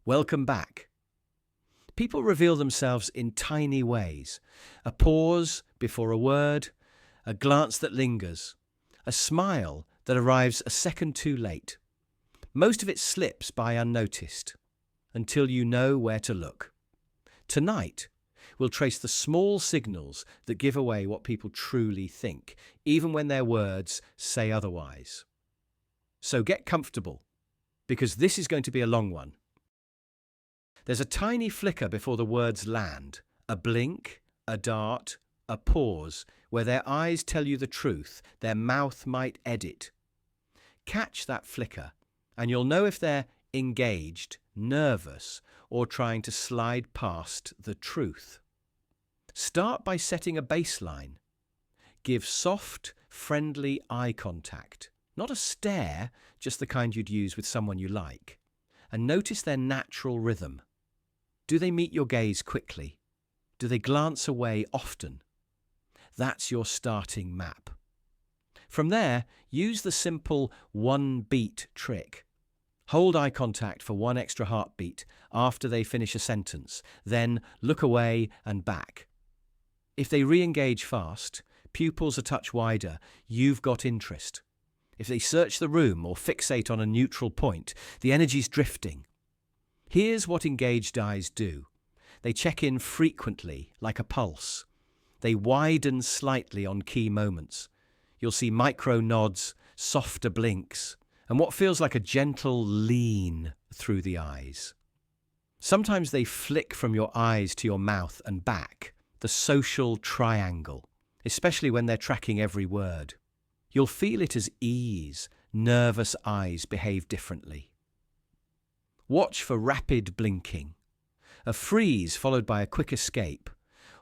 Welcome back. People reveal themselves in tiny ways. A pause before a word, a glance that lingers, a smile that arrives a second too late. Most of it slips by unnoticed, until you know where to look. Tonight, we'll trace the small signals that give away what people truly think, even when their words say otherwise. So get comfortable, because this is going to be a long one. There's a tiny flicker before the words land, a blink, a dart, a pause, where their eyes tell you the truth, their mouth might edit. Catch that flicker, and you'll know if they're engaged, nervous, or trying to slide past the truth. Start by setting a baseline. Give soft, friendly eye contact. Not a stare, just the kind you'd use with someone you like. And notice their natural rhythm. Do they meet your gaze quickly? Do they glance away often? That's your starting map. From there, use the simple one-beat trick. Hold eye contact for one extra heartbeat after they finish a sentence, then look away and back. If they re-engage fast, pupils a touch wider, you've got interest. If they search the room or fixate on a neutral point, the energy's drifting. Here's what engaged eyes do. They check in frequently, like a pulse. They widen slightly on key moments. You'll see micro nods, softer blinks, and what feels like a gentle lean through the eyes. Sometimes they flick from your eyes to your mouth and back, the social triangle, especially when they're tracking every word. You'll feel it as ease. Nervous eyes behave differently. Watch for rapid blinking, a freeze followed by a quick escape,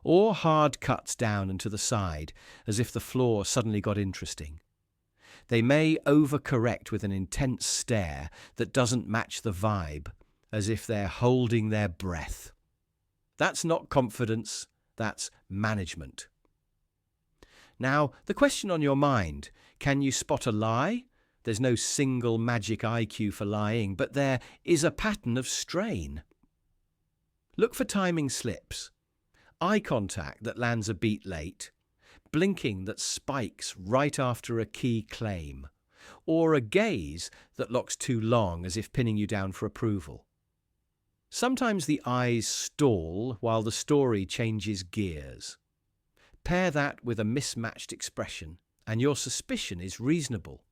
or hard cuts down and to the side, as if the floor suddenly got interesting. They may overcorrect with an intense stare that doesn't match the vibe, as if they're holding their breath. That's not confidence, that's management. Now, the question on your mind, can you spot a lie? There's no single magic IQ for lying, but there is a pattern of strain. Look for timing slips, eye contact that lands a beat late, blinking that spikes right after a key claim, or a gaze that locks too long as if pinning you down for approval. Sometimes the eyes stall while the story changes gears. Pair that with a mismatched expression, and your suspicion is reasonable.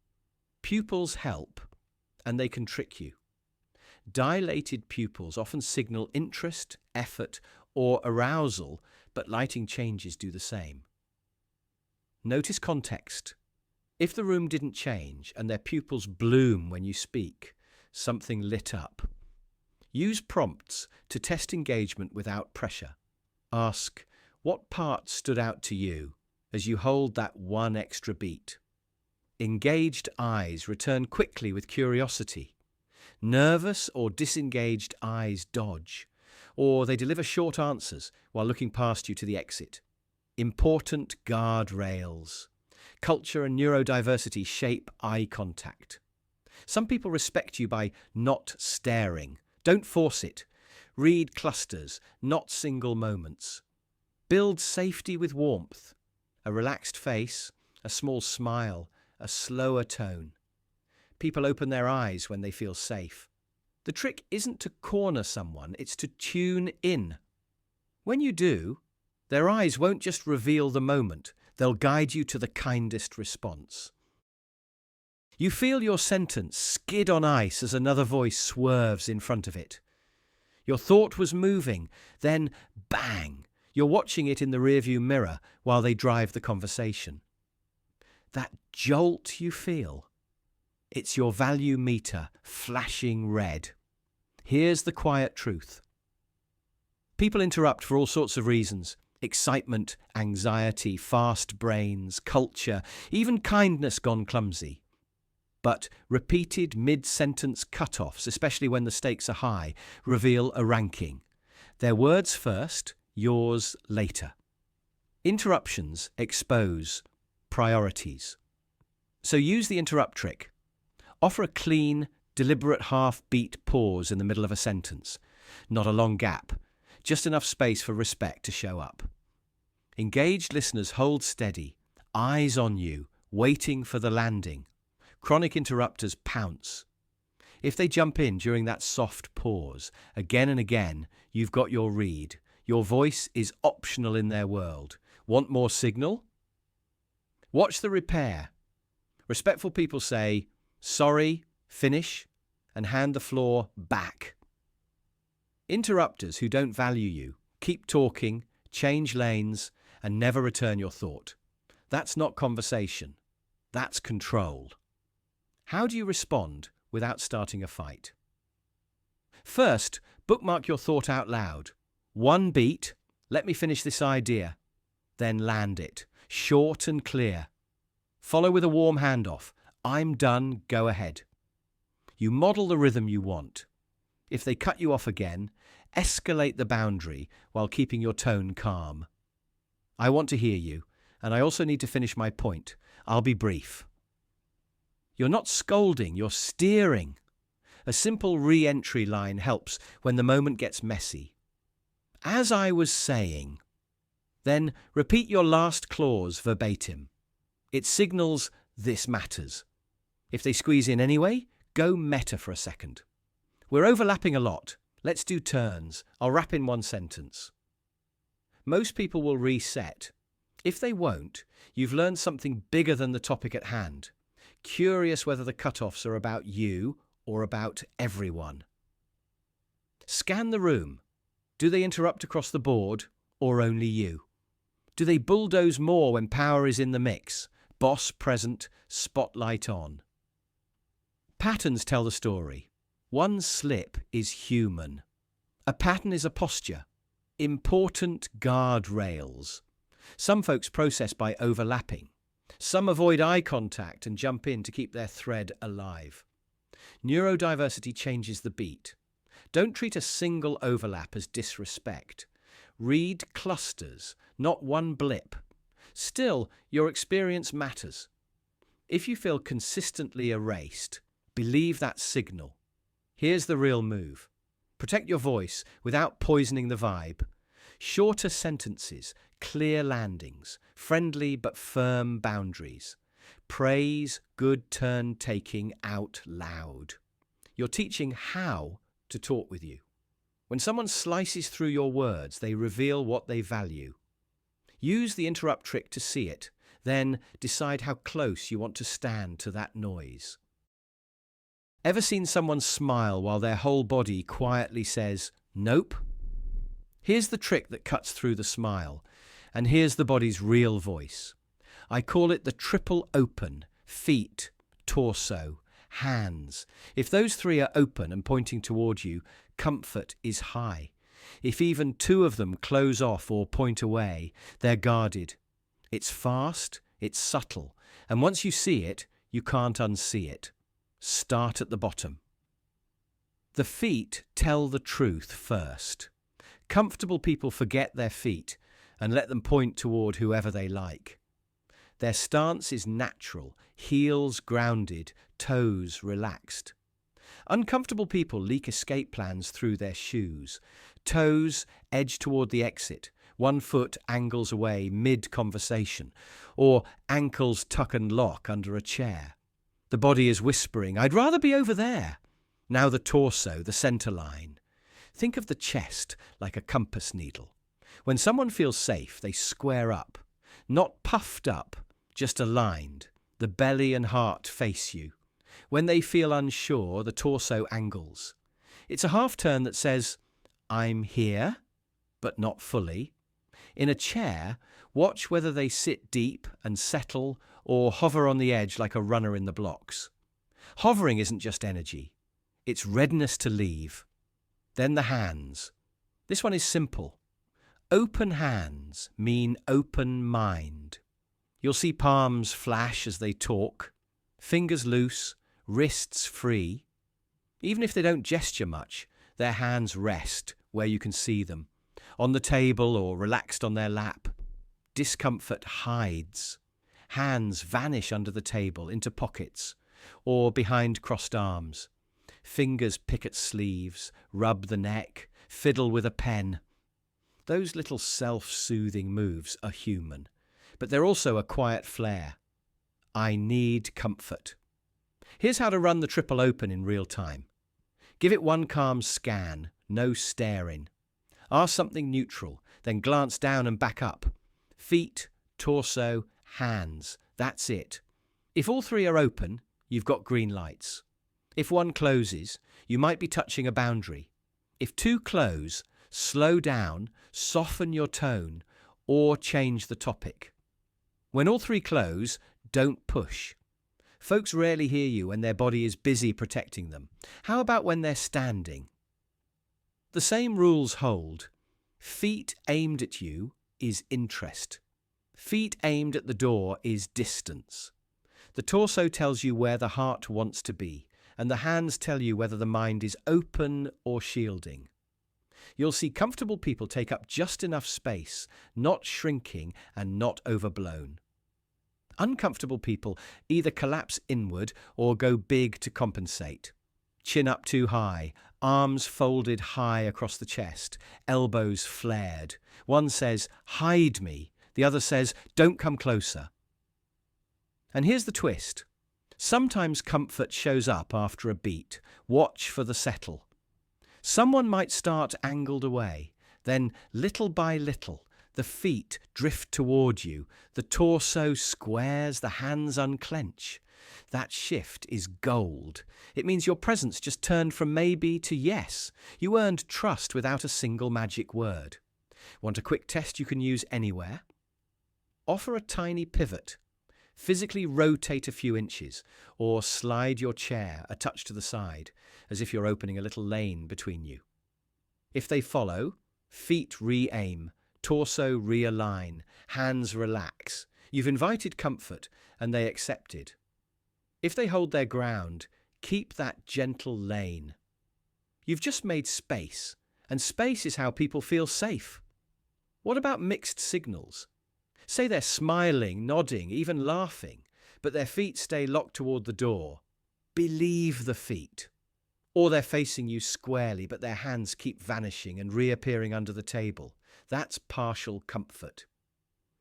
Pupils help, and they can trick you. Dilated pupils often signal interest, effort, or arousal, but lighting changes do the same. Notice context. If the room didn't change and their pupils bloom when you speak, something lit up. Use prompts to test engagement without pressure. Ask, what part stood out to you as you hold that one extra beat? Engaged eyes return quickly with curiosity. Nervous or disengaged eyes dodge, or they deliver short answers while looking past you to the exit. Important guardrails. Culture and neurodiversity shape eye contact. Some people respect you by not staring. Don't force it. Read clusters, not single moments. Build safety with warmth. A relaxed face, a small smile, a slower tone. People open their eyes when they feel safe. The trick isn't to corner someone, it's to tune in. When you do, their eyes won't just reveal the moment, they'll guide you to the kindest response. You feel your sentence skid on ice as another voice swerves in front of it. Your thought was moving, then bang! You're watching it in the rearview mirror while they drive the conversation. That jolt you feel, it's your value meter flashing red. Here's the quiet truth. People interrupt for all sorts of reasons. Excitement, anxiety, fast brains, culture, even kindness gone clumsy. But repeated mid-sentence cut-offs, especially when the stakes are high, reveal a ranking. Their words first, yours later. Interruptions expose priorities. So use the interrupt trick. Offer a clean, Deliberate half-beat pause in the middle of a sentence. Not a long gap, just enough space for respect to show up. Engaged listeners hold steady, eyes on you, waiting for the landing. Chronic interrupters pounce. If they jump in during that soft pause, again and again, you've got your read. Your voice is optional in their world. Want more signal? Watch the repair. Respectful people say, sorry, finish, and hand the floor back. Interrupters who don't value you keep talking, change lanes, and never return your thought. That's not conversation. That's control. How do you respond without starting a fight? First, bookmark your thought out loud. One beat, let me finish this idea. Then land it, short and clear. Follow with a warm handoff. I'm done, go ahead. You model the rhythm you want. If they cut you off again, escalate the boundary while keeping your tone calm. I want to hear you, and I also need to finish my point. I'll be brief. You're not scolding, you're steering. A simple re-entry line helps when the moment gets messy. As I was saying, then repeat your last clause verbatim. It signals this matters. If they squeeze in anyway, go meta for a second. We're overlapping a lot. Let's do turns. I'll wrap in one sentence. Most people will reset. If they won't, you've learned something bigger than the topic at hand. Curious whether the cutoffs are about you or about everyone. Scan the room. Do they interrupt across the board or only you? Do they bulldoze more when power is in the mix? Boss present, spotlight on. Patterns tell the story. One slip is human. A pattern is a posture. Important guardrails. Some folks process by overlapping. Some avoid eye contact and jump in to keep their thread alive. Neurodiversity changes the beat. Don't treat a single overlap as disrespect. Read clusters, not one blip. Still, your experience matters. If you feel consistently erased, believe that signal. Here's the real move. Protect your voice without poisoning the vibe. Shorter sentences, clear landings, friendly but firm boundaries. Praise good turn-taking out loud. You're teaching how to talk with you. When someone slices through your words, they reveal what they value. Use the interrupt trick to see it, then decide how close you want to stand to that noise. Ever seen someone smile while their whole body quietly says, nope? Here's the trick that cuts through the smile, and here's the body's real voice. I call it the triple open: feet, torso, hands. If those three are open and pointing toward you, comfort is high. If even two of them close off or point away, they're guarded. It's fast, it's subtle, and once you see it, you can't unsee it. Start at the bottom. The feet tell the truth first. Comfortable people forget their feet and let them point toward whoever they like. Their stance is natural, heels grounded, toes relaxed. Uncomfortable people leak escape plans through their shoes. Toes edge toward the exit. One foot angles away mid-conversation, or ankles tuck and lock under a chair. The body is whispering, I'd rather be over there. Now the torso, the center line. Think of the chest like a compass needle. When someone feels safe, they square up. Not puffed up, just aligned. The belly and heart face you. When they feel unsure, the torso angles. It's a half turn that says, I'm here, but not fully. In a chair, watch whether they sit deep and settle or hover on the edge like a runner in the blocks. Hovering isn't just energy. It's readiness to leave. Then the hands. This one is simple. Open hands mean open mind. You'll see palms flash as they talk, fingers loose, wrists free. Even if they don't gesture much, their hands rest where you can see them, on the table or relaxed on their lap. Discomfort hides. Hands vanish under the table, into pockets, or behind crossed arms. Fingers pick at sleeves, rub the neck, fiddle with a pen. Those little self-soothing moves are human, but they're also a quiet flair. I need comfort. Here's how to run the triple open in real time. Give it one calm scan, no staring. Ask something neutral, then glance down and back up. Feet, torso, hands, that's it. If all three are open, you've got green lights. If one closes, you might be touching a boundary. If two close, slow down, soften your tone, or change the topic. When all three close, don't push. Folks rarely hear you when their body is busy protecting them. How about when they're standing? The same rules hold. Feet aimed at you is interest. Feet aimed at the door is distance. The torso tells you where the heart wants to be, and the hands tell you whether the mind is open or shielding. You'll see comfortable people take up just enough space, not shrinking and not overblown. Uncomfortable people either collapse inward or go big to compensate. Chin up too high, arms folded high across the chest, elbows flared. One says, "Hide me." The other says, "Don't come closer." And here's the twist. Sometimes comfort shows up after a beat. Watch for the settle. Someone might start angled away, then little by little, the feet drift toward you, the torso squares, the hands unclench. That shift is gold. It means your presence just turned from maybe to yes. You earned trust without a single magic word. Want a quick test you can use anywhere? Offer a tiny pivot. Physically rotate a few inches, or slide your chair a touch to the side, as if you're opening a little lane between you. If they follow, feet re-aim, torso realign, hands relax. You've invited comfort, and they accepted. If they hold their ground, keep that gentle lane. You've just made space, and space is how people feel safe. What about mixed signals? Say they're smiling, nodding, even laughing, but their feet stay locked toward the door. Believe the feet. Or they're facing you squarely, but their hands keep vanishing and reappearing under the table. That's partial comfort.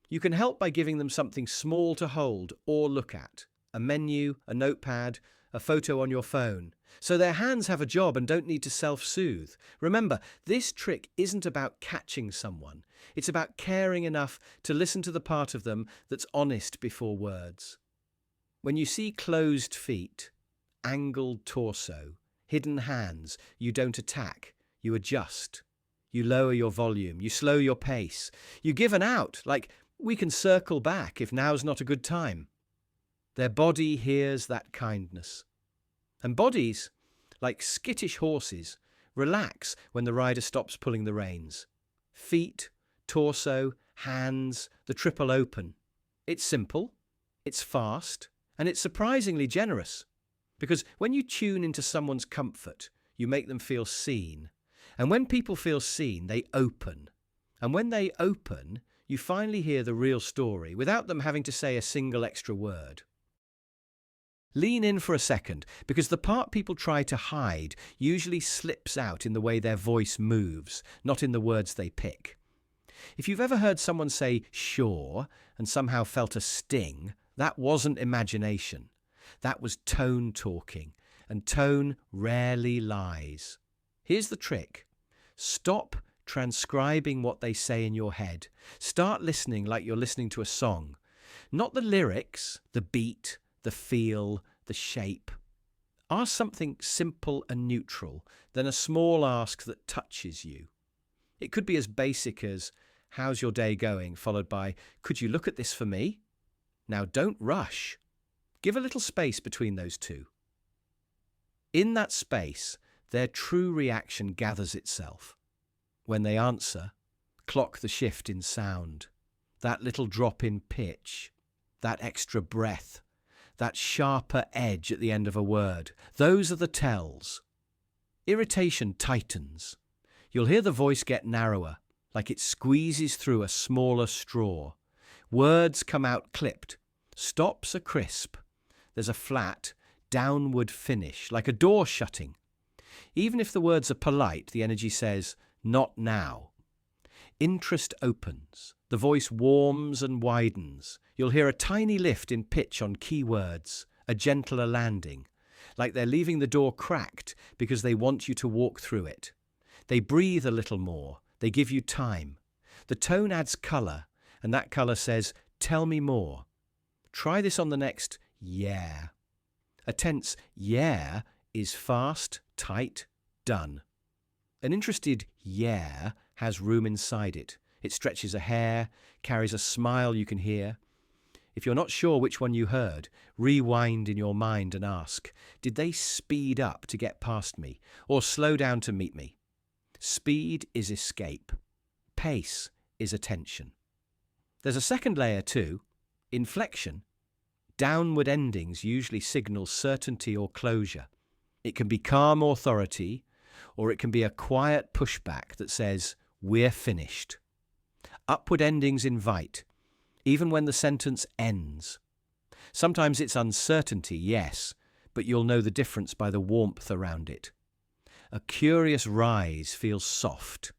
You can help by giving them something small to hold or look at. A menu, a notepad, a photo on your phone. So their hands have a job and don't need to self-soothe. Remember, this trick isn't about catching someone. It's about caring enough to listen to the part of them that's honest before words. When you see closed feet, angled torso, hidden hands, you don't attack, you adjust. You lower your volume, you slow your pace. You give an out, like, we can circle back if now's not a good time. Their body hears that kindness. And bodies, like skittish horses, relax when the rider stops pulling the reins. Feet, torso, hands, the triple open. It's simple, it's fast, and it's surprisingly generous. Because when you tune into someone's comfort, you make them feel seen. And when people feel seen, they open. And when they open, you finally hear the real story without them having to say a single extra word. Lean in for a second, because the part people try to hide usually slips out in the way their voice moves, not in the words they pick. If you've ever heard someone say "sure" and somehow felt a sting, that wasn't imagination. That was tone talking, and tone rarely lies. Here's the trick. Stop transcribing what they say in your head. Start listening like you're listening to a song. Not the lyrics, the beat, the feel, the shape. Ask something simple and neutral, then a small ask that touches you. It could be as basic as, "How's your day going?" followed by, "Could you look at this for me?" Now don't rush. Give a little space between those two. In that space, their true reaction gathers itself. When they answer, clock the shift in sound, that little drop in pitch, that extra breath, that sharper edge at the end of a word. Those are the tells. Irritation tightens. You'll hear the voice get narrower, like it squeezes through a smaller straw. Words come out clipped. Stops are crisp. There's a flat, downward finish, like a door shutting. Even if the words are polite, the energy says, "Not now." Interest opens. The voice warms and widens. You'll hear a tiny lift in pitch on key words, a gentler landing, like they're leaving the door cracked because they want you to walk through it. They breathe a little more. They give you time. The tone adds colour, and that colour says, "Tell me more." Try this on the next "yeah." A tense "yeah" is fast, tight, done. An interested "yeah" has room inside it. It stretches a hair, carries a smile you can hear. If you're not sure which one you heard, rewind in your mind and ask, did they speed up to get past me or slow down to meet me? Speed is escape. Pace is attention. There's a second layer too, inflection. Downward endings usually signal certainty or closure. It can be calm authority, or it can be a quiet pushback that says, "We're finished." Upward endings invite, even when the sentence ends. Sometimes it's uncertainty, yes, but you'll know the difference by the warmth around it. A curious rise feels soft.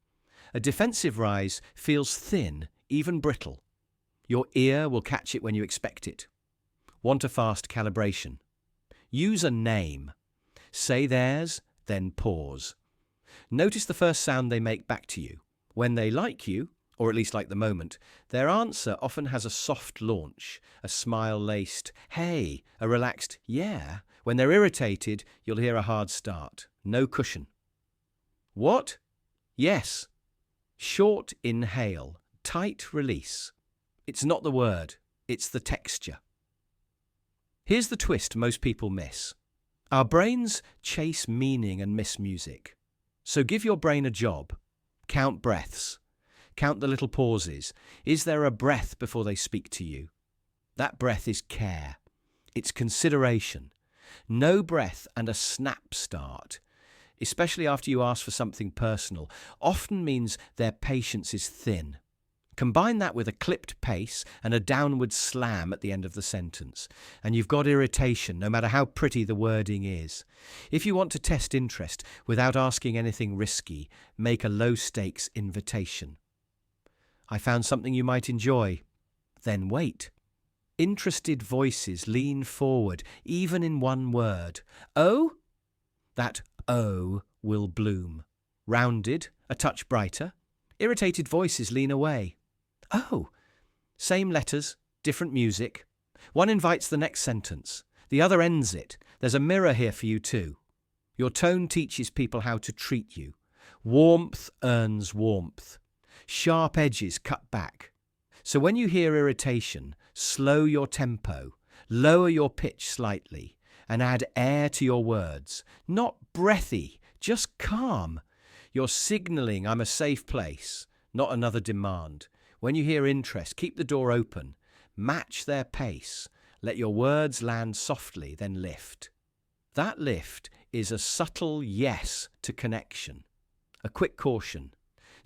A defensive rise feels thin, even brittle. Your ear will catch it when you expect it. Want a fast calibration? Use a name. Say theirs, then pause. Notice the first sound they make back to you. When they like you, or at least like the moment, their answer often has a soft launch, a smile-laced "hey," a relaxed "yeah." When they're irritated, you'll hear a hard start. No cushion. What? Yes. Short inhale, tight release. It's not the word, it's the texture. Here's the twist most people miss. Our brains chase meaning and miss music. So give your brain a job. Count breaths. Count the little pauses. Is there a breath before they speak to you? That breath is care. It's consideration. No breath and a snap start, especially after you ask for something personal, often means their patience is thin. Combine that with a clipped pace and a downward slam at the end of the sentence, and you've got irritation, no matter how pretty the wording is. If you want to test interest without asking anything risky, make a low-stakes invitation. "I found something you might enjoy." Then wait. Interested voices lean forward, even in one word. "Oh?" That "oh" will bloom. Rounded, a touch brighter. Irritated voices lean away. "Oh." Same letters, different music. One invites the next sentence. The other ends it. There's a mirror here for you too. Your tone teaches people how to treat you. Warmth earns warmth. Sharp edges cut back. So when you hear irritation, slow your tempo, lower your pitch slightly, and add air to your words. Not breathy, just calm. You're signalling I'm a safe place, not another demand. When you hear interest, keep the door open. Match their pace. Let your words land softly, then lift. That lift is a subtle yes to connection. A quick caution.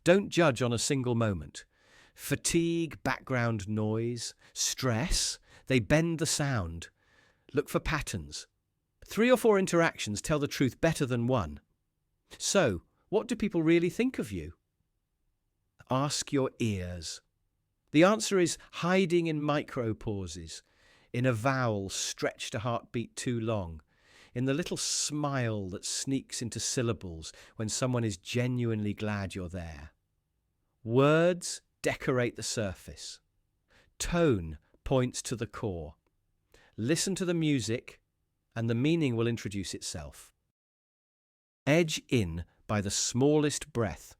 Don't judge on a single moment. Fatigue, background noise, stress, they bend the sound. Look for patterns. 3 or 4 interactions tell the truth better than one. So, what do people really think of you? Ask your ears. The answer is hiding in micro pauses, in a vowel stretched a heartbeat too long, in the little smile that sneaks into syllables when someone is genuinely glad you're there. Words decorate the surface. Tone points to the core. Listen to the music, and the meaning will introduce itself. Edge in by the smallest breath,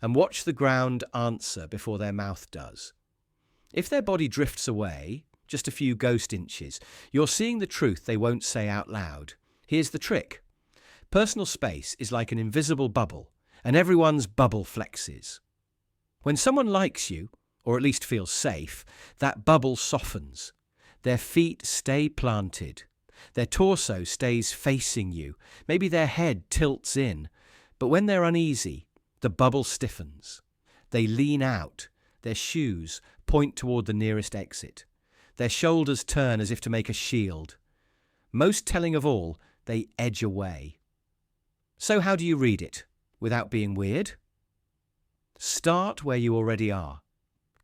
and watch the ground answer before their mouth does. If their body drifts away, just a few ghost inches, you're seeing the truth they won't say out loud. Here's the trick. Personal space is like an invisible bubble, and everyone's bubble flexes. When someone likes you, or at least feels safe, that bubble softens. Their feet stay planted. Their torso stays facing you. Maybe their head tilts in. But when they're uneasy, the bubble stiffens. They lean out. Their shoes point toward the nearest exit. Their shoulders turn as if to make a shield. Most telling of all, they edge away. So how do you read it without being weird? Start where you already are.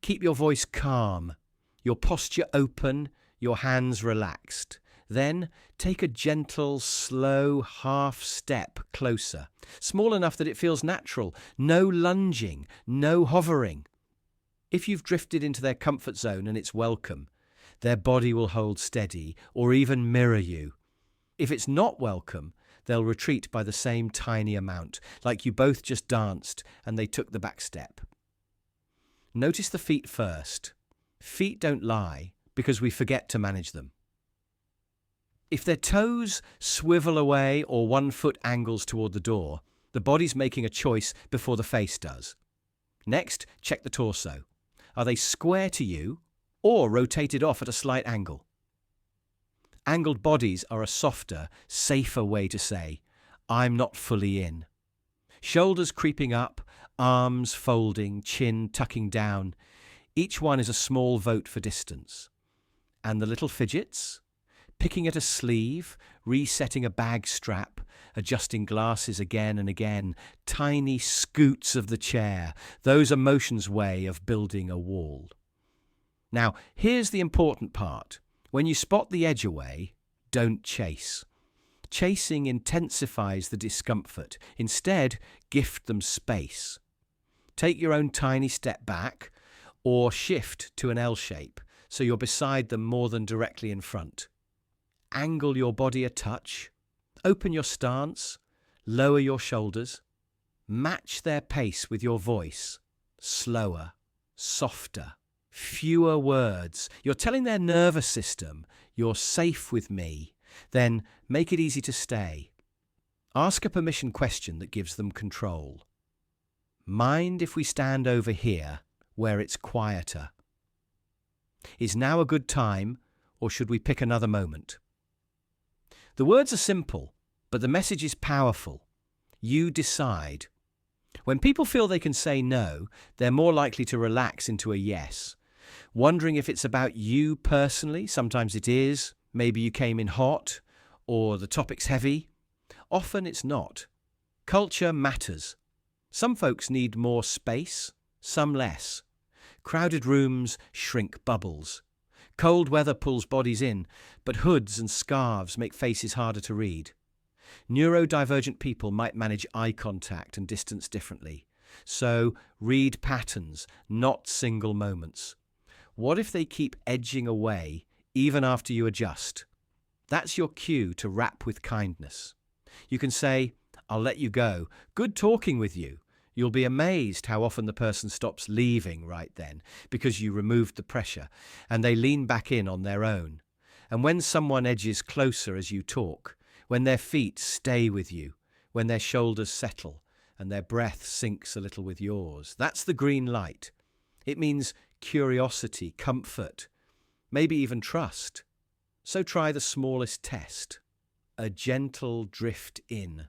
Keep your voice calm, your posture open, your hands relaxed. Then take a gentle, slow half step closer, small enough that it feels natural. No lunging, no hovering. If you've drifted into their comfort zone and it's welcome, their body will hold steady or even mirror you. If it's not welcome, they'll retreat by the same tiny amount, like you both just danced and they took the back step. Notice the feet first. Feet don't lie because we forget to manage them. If their toes swivel away or one foot angles toward the door, the body's making a choice before the face does. Next, check the torso. Are they square to you or rotated off at a slight angle? Angled bodies are a softer, safer way to say, I'm not fully in. Shoulders creeping up, arms folding, chin tucking down. Each one is a small vote for distance. And the little fidgets? Picking at a sleeve, resetting a bag strap, adjusting glasses again and again, tiny scoots of the chair, those emotions' way of building a wall. Now, here's the important part. When you spot the edge away, don't chase. Chasing intensifies the discomfort. Instead, gift them space. Take your own tiny step back or shift to an L shape so you're beside them more than directly in front. Angle your body a touch, open your stance, lower your shoulders, match their pace with your voice, slower, softer, fewer words. You're telling their nervous system, you're safe with me, then make it easy to stay. Ask a permission question that gives them control. Mind if we stand over here where it's quieter? Is now a good time, or should we pick another moment? The words are simple, but the message is powerful. You decide. When people feel they can say no, they're more likely to relax into a yes. Wondering if it's about you personally, sometimes it is. Maybe you came in hot, or the topic's heavy. Often it's not. Culture matters. Some folks need more space, some less. Crowded rooms shrink bubbles. Cold weather pulls bodies in, but hoods and scarves make faces harder to read. Neurodivergent people might manage eye contact and distance differently. So read patterns, not single moments. What if they keep edging away even after you adjust? That's your cue to wrap with kindness. You can say, I'll let you go. Good talking with you. You'll be amazed how often the person stops leaving right then because you removed the pressure and they lean back in on their own. And when someone edges closer as you talk, when their feet stay with you, when their shoulders settle and their breath sinks a little with yours, that's the green light. It means curiosity, comfort, maybe even trust. So try the smallest test, a gentle drift in.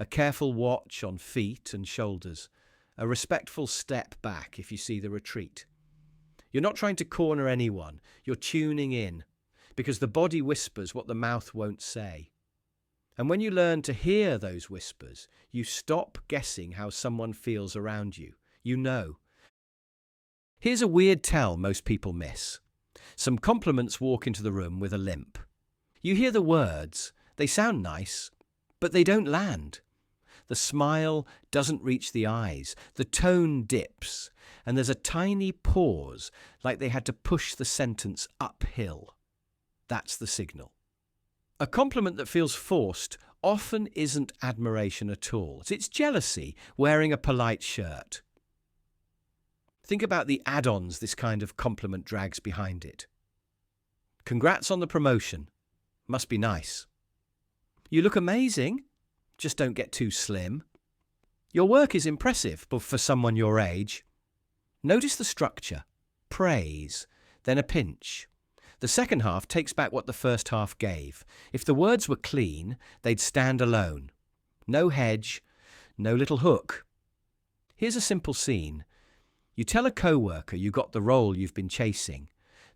A careful watch on feet and shoulders, a respectful step back if you see the retreat. You're not trying to corner anyone, you're tuning in, because the body whispers what the mouth won't say. And when you learn to hear those whispers, you stop guessing how someone feels around you. You know. Here's a weird tell most people miss. Some compliments walk into the room with a limp. You hear the words, they sound nice, but they don't land. The smile doesn't reach the eyes, the tone dips, and there's a tiny pause, like they had to push the sentence uphill. That's the signal. A compliment that feels forced often isn't admiration at all. It's jealousy wearing a polite shirt. Think about the add-ons this kind of compliment drags behind it. Congrats on the promotion. Must be nice. You look amazing. Just don't get too slim. Your work is impressive, but for someone your age. Notice the structure. Praise, then a pinch. The second half takes back what the first half gave. If the words were clean, they'd stand alone. No hedge, no little hook. Here's a simple scene. You tell a coworker you got the role you've been chasing.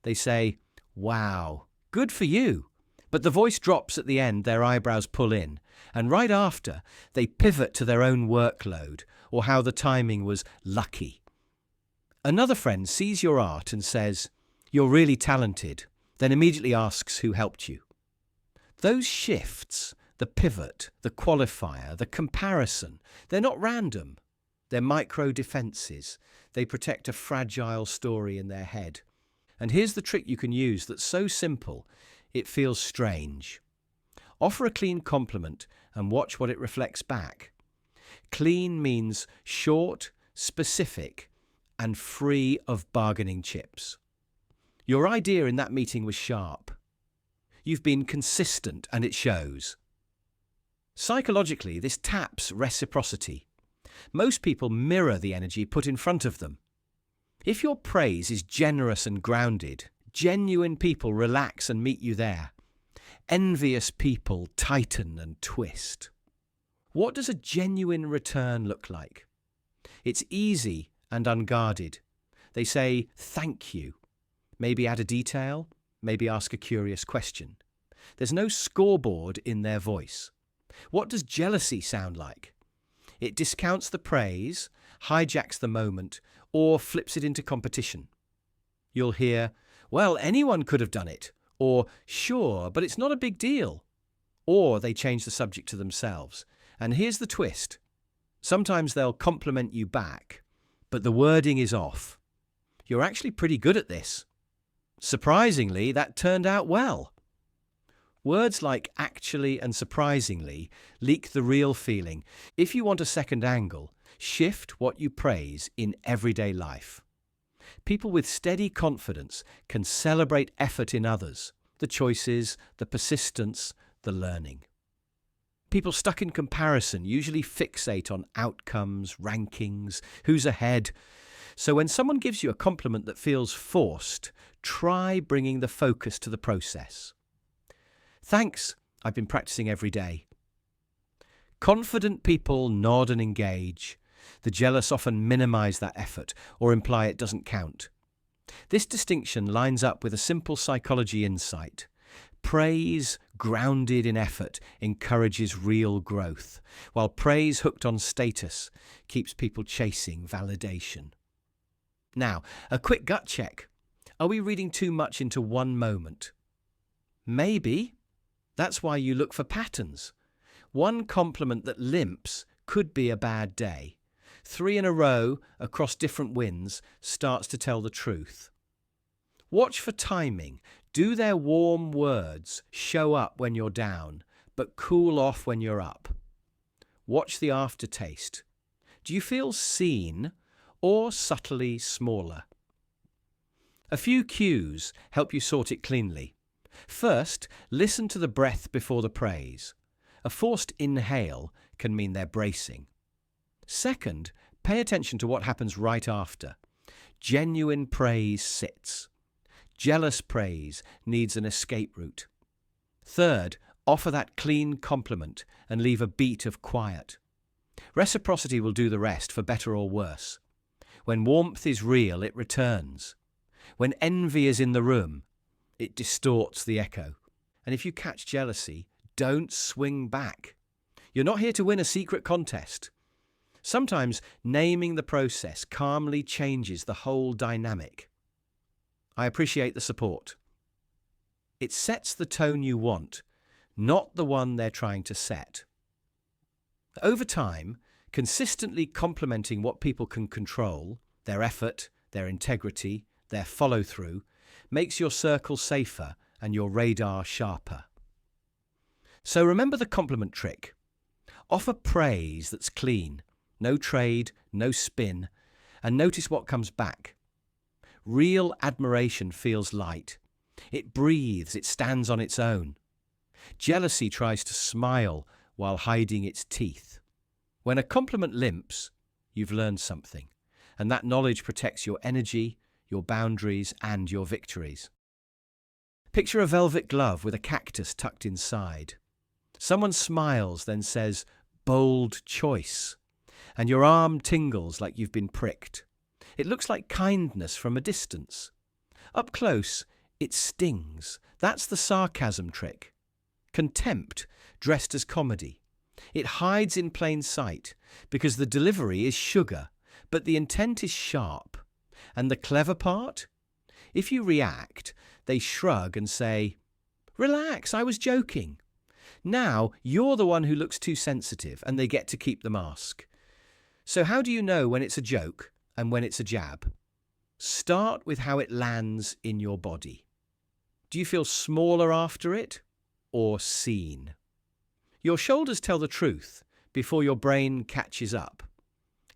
They say, "Wow, good for you," But the voice drops at the end, their eyebrows pull in, and right after, they pivot to their own workload or how the timing was lucky. Another friend sees your art and says, "You're really talented," then immediately asks who helped you. Those shifts, the pivot, the qualifier, the comparison, they're not random. They're micro defenses. They protect a fragile story in their head. And here's the trick you can use that's so simple, it feels strange. Offer a clean compliment and watch what it reflects back. Clean means short, specific, and free of bargaining chips. Your idea in that meeting was sharp. You've been consistent and it shows. Psychologically, this taps reciprocity. Most people mirror the energy put in front of them. If your praise is generous and grounded, genuine people relax and meet you there. Envious people tighten and twist. What does a genuine return look like? It's easy and unguarded. They say, "Thank you." Maybe add a detail, maybe ask a curious question. There's no scoreboard in their voice. What does jealousy sound like? It discounts the praise, hijacks the moment, or flips it into competition. You'll hear, "Well, anyone could have done it," or "Sure, but it's not a big deal." Or they change the subject to themselves. And here's the twist. Sometimes they'll compliment you back, but the wording is off. "You're actually pretty good at this. Surprisingly, that turned out well." Words like "actually" and "surprisingly" leak the real feeling. If you want a second angle, shift what you praise in everyday life. People with steady confidence can celebrate effort in others, the choices, the persistence, the learning. People stuck in comparison usually fixate on outcomes, rankings, who's ahead. So when someone gives you a compliment that feels forced, try bringing the focus to the process. "Thanks, I've been practicing every day." Confident people nod and engage. The jealous often minimize that effort or imply it doesn't count. This distinction lines up with a simple psychology insight. Praise grounded in effort encourages real growth, while praise hooked on status keeps people chasing validation. Now, a quick gut check. Are we reading too much into one moment? Maybe. That's why you look for patterns. One compliment that limps could be a bad day. 3 in a row across different wins starts to tell the truth. Watch for timing. Do their warm words show up when you're down, but cool off when you're up? Watch the aftertaste. Do you feel seen or subtly smaller? A few cues help you sort it cleanly. First, listen to the breath before the praise. A forced inhale can mean they're bracing. Second, pay attention to what happens right after. Genuine praise sits. Jealous praise needs an escape route. Third, offer that clean compliment and leave a beat of quiet. Reciprocity will do the rest, for better or worse. When warmth is real, it returns. When envy is in the room, it distorts the echo. And if you catch jealousy, don't swing back. You're not here to win a secret contest. Sometimes naming the process calmly changes the whole dynamic. I appreciate the support. It sets the tone you want, not the one they're trying to set. Over time, consistently complimenting what people can control, their effort, their integrity, their follow-through, makes your circle safer and your radar sharper. So remember the compliment trick. Offer praise that's clean, no trade, no spin, and notice what comes back. Real admiration feels light. It breathes, it stands on its own. Jealousy tries to smile while hiding its teeth. When a compliment limps, you've learned something, and that knowledge protects your energy, your boundaries, and your victories. Picture a velvet glove with a cactus tucked inside. Someone smiles, then says, "Bold choice," and your arm tingles like you've been pricked. It looks like kindness from a distance. Up close, it stings. That's the sarcasm trick. Contempt dressed as comedy. It hides in plain sight because the delivery is sugar, but the intent is sharp. And the clever part? If you react, they shrug and say, "Relax, I was joking." Now you're the one who looks too sensitive and they get to keep the mask. So how do you know when it's a joke and when it's a jab? Start with how it lands in your body. Do you feel smaller after it or seen? Your shoulders tell the truth before your brain catches up.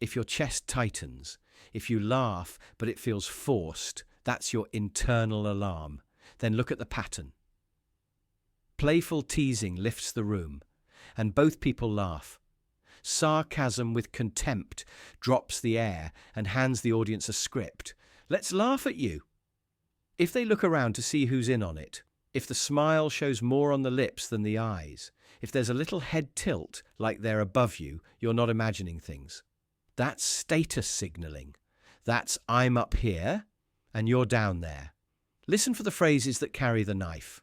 If your chest tightens, if you laugh but it feels forced, that's your internal alarm. Then look at the pattern. Playful teasing lifts the room, and both people laugh. Sarcasm with contempt drops the air and hands the audience a script. Let's laugh at you. If they look around to see who's in on it, if the smile shows more on the lips than the eyes, if there's a little head tilt like they're above you, you're not imagining things. That's status signaling. That's "I'm up here and you're down there." Listen for the phrases that carry the knife.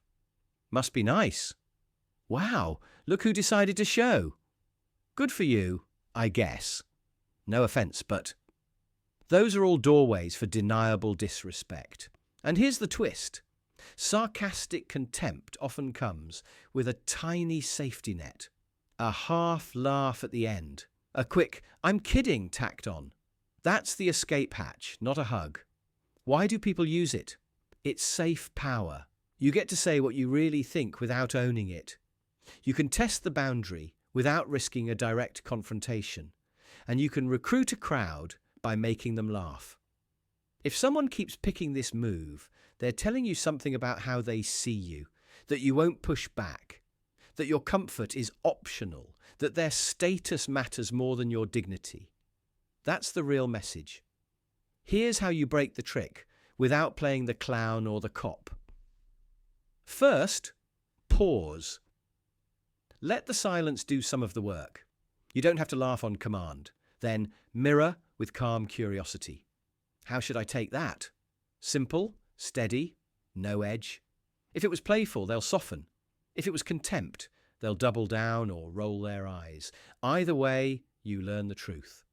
"Must be nice." "Wow, look who decided to show." "Good for you, I guess." No offense, but those are all doorways for deniable disrespect. And here's the twist. Sarcastic contempt often comes with a tiny safety net, a half laugh at the end, a quick "I'm kidding" tacked on. That's the escape hatch, not a hug. Why do people use it? It's safe power. You get to say what you really think without owning it. You can test the boundary without risking a direct confrontation, and you can recruit a crowd by making them laugh. If someone keeps picking this move, they're telling you something about how they see you, that you won't push back, that your comfort is optional, that their status matters more than your dignity. That's the real message. Here's how you break the trick without playing the clown or the cop. First, pause. Let the silence do some of the work. You don't have to laugh on command. Then mirror with calm curiosity. How should I take that? Simple, steady, no edge. If it was playful, they'll soften. If it was contempt, they'll double down or roll their eyes. Either way, you learn the truth.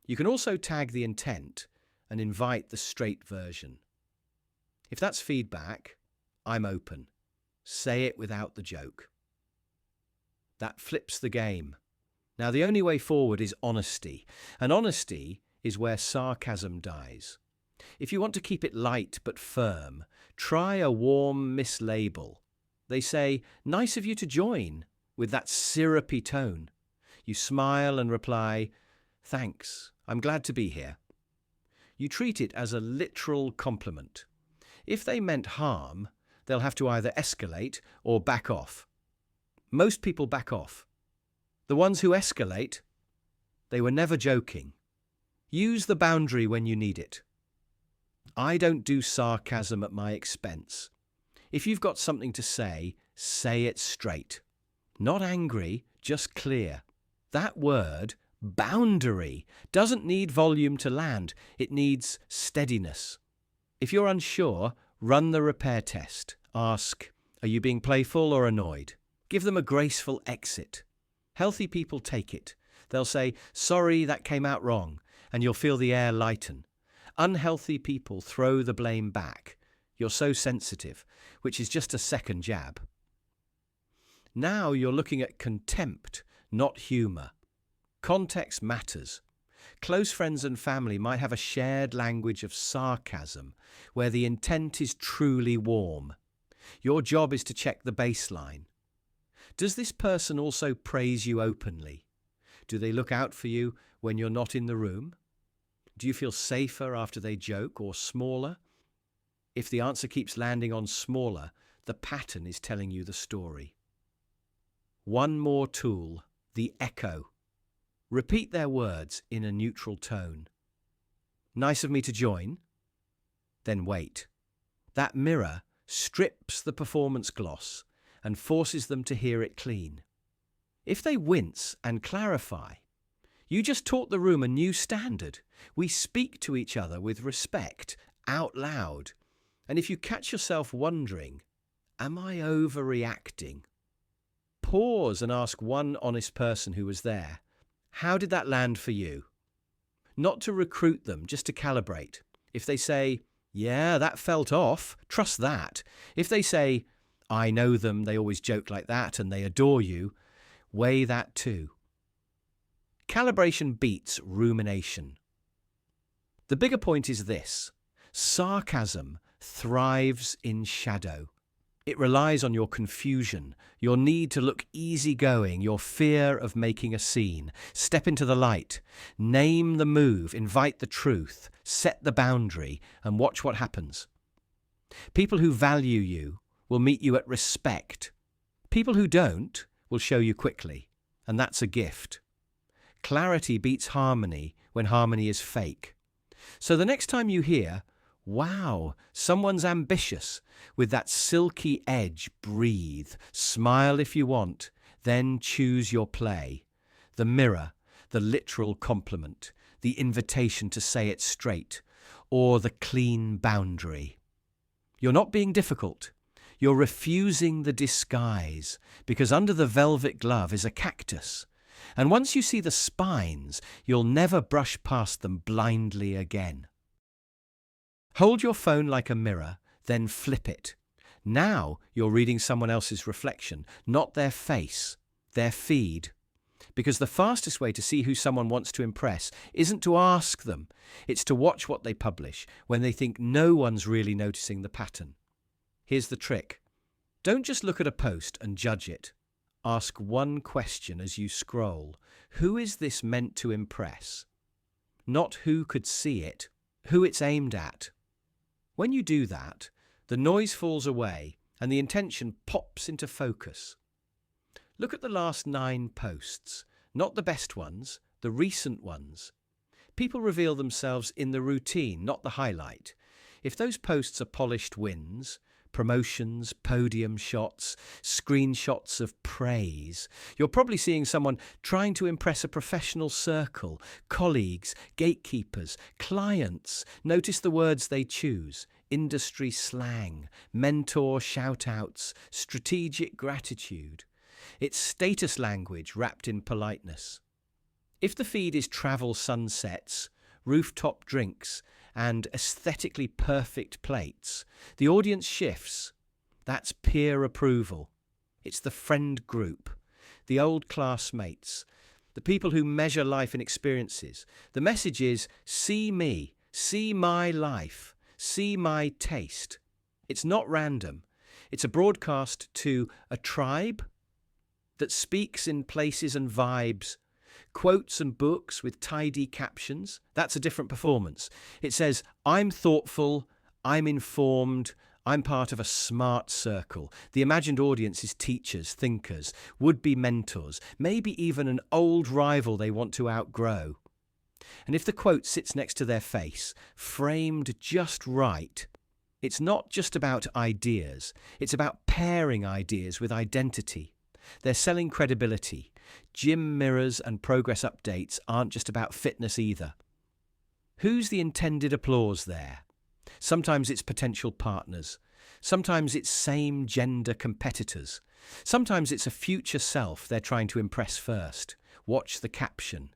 You can also tag the intent and invite the straight version. If that's feedback, I'm open. Say it without the joke. That flips the game. Now, the only way forward is honesty, and honesty is where sarcasm dies. If you want to keep it light but firm, try a warm mislabel. They say, "Nice of you to join," with that syrupy tone. You smile and reply, "Thanks, I'm glad to be here." You treat it as a literal compliment. If they meant harm, they'll have to either escalate or back off. Most people back off. The ones who escalate, they were never joking. Use the boundary when you need it. I don't do sarcasm at my expense. If you've got something to say it straight. Not angry, just clear. That word, boundary, doesn't need volume to land. It needs steadiness. If you're unsure, run the repair test. Ask, are you being playful or annoyed? Give them a graceful exit. Healthy people take it. They'll say, "Sorry, that came out wrong," and you'll feel the air lighten. Unhealthy people throw the blame back. "You're so sensitive," which is just a second jab. Now you're looking at contempt, not humour. Context matters. Close friends and family might have a shared language of sarcasm where the intent is truly warm. Your job is to check the baseline. Does this person also praise you openly? Do they look out for you when you're not in the room? Do you feel safer after they joke, or smaller? If the answer keeps landing on smaller, the pattern is telling you the story. One more tool, the echo. Repeat their words in a neutral tone. "Nice of me to join." Then wait. That mirror strips the performance gloss and forces them to hear it clean. If they wince and clarify, you just taught the room a new standard. We speak to each other with respect, out loud. And if you catch yourself wondering, Am I overreacting? Pause and ask one honest person who was there, how did that land for you? Not to recruit them, just to calibrate. If they say, yeah, that felt off, trust that. If they say, I know them, they always joke like that and they adore you, weigh that too. Calibration beats rumination. The bigger point is this: sarcasm thrives in shadow. It relies on your confusion, your need to look easygoing, your fear of making a scene. Step into the light, name the move, invite the truth, set the boundary, and watch what happens. People who value you will meet you at respect. People who don't will show you quickly, and that's a gift. Clarity beats harmony when harmony is fake. So the next time you hear, wow, someone's ambitious, with that silky edge, breathe, smile if you want, then choose your play. The mirror, the literal compliment, the invitation to say it straight, or the clean boundary. You're not being difficult. You're refusing the disguise, because under the velvet glove is a cactus. And once you see the spines, you'll never brush past them blindly again. Hold your phone like a mirror, then flip it. Now you're reading someone else's reflection, not their face, their feed. Because the fastest way to see who someone wants to impress isn't to ask them, it's to watch what they publish when they think no one's really noticing the pattern. Here's the trick. Don't just look at a post and judge it. Ask one question as you scroll. Who is this meant to impress? Not who could see it, who it's aimed at. When you do that, the noise falls away and the intention pops into focus. Look at the last 9 posts, not the best ones, the recent ones. People reveal themselves in the routine, not the highlight. If those posts are polished wins, promotions, podium shots, screenshots of praise, you're probably seeing someone trying to impress a professional circle, colleagues, gatekeepers, clients. Notice the words they choose: industry slang, mentor shout-outs, strategic gratitude. It's status language wrapped in politeness. If the feed is travel sunsets, rooftop drinks, and aesthetically perfect plates, the audience shifts. That's peer approval. It's the friend group, the old classmates, the people who measure life in experiences. The message is, see me, see my life, see my taste. It's not random. It's a broadcast to a tribe that speaks in places and vibes, quotes and books with tidy captions. That's a different performance. It says, I'm thoughtful, I'm informed, I'm part of a smart circle. The imagined audience is teachers, thinkers, would-be mentors, maybe even an old rival they want to outgrow. And if the quote sits next to their face, framed just right, it's not just about ideas, it's about pairing ideas with identity. They're selling credibility. Gym mirrors and progress updates aren't just about fitness either. Who's the intended applause there? Sometimes it's potential partners. Sometimes it's same-gender competitors. Sometimes it's a future self they're trying to impress first. Watch the caption.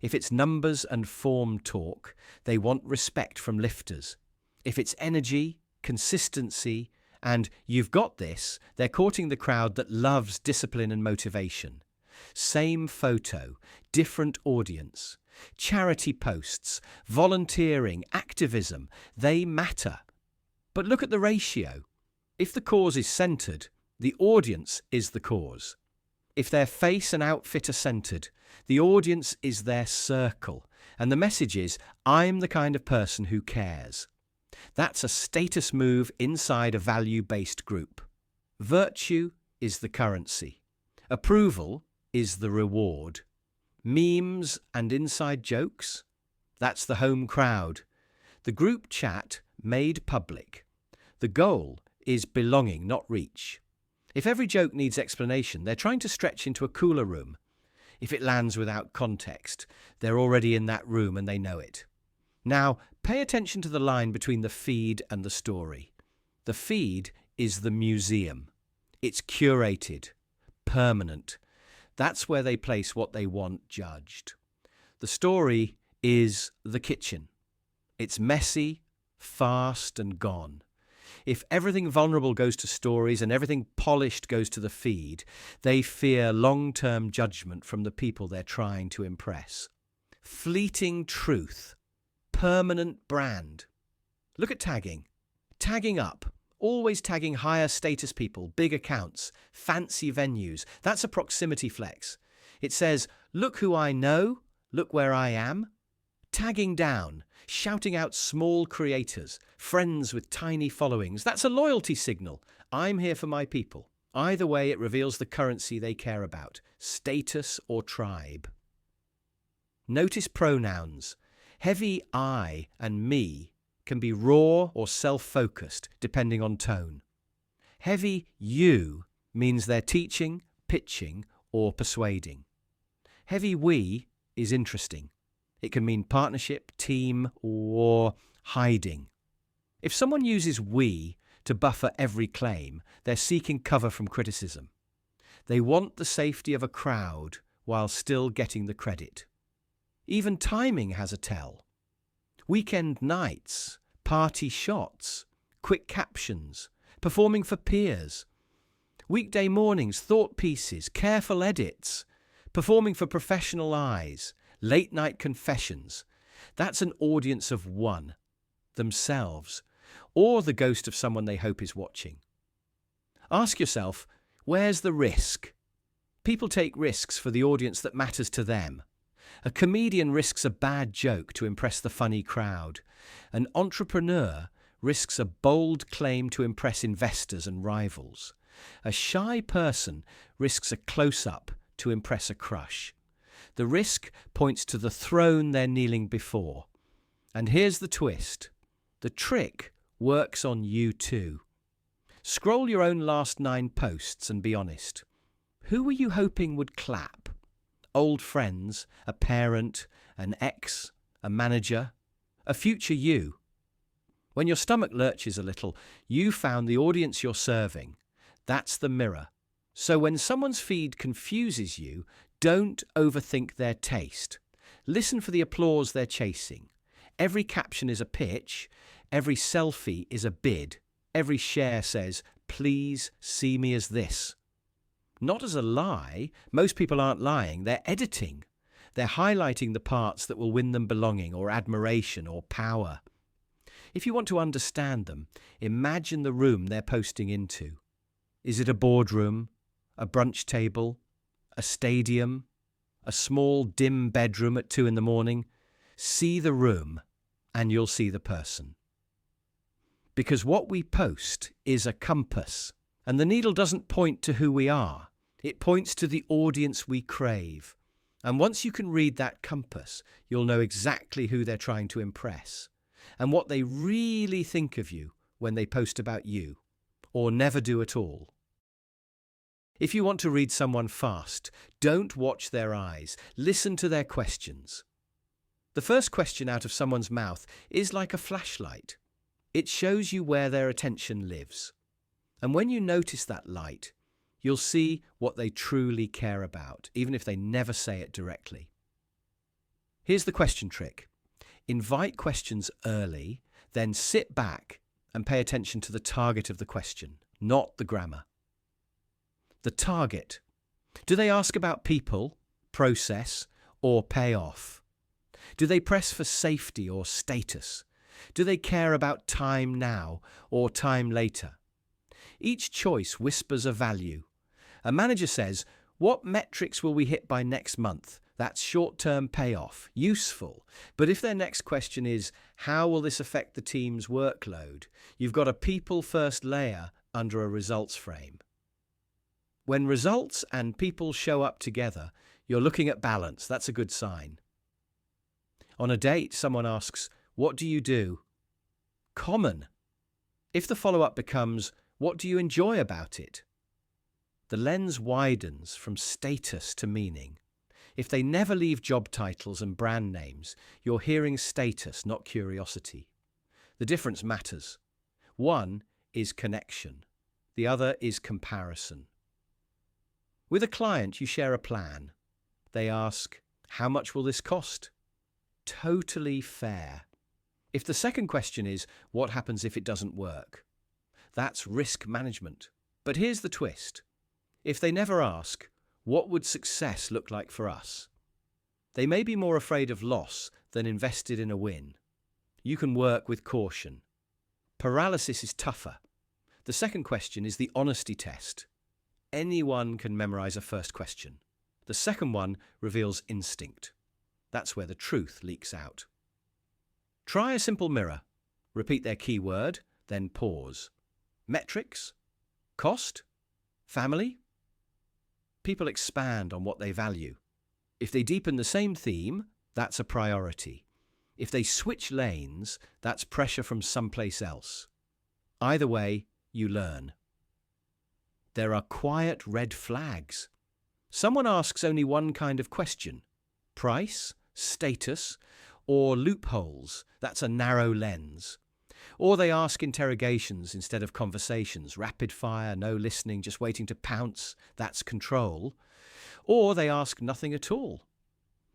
If it's numbers and form talk, they want respect from lifters. If it's energy, consistency, and you've got this, they're courting the crowd that loves discipline and motivation. Same photo, different audience. Charity posts, volunteering, activism, they matter. But look at the ratio. If the cause is centered, the audience is the cause. If their face and outfit are centered, the audience is their circle. And the message is, I'm the kind of person who cares. That's a status move inside a value-based group. Virtue is the currency. Approval is the reward. Memes and inside jokes? That's the home crowd. The group chat made public. The goal is belonging, not reach. If every joke needs explanation, they're trying to stretch into a cooler room. If it lands without context, they're already in that room and they know it. Now, pay attention to the line between the feed and the story. The feed is the museum. It's curated, permanent. That's where they place what they want judged. The story is the kitchen. It's messy, fast, and gone. If everything vulnerable goes to stories and everything polished goes to the feed, they fear long-term judgment from the people they're trying to impress. Fleeting truth. Permanent brand. Look at tagging. Tagging up. Always tagging higher status people, big accounts, fancy venues. That's a proximity flex. It says, look who I know, look where I am. Tagging down, shouting out small creators, friends with tiny followings. That's a loyalty signal. I'm here for my people. Either way, it reveals the currency they care about, status or tribe. Notice pronouns. Heavy I and me can be raw or self-focused, depending on tone. Heavy you means they're teaching, pitching, or persuading. Heavy we is interesting. It can mean partnership, team, or hiding. If someone uses we to buffer every claim, they're seeking cover from criticism. They want the safety of a crowd while still getting the credit. Even timing has a tell. Weekend nights, party shots, quick captions, performing for peers. Weekday mornings, thought pieces, careful edits, performing for professional eyes, late night confessions. That's an audience of one, themselves, or the ghost of someone they hope is watching. Ask yourself, where's the risk? People take risks for the audience that matters to them. A comedian risks a bad joke to impress the funny crowd. An entrepreneur risks a bold claim to impress investors and rivals. A shy person risks a close-up to impress a crush. The risk points to the throne they're kneeling before. And here's the twist. The trick works on you too. Scroll your own last 9 posts and be honest. Who were you hoping would clap? Old friends, a parent, an ex, a manager, a future you. When your stomach lurches a little, you found the audience you're serving. That's the mirror. So when someone's feed confuses you, don't overthink their taste. Listen for the applause they're chasing. Every caption is a pitch. Every selfie is a bid. Every share says, please see me as this. Not as a lie. Most people aren't lying. They're editing. They're highlighting the parts that will win them belonging or admiration or power. If you want to understand them, imagine the room they're posting into. Is it a boardroom, a brunch table, a stadium, a small dim bedroom at 2 a.m? See the room and you'll see the person. Because what we post is a compass, and the needle doesn't point to who we are. It points to the audience we crave. And once you can read that compass, you'll know exactly who they're trying to impress and what they really think of you when they post about you, or never do at all. If you want to read someone fast, don't watch their eyes. Listen to their questions. The first question out of someone's mouth is like a flashlight. It shows you where their attention lives. And when you notice that light, you'll see what they truly care about, even if they never say it directly. Here's the question trick. Invite questions early, then sit back and pay attention to the target of the question, not the grammar. The target. Do they ask about people, process, or payoff? Do they press for safety or status? Do they care about time now or time later? Each choice whispers a value. A manager says, what metrics will we hit by next month? That's short-term payoff, useful. But if their next question is, how will this affect the team's workload? You've got a people-first layer under a results frame. When results and people show up together, you're looking at balance. That's a good sign. On a date, someone asks, what do you do? Common. If the follow-up becomes, what do you enjoy about it? The lens widens from status to meaning. If they never leave job titles and brand names, you're hearing status, not curiosity. The difference matters. One is connection. The other is comparison. With a client, you share a plan. They ask, "How much will this cost?" Totally fair. If the second question is, "What happens if it doesn't work?" That's risk management. But here's the twist. If they never ask, "What would success look like for us?" They may be more afraid of loss than invested in a win. You can work with caution. Paralysis is tougher. The second question is the honesty test. Anyone can memorize a first question. The second one reveals instinct. That's where the truth leaks out. Try a simple mirror. Repeat their keyword, then pause. Metrics? Cost? Family? People expand on what they value. If they deepen the same theme, that's a priority. If they switch lanes, that's pressure from someplace else. Either way, you learn. There are quiet red flags. Someone asks only one kind of question: price, status, or loopholes. That's a narrow lens. Or they ask interrogations instead of conversations, rapid fire, no listening, just waiting to pounce. That's control. Or they ask nothing at all.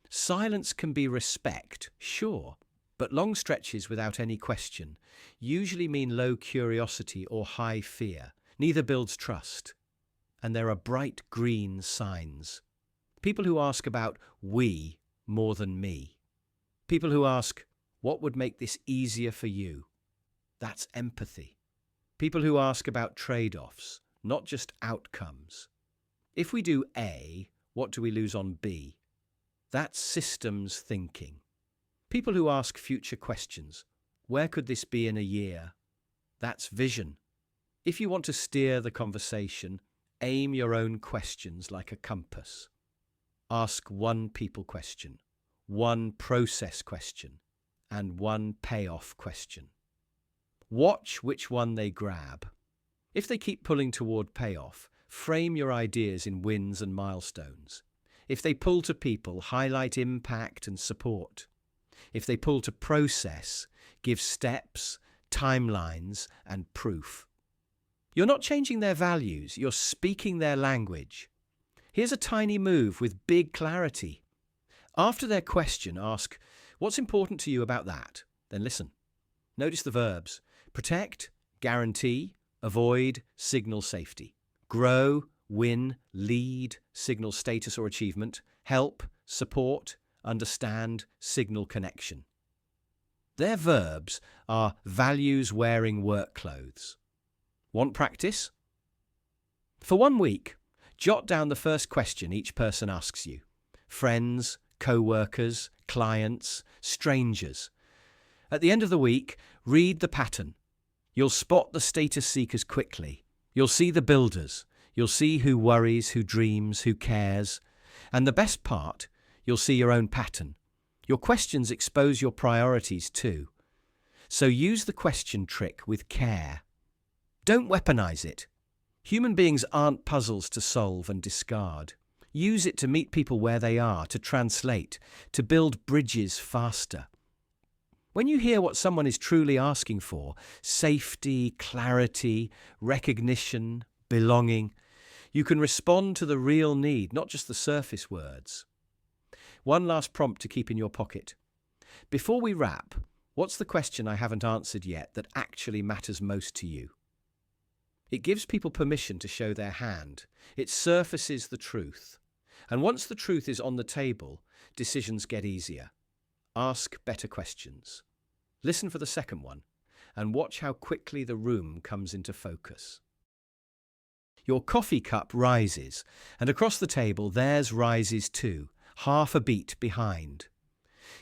Silence can be respect, sure, but long stretches without any question usually mean low curiosity or high fear. Neither builds trust. And there are bright green signs. People who ask about we more than me. People who ask, "What would make this easier for you?" That's empathy. People who ask about trade-offs, not just outcomes. If we do A, what do we lose on B? That's systems thinking. People who ask future questions. Where could this be in a year? That's vision. If you want to steer the conversation, aim your own questions like a compass. Ask one people question, one process question, and one payoff question. Watch which one they grab. If they keep pulling toward payoff, frame your ideas in wins and milestones. If they pull to people, highlight impact and support. If they pull to process, give steps, timelines, and proof. You're not changing their values, you're speaking their language. Here's a tiny move with big clarity. After their question, ask, "What's important to you about that?" Then listen. Notice the verbs: protect, guarantee, avoid, signal safety. Grow, win, lead, signal status or achievement. Help, support, understand, signal connection. Their verbs are values-wearing work clothes. Want practice? For 1 week, jot down the first question each person asks you. Friends, co-workers, clients, strangers. At the end of the week, read the pattern. You'll spot the status seekers quickly. You'll see the builders. You'll see who worries, who dreams, who cares. And the best part, you'll see your own pattern. Your questions expose your priorities too. So use the question trick with care. Don't weaponize it. Human beings aren't puzzles to solve and discard. Use it to meet people where they are, to translate, to build bridges faster. When you hear what someone is truly asking for, safety, clarity, recognition, belonging, you can respond to the real need, not just the surface words. One last prompt to keep in your pocket. Before we wrap, what's the question I haven't answered yet that actually matters most to you? It gives people permission to show their hand. It surfaces the truth. And once the truth is on the table, decisions get easier. Ask better questions. Listen for the second one, and watch how quickly the room comes into focus. Your coffee cup rises, and across the table theirs rises too, half a beat behind.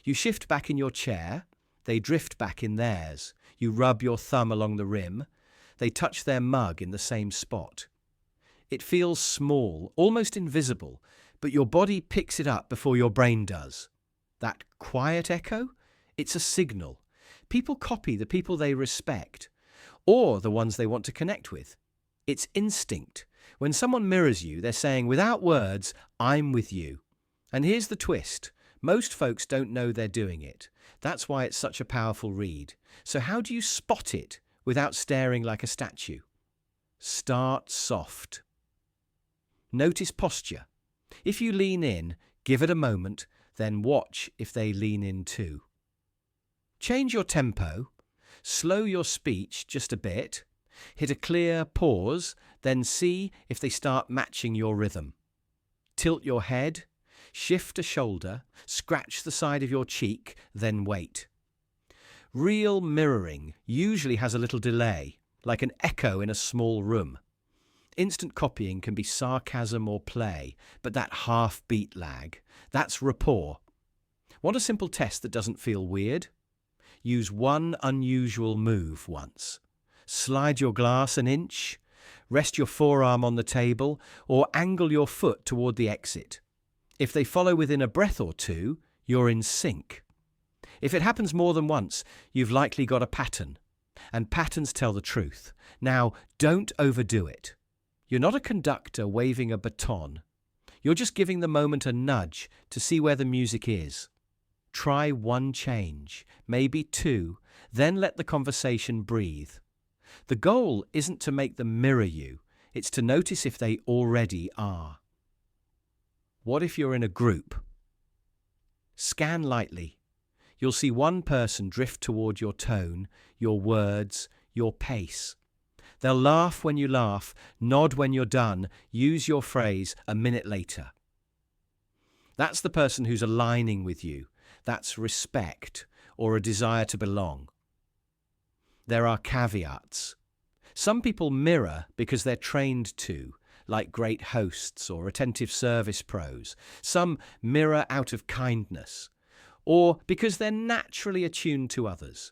You shift back in your chair, they drift back in theirs. You rub your thumb along the rim, they touch their mug in the same spot. It feels small, almost invisible, but your body picks it up before your brain does. That quiet echo? It's a signal. People copy the people they respect, or the ones they want to connect with. It's instinct. When someone mirrors you, they're saying, without words, "I'm with you." And here's the twist. Most folks don't know they're doing it. That's why it's such a powerful read. So how do you spot it without staring like a statue? Start soft. Notice posture. If you lean in, give it a moment, then watch if they lean in too. Change your tempo. Slow your speech just a bit. Hit a clear pause, then see if they start matching your rhythm. Tilt your head, shift a shoulder, scratch the side of your cheek, then wait. Real mirroring usually has a little delay, like an echo in a small room. Instant copying can be sarcasm or play, but that half-beat lag, that's rapport. Want a simple test that doesn't feel weird? Use one unusual move once. Slide your glass an inch, rest your forearm on the table, or angle your foot toward the exit. If they follow within a breath or two, you're in sync. If it happens more than once, you've likely got a pattern. And patterns tell the truth. Now, don't overdo it. You're not a conductor waving a baton. You're just giving the moment a nudge to see where the music is. Try one change, maybe two, then let the conversation breathe. The goal isn't to make them mirror you, it's to notice if they already are. What if you're in a group? Scan lightly. You'll see one person drift toward your tone, your words, your pace. They'll laugh when you laugh, nod when you're done, use your phrase a minute later. That's the person who's aligning with you. That's respect or a desire to belong. There are caveats. Some people mirror because they're trained to, like great hosts or attentive service pros. Some mirror out of kindness, or because they're naturally attuned to others.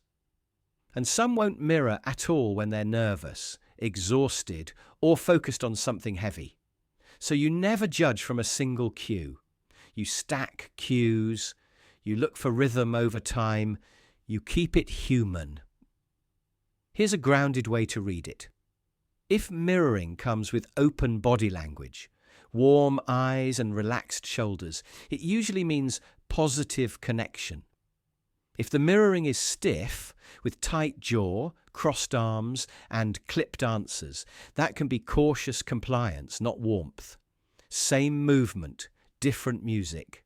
And some won't mirror at all when they're nervous, exhausted, or focused on something heavy. So you never judge from a single cue. You stack cues, you look for rhythm over time, you keep it human. Here's a grounded way to read it. If mirroring comes with open body language, warm eyes and relaxed shoulders, it usually means positive connection. If the mirroring is stiff, with tight jaw, crossed arms, and clipped answers, that can be cautious compliance, not warmth. Same movement, different music.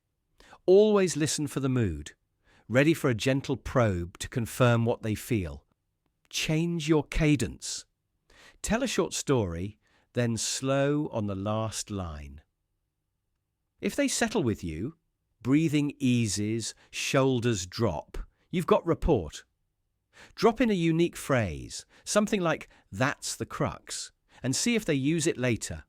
Always listen for the mood, ready for a gentle probe to confirm what they feel. Change your cadence. Tell a short story, then slow on the last line. If they settle with you, breathing eases, shoulders drop, you've got rapport. Drop in a unique phrase, something like, "That's the crux," and see if they use it later.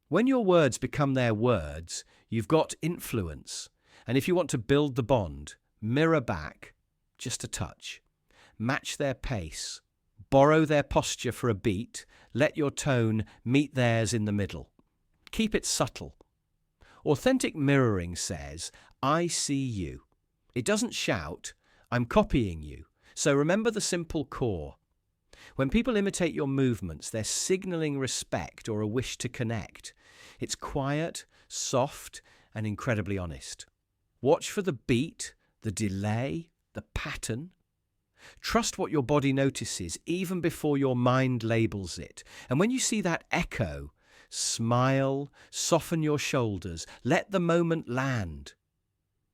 When your words become their words, you've got influence. And if you want to build the bond, mirror back, just a touch. Match their pace. Borrow their posture for a beat. Let your tone meet theirs in the middle. Keep it subtle. Authentic mirroring says, "I see you." It doesn't shout, "I'm copying you." So remember the simple core. When people imitate your movements, they're signaling respect or a wish to connect. It's quiet, soft, and incredibly honest. Watch for the beat, the delay, the pattern. Trust what your body notices even before your mind labels it. And when you see that echo, smile, soften your shoulders, let the moment land.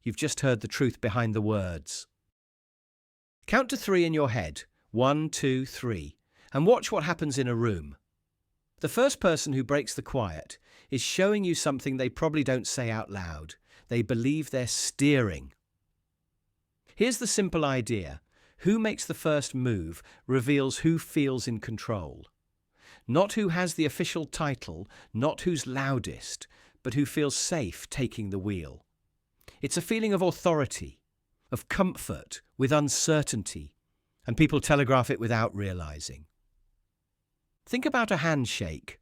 You've just heard the truth behind the words. Count to 3 in your head. 1, 2, 3. And watch what happens in a room. The first person who breaks the quiet is showing you something they probably don't say out loud. They believe they're steering. Here's the simple idea. Who makes the first move reveals who feels in control. Not who has the official title, not who's loudest, but who feels safe taking the wheel. It's a feeling of authority, of comfort with uncertainty, and people telegraph it without realizing. Think about a handshake.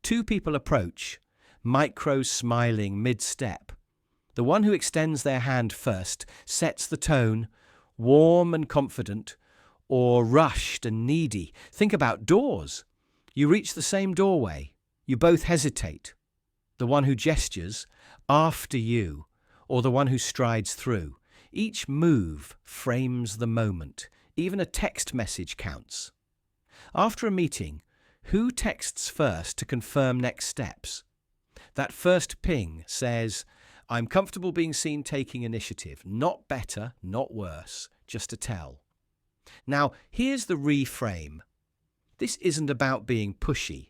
2 people approach, micro smiling mid-step. The one who extends their hand first sets the tone, warm and confident, or rushed and needy. Think about doors. You reach the same doorway. You both hesitate. The one who gestures, after you, or the one who strides through. Each move frames the moment. Even a text message counts. After a meeting, Who texts first to confirm next steps? That first ping says, I'm comfortable being seen taking initiative. Not better, not worse, just a tell. Now, here's the reframe. This isn't about being pushy.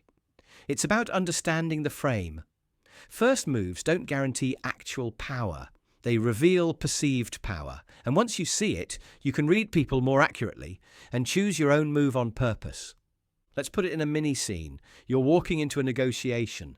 It's about understanding the frame. First moves don't guarantee actual power. They reveal perceived power. And once you see it, you can read people more accurately and choose your own move on purpose. Let's put it in a mini scene. You're walking into a negotiation.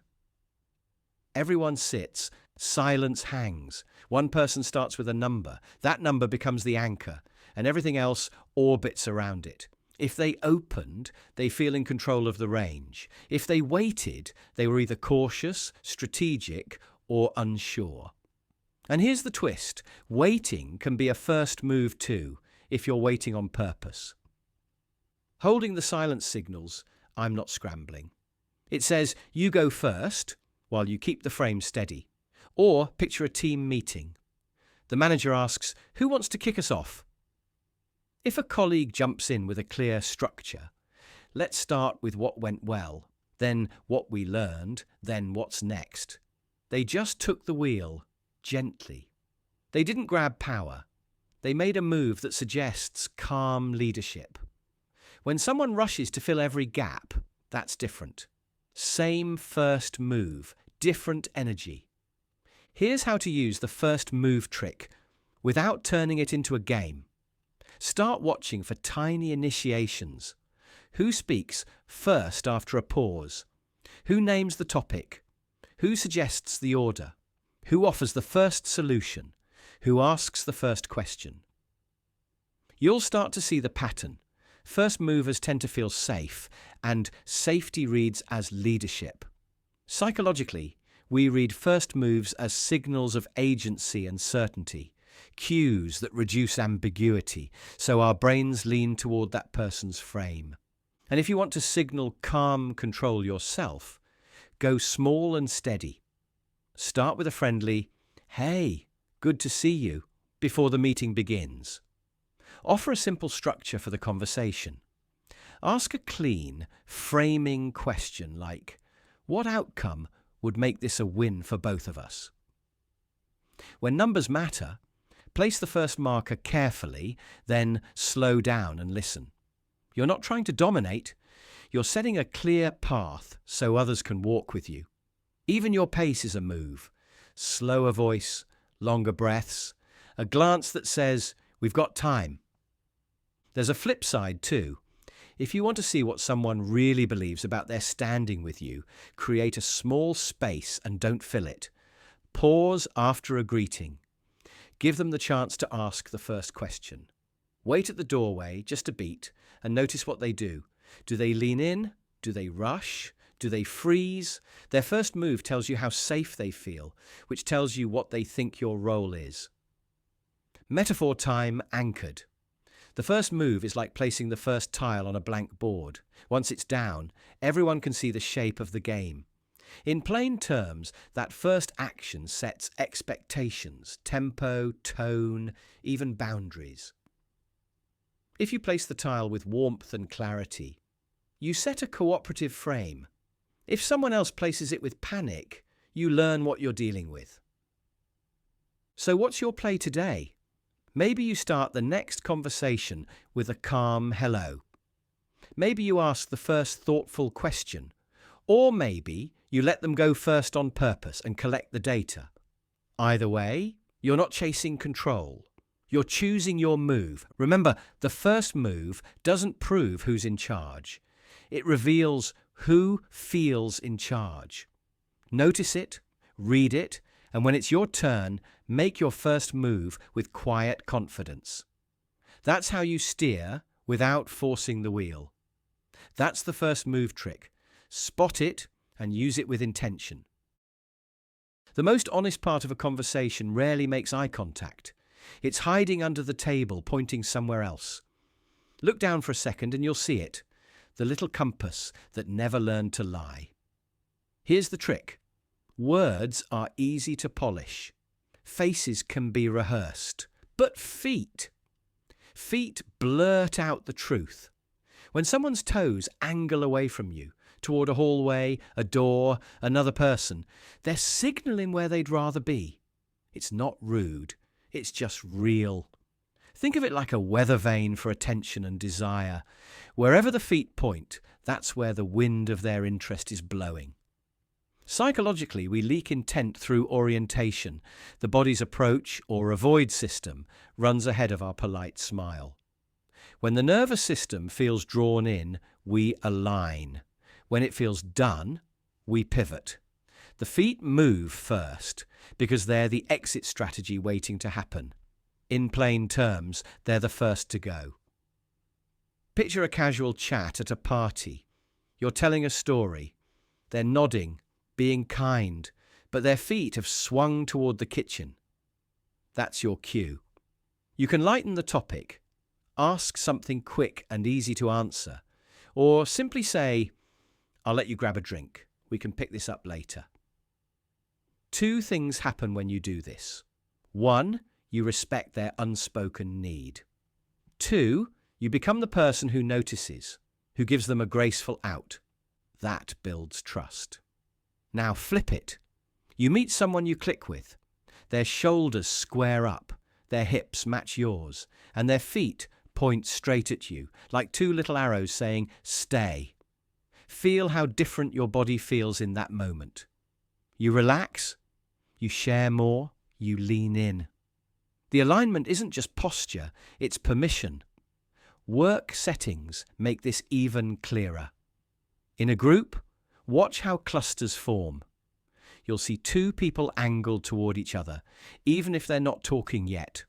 Everyone sits. Silence hangs. One person starts with a number. That number becomes the anchor, and everything else orbits around it. If they opened, they feel in control of the range. If they waited, they were either cautious, strategic, or unsure. And here's the twist. Waiting can be a first move too, if you're waiting on purpose. Holding the silence signals, I'm not scrambling. It says, you go first, while you keep the frame steady. Or picture a team meeting. The manager asks, who wants to kick us off? If a colleague jumps in with a clear structure, let's start with what went well, then what we learned, then what's next. They just took the wheel, gently. They didn't grab power. They made a move that suggests calm leadership. When someone rushes to fill every gap, that's different. Same first move, different energy. Here's how to use the first move trick without turning it into a game. Start watching for tiny initiations. Who speaks first after a pause? Who names the topic? Who suggests the order? Who offers the first solution? Who asks the first question? You'll start to see the pattern. First movers tend to feel safe, and safety reads as leadership. Psychologically, we read first moves as signals of agency and certainty, cues that reduce ambiguity, so our brains lean toward that person's frame. And if you want to signal calm control yourself, go small and steady. Start with a friendly, hey, good to see you, before the meeting begins. Offer a simple structure for the conversation. Ask a clean, framing question like, what outcome would make this a win for both of us? When numbers matter, place the first marker carefully, then slow down and listen. You're not trying to dominate, you're setting a clear path so others can walk with you. Even your pace is a move. Slower voice, longer breaths, a glance that says, we've got time. There's a flip side too. If you want to see what someone really believes about their standing with you, create a small space and don't fill it. Pause after a greeting. Give them the chance to ask the first question. Wait at the doorway just a beat and notice what they do. Do they lean in? Do they rush? Do they freeze? Their first move tells you how safe they feel, which tells you what they think your role is. Metaphor time anchored. The first move is like placing the first tile on a blank board. Once it's down, everyone can see the shape of the game. In plain terms, that first action sets expectations, tempo, tone, even boundaries. If you place the tile with warmth and clarity, you set a cooperative frame. If someone else places it with panic, you learn what you're dealing with. So what's your play today? Maybe you start the next conversation with a calm hello. Maybe you ask the first thoughtful question. Or maybe you let them go first on purpose and collect the data. Either way, you're not chasing control. You're choosing your move. Remember, the first move doesn't prove who's in charge. It reveals who feels in charge. Notice it, read it, and when it's your turn, make your first move with quiet confidence. That's how you steer without forcing the wheel. That's the first move trick. Spot it and use it with intention. The most honest part of a conversation rarely makes eye contact. It's hiding under the table, pointing somewhere else. Look down for a second and you'll see it. The little compass that never learned to lie. Here's the trick. Words are easy to polish. Faces can be rehearsed. But feet blurt out the truth. When someone's toes angle away from you, toward a hallway, a door, another person. They're signaling where they'd rather be. It's not rude, it's just real. Think of it like a weather vane for attention and desire. Wherever the feet point, that's where the wind of their interest is blowing. Psychologically, we leak intent through orientation. The body's approach or avoid system runs ahead of our polite smile. When the nervous system feels drawn in, we align. When it feels done, we pivot. The feet move first because they're the exit strategy waiting to happen. In plain terms, they're the first to go. Picture a casual chat at a party. You're telling a story. They're nodding, being kind, but their feet have swung toward the kitchen. That's your cue. You can lighten the topic, ask something quick and easy to answer, or simply say, "I'll let you grab a drink. We can pick this up later." Two things happen when you do this. One, you respect their unspoken need. Two, you become the person who notices, who gives them a graceful out. That builds trust. Now flip it. You meet someone you click with. Their shoulders square up, their hips match yours, and their feet point straight at you, like two little arrows saying, "Stay." Feel how different your body feels in that moment. You relax, you share more, you lean in. The alignment isn't just posture, it's permission. Work settings make this even clearer. In a group, watch how clusters form. You'll see two people angled toward each other, even if they're not talking yet.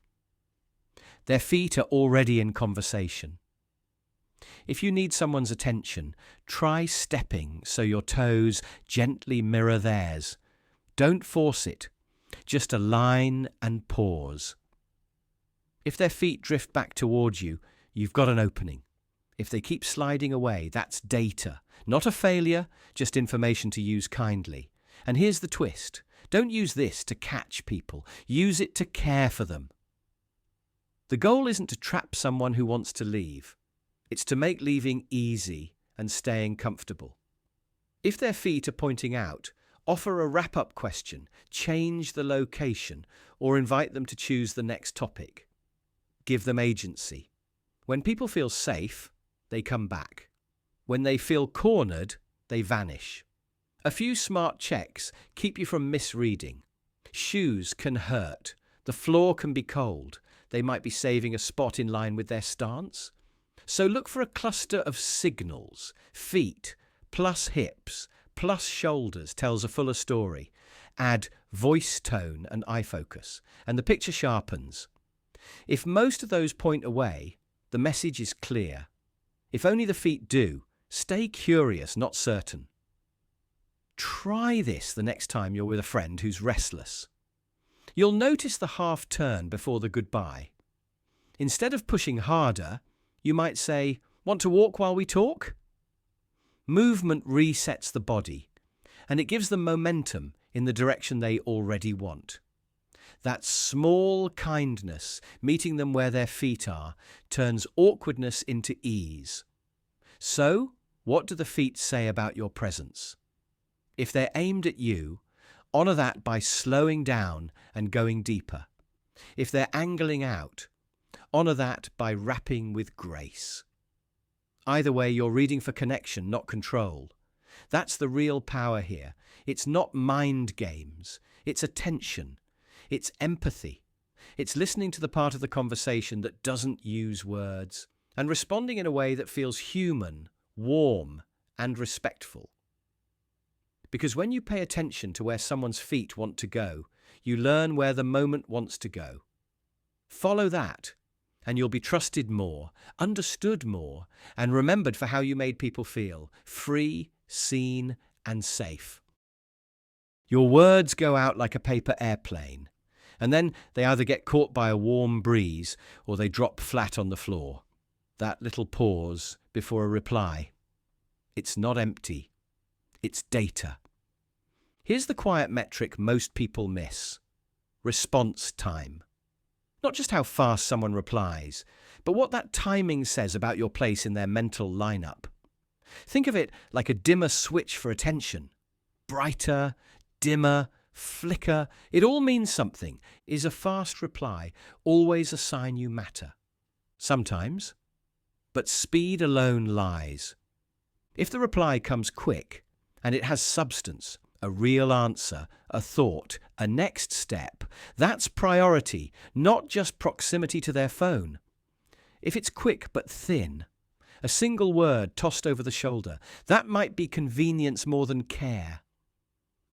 Their feet are already in conversation. If you need someone's attention, try stepping so your toes gently mirror theirs. Don't force it. Just align and pause. If their feet drift back towards you, you've got an opening. If they keep sliding away, that's data. Not a failure, just information to use kindly. And here's the twist. Don't use this to catch people. Use it to care for them. The goal isn't to trap someone who wants to leave. It's to make leaving easy and staying comfortable. If their feet are pointing out, offer a wrap-up question, change the location, or invite them to choose the next topic. Give them agency. When people feel safe, they come back. When they feel cornered, they vanish. A few smart checks keep you from misreading. Shoes can hurt. The floor can be cold. They might be saving a spot in line with their stance. So look for a cluster of signals. Feet plus hips plus shoulders tells a fuller story. Add voice tone and eye focus, and the picture sharpens. If most of those point away, the message is clear. If only the feet do, stay curious, not certain. Try this the next time you're with a friend who's restless. You'll notice the half turn before the goodbye. Instead of pushing harder, you might say, "Want to walk while we talk?" Movement resets the body, and it gives them momentum in the direction they already want. That small kindness, meeting them where their feet are, turns awkwardness into ease. So, what do the feet say about your presence? If they're aimed at you, honour that by slowing down and going deeper. If they're angling out, honour that by wrapping with grace. Either way, you're reading for connection, not control. That's the real power here. It's not mind games. It's attention. It's empathy. It's listening to the part of the conversation that doesn't use words and responding in a way that feels human, warm, and respectful. Because when you pay attention to where someone's feet want to go, you learn where the moment wants to go. Follow that, and you'll be trusted more, understood more, and remembered for how you made people feel, free, seen, and safe. Your words go out like a paper airplane, and then they either get caught by a warm breeze or they drop flat on the floor. That little pause before a reply. It's not empty. It's data. Here's the quiet metric most people miss. Response time. Not just how fast someone replies, but what that timing says about your place in their mental lineup. Think of it like a dimmer switch for attention. Brighter, dimmer, flicker, it all means something. Is a fast reply always a sign you matter? Sometimes, but speed alone lies. If the reply comes quick and it has substance, a real answer, a thought, a next step, that's priority, not just proximity to their phone. If it's quick but thin, a single word tossed over the shoulder, that might be convenience more than care.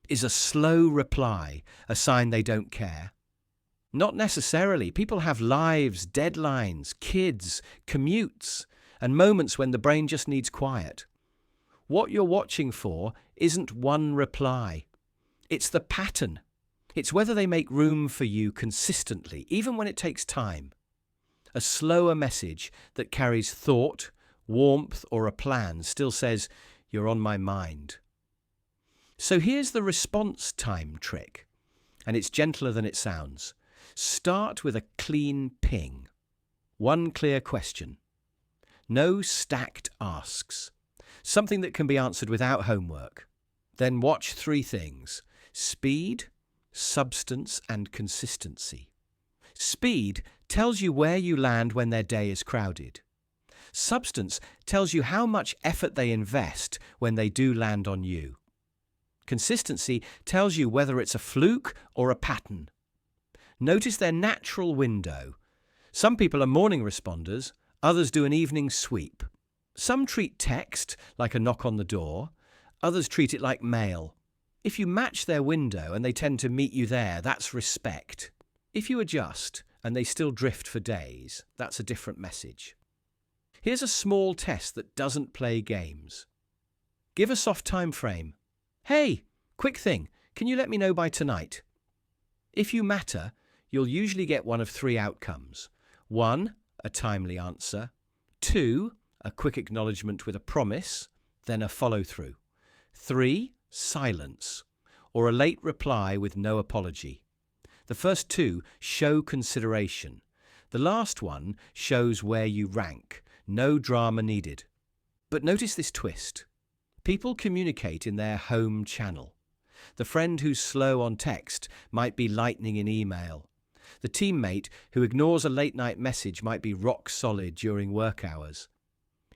Is a slow reply a sign they don't care? Not necessarily. People have lives, deadlines, kids, commutes, and moments when the brain just needs quiet. What you're watching for isn't one reply. It's the pattern. It's whether they make room for you consistently, even when it takes time. A slower message that carries thought, warmth, or a plan still says, "You're on my mind." So here's the response time trick, and it's gentler than it sounds. Start with a clean ping. One clear question. No stacked asks. Something that can be answered without homework. Then watch 3 things: speed, substance, and consistency. Speed tells you where you land when their day is crowded. Substance tells you how much effort they invest when they do land on you. Consistency tells you whether it's a fluke or a pattern. Notice their natural window. Some people are morning responders, others do an evening sweep. Some treat text like a knock on the door, others treat it like mail. If you match their window and they tend to meet you there, that's respect. If you adjust and they still drift for days, that's a different message. Here's a small test that doesn't play games. Give a soft time frame. Hey, quick thing, can you let me know by tonight? If you matter, you'll usually get one of 3 outcomes. 1, a timely answer. 2, a quick acknowledgement with a promise, then a follow-through. 3, silence, or a late reply with no apology. The first 2 show consideration. The last one shows where you rank. No drama needed. But notice this twist. People communicate in their home channel. The friend who's slow on text might be lightning in email. The teammate who ignores a late-night message might be rock solid during work hours.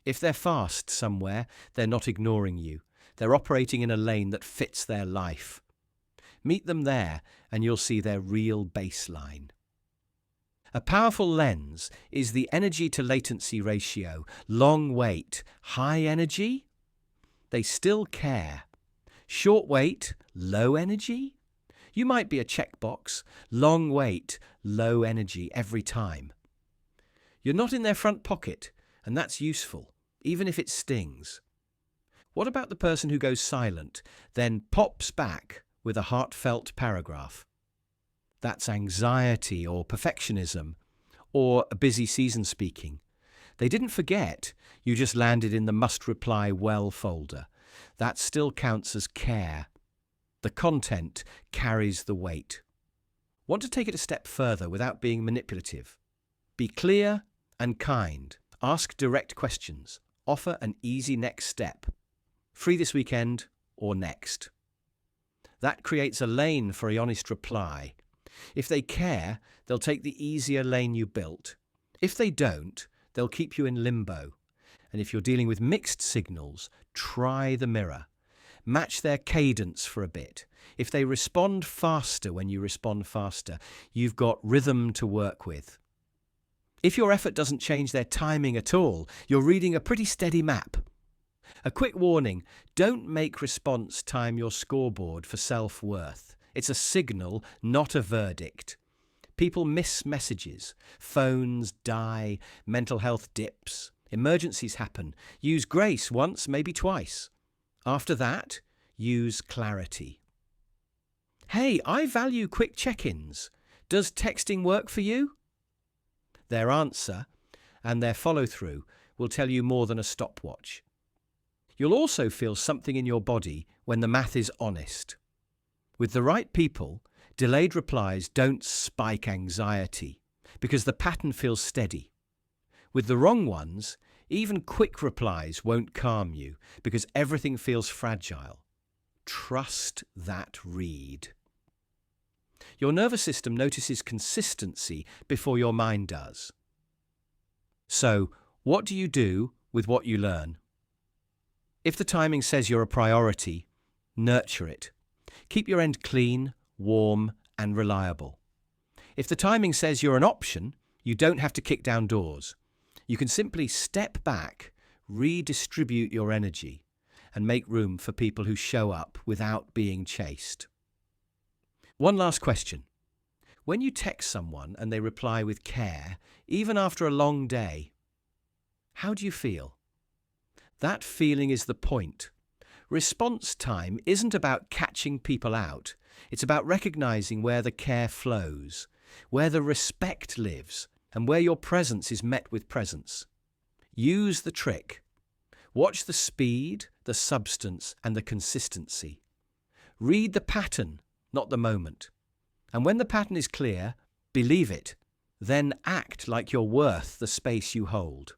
If they're fast somewhere, they're not ignoring you. They're operating in a lane that fits their life. Meet them there, and you'll see their real baseline. A powerful lens is the energy to latency ratio. Long wait, high energy? They still care. Short wait, low energy? You might be a checkbox. Long wait, low energy every time. You're not in their front pocket, and that's useful, even if it stings. What about the person who goes silent, then pops back with a heartfelt paragraph? That's anxiety or perfectionism, or a busy season speaking. They didn't forget, you just landed in the must-reply well folder. That still counts as care. The content carries the weight. Want to take it a step further without being manipulative? Be clear and kind. Ask direct questions. Offer an easy next step. Free this weekend or next. That creates a lane for a honest reply. If they care, they'll take the easier lane you built. If they don't, they'll keep you in limbo. And if you're dealing with mixed signals, try the mirror. Match their cadence for a bit. If they respond faster when you respond faster, you've got rhythm to work with. If your effort doesn't change their timing at all, you're reading a pretty steady map. A quick warning, don't make response time your scoreboard for self-worth. It's a signal, not a verdict. People miss messages. Phones die, mental health dips, emergencies happen. Use grace once, maybe twice. After that, use clarity. Hey, I value quick check-ins. Does texting work for you? Their answer and their follow-through will tell you more than a stopwatch. You'll also feel something in your body when the math is honest. With the right people, delayed replies don't spike anxiety because the pattern feels steady. With the wrong ones, even quick replies won't calm you because everything feels fragile. Trust that read. Your nervous system notices consistency before your mind does. So, what do you do with what you learn? If the timing says you're a priority, nurture it. Keep your end clean, warm, and reliable. If the timing says you're an option, you don't have to kick down doors. You can simply step back, redistribute your energy, and make room for people who show up without being chased. One last question. When you text someone and they reply with care, even after a long day, how do you feel? That feeling is the point. Response time isn't about catching people out. It's about recognizing where the care flows, where the respect lives, and where your presence is met with presence. Use the trick. Watch the speed, the substance, and the consistency. Read the pattern, not the moment. And when the pattern is clear, believe it. Then act like you're worth the space you hold.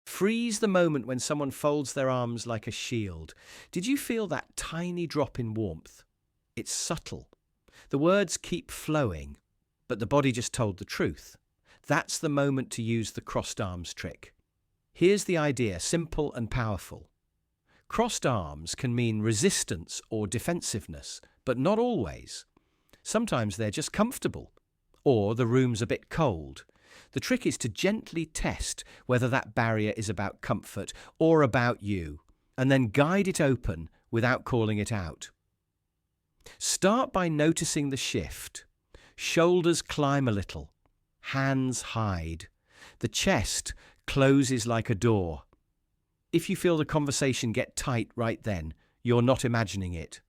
Freeze the moment when someone folds their arms like a shield. Did you feel that tiny drop in warmth? It's subtle. The words keep flowing, but the body just told the truth. That's the moment to use the crossed arms trick. Here's the idea, simple and powerful. Crossed arms can mean resistance or defensiveness, but not always. Sometimes they're just comfortable, or the room's a bit cold. The trick is to gently test whether that barrier is about comfort or about you, and then guide it open without calling it out. Start by noticing the shift. Shoulders climb a little, hands hide. The chest closes like a door. If you feel the conversation get tight right then, you're not imagining it.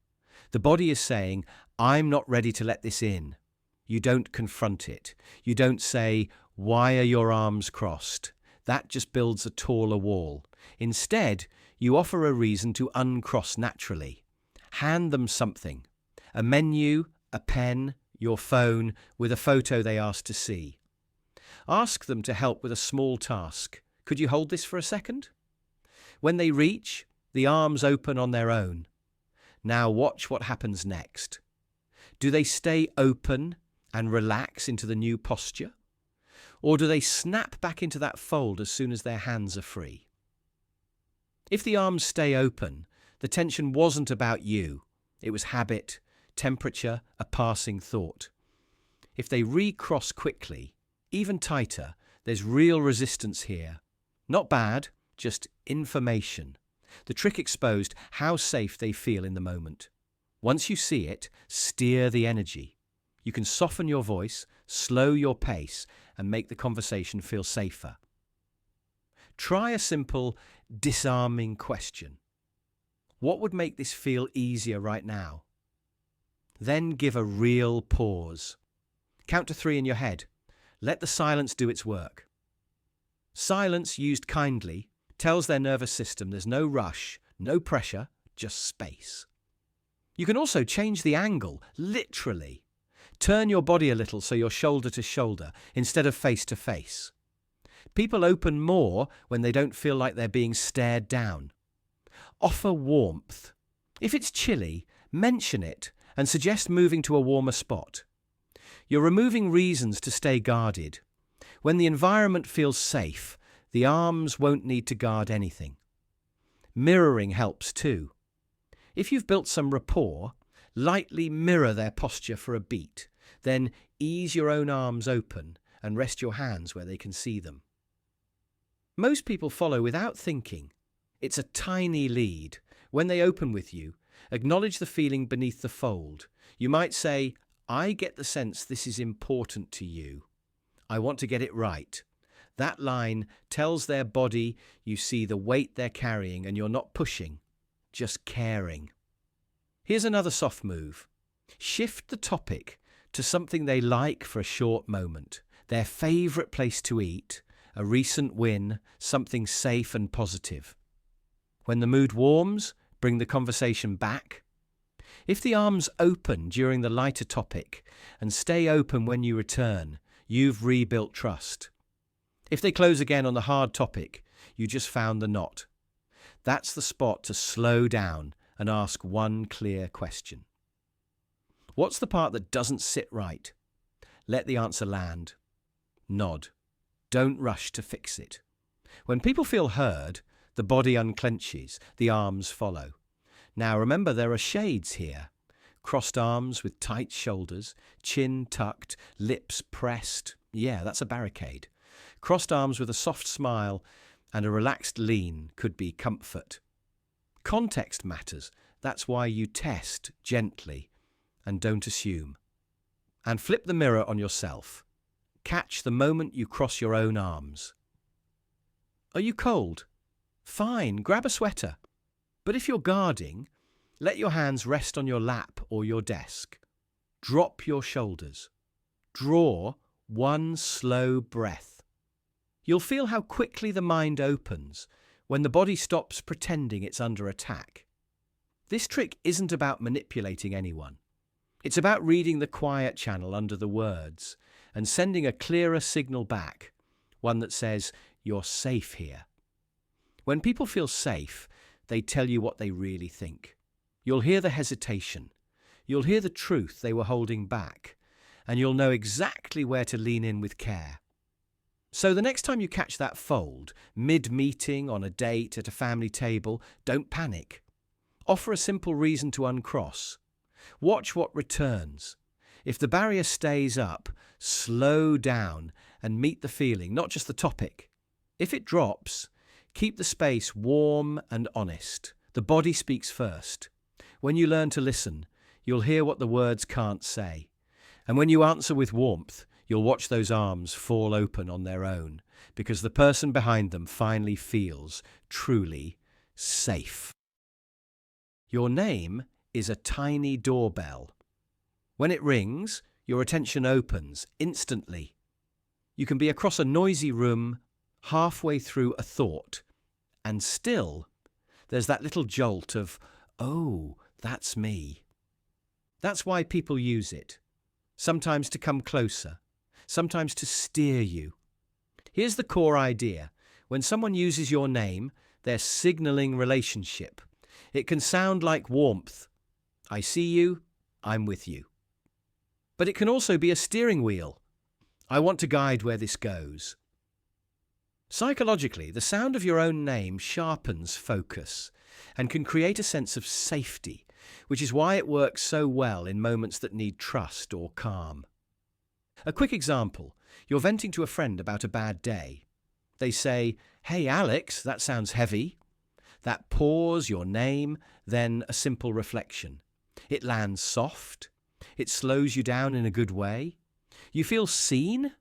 The body is saying, I'm not ready to let this in. You don't confront it. You don't say, why are your arms crossed? That just builds a taller wall. Instead, you offer a reason to uncross naturally. Hand them something. A menu, a pen, your phone, with a photo they asked to see. Ask them to help with a small task. Could you hold this for a second? When they reach, the arms open on their own. Now watch what happens next. Do they stay open and relax into the new posture? Or do they snap back into that fold as soon as their hands are free? If the arms stay open, the tension wasn't about you. It was habit, temperature, a passing thought. If they recross quickly, even tighter, there's real resistance here. Not bad, just information. The trick exposed how safe they feel in the moment. Once you see it, steer the energy. You can soften your voice, slow your pace, and make the conversation feel safer. Try a simple, disarming question. What would make this feel easier right now? Then give a real pause. Count to 3 in your head. Let the silence do its work. Silence used kindly tells their nervous system there's no rush, no pressure, just space. You can also change the angle, literally. Turn your body a little so you're shoulder to shoulder instead of face to face. People open more when they don't feel like they're being stared down. Offer warmth. If it's chilly, mention it and suggest moving to a warmer spot. You're removing reasons to stay guarded. When the environment feels safe, the arms won't need to guard anything. Mirroring helps too. If you've built some rapport, lightly mirror their posture for a beat, then ease your own arms open and rest your hands where they can see them. Most people follow without thinking. It's a tiny lead. When they open with you, acknowledge the feeling beneath the fold. You might say, I get the sense this is important to you. I want to get it right. That line tells their body you see the weight they're carrying and you're not pushing, just caring. Here's another soft move. Shift the topic to something they like for a short moment. Their favourite place to eat, a recent win, something safe and positive. When the mood warms, bring the conversation back. If the arms open during the lighter topic and stay open when you return, you've rebuilt trust. If they close again on the hard topic, you just found the knot. That's the spot to slow down and ask one clear question. What's the part that doesn't sit right? Let the answer land. Nod. Don't rush to fix it. When people feel heard, the body unclenches, the arms follow. Now remember, there are shades here. Crossed arms with tight shoulders, chin tucked, lips pressed. Yeah, that's a barricade. Crossed arms with a soft smile and a relaxed lean could be comfort. Context matters. That's why you test gently and don't assume. And flip the mirror on yourself. Catch the moment you cross your own arms. Are you cold? Fine, grab a sweater. But if you're guarding, let your hands rest on your lap or your desk. Drop your shoulders. Draw one slow breath. You'll feel how quickly the mind opens when the body stops pretending it's under attack. This trick isn't about manipulating anyone. It's about reading the quiet channel under the words and sending a clearer signal back, one that says, "You're safe here." When people feel safe, they tell you what they really think. You'll hear the hesitation. You'll hear the truth they were holding back, and you'll know exactly where to lean in with care. So the next time you catch that fold, mid-meeting, on a date, at a family table, don't panic. Offer a simple reason to uncross. Watch what returns. If the barrier stays up, slow down and meet the feeling, not just the topic. If it drops, keep the space warm and honest. The body speaks first. When you learn to listen, you'll hear what the words can't say. And when you answer with warmth, you'll watch those arms fall open on their own, because the person behind them finally feels truly safe. Your name is a tiny doorbell. When it rings, your attention opens instantly. You can be across a noisy room, halfway through a thought, and still there's that little jolt of, "Oh, that's me." That's why people use it. Sometimes to come closer, sometimes to steer you. Here's the core idea. When someone uses your name, they're signaling relationship. It can sound like warmth. I see you, I'm with you. But it can also be a steering wheel. I want to guide where this goes. Psychologically, the sound of your own name sharpens focus and can create a sense of safety, which is why it works so well in moments that need trust or calm. A quick example, you're venting to a friend about a bad day. They say, "Hey Alex, that sounds heavy." That pause, your name, then a simple reflection. It lands soft. It slows you down in a good way. You feel seen,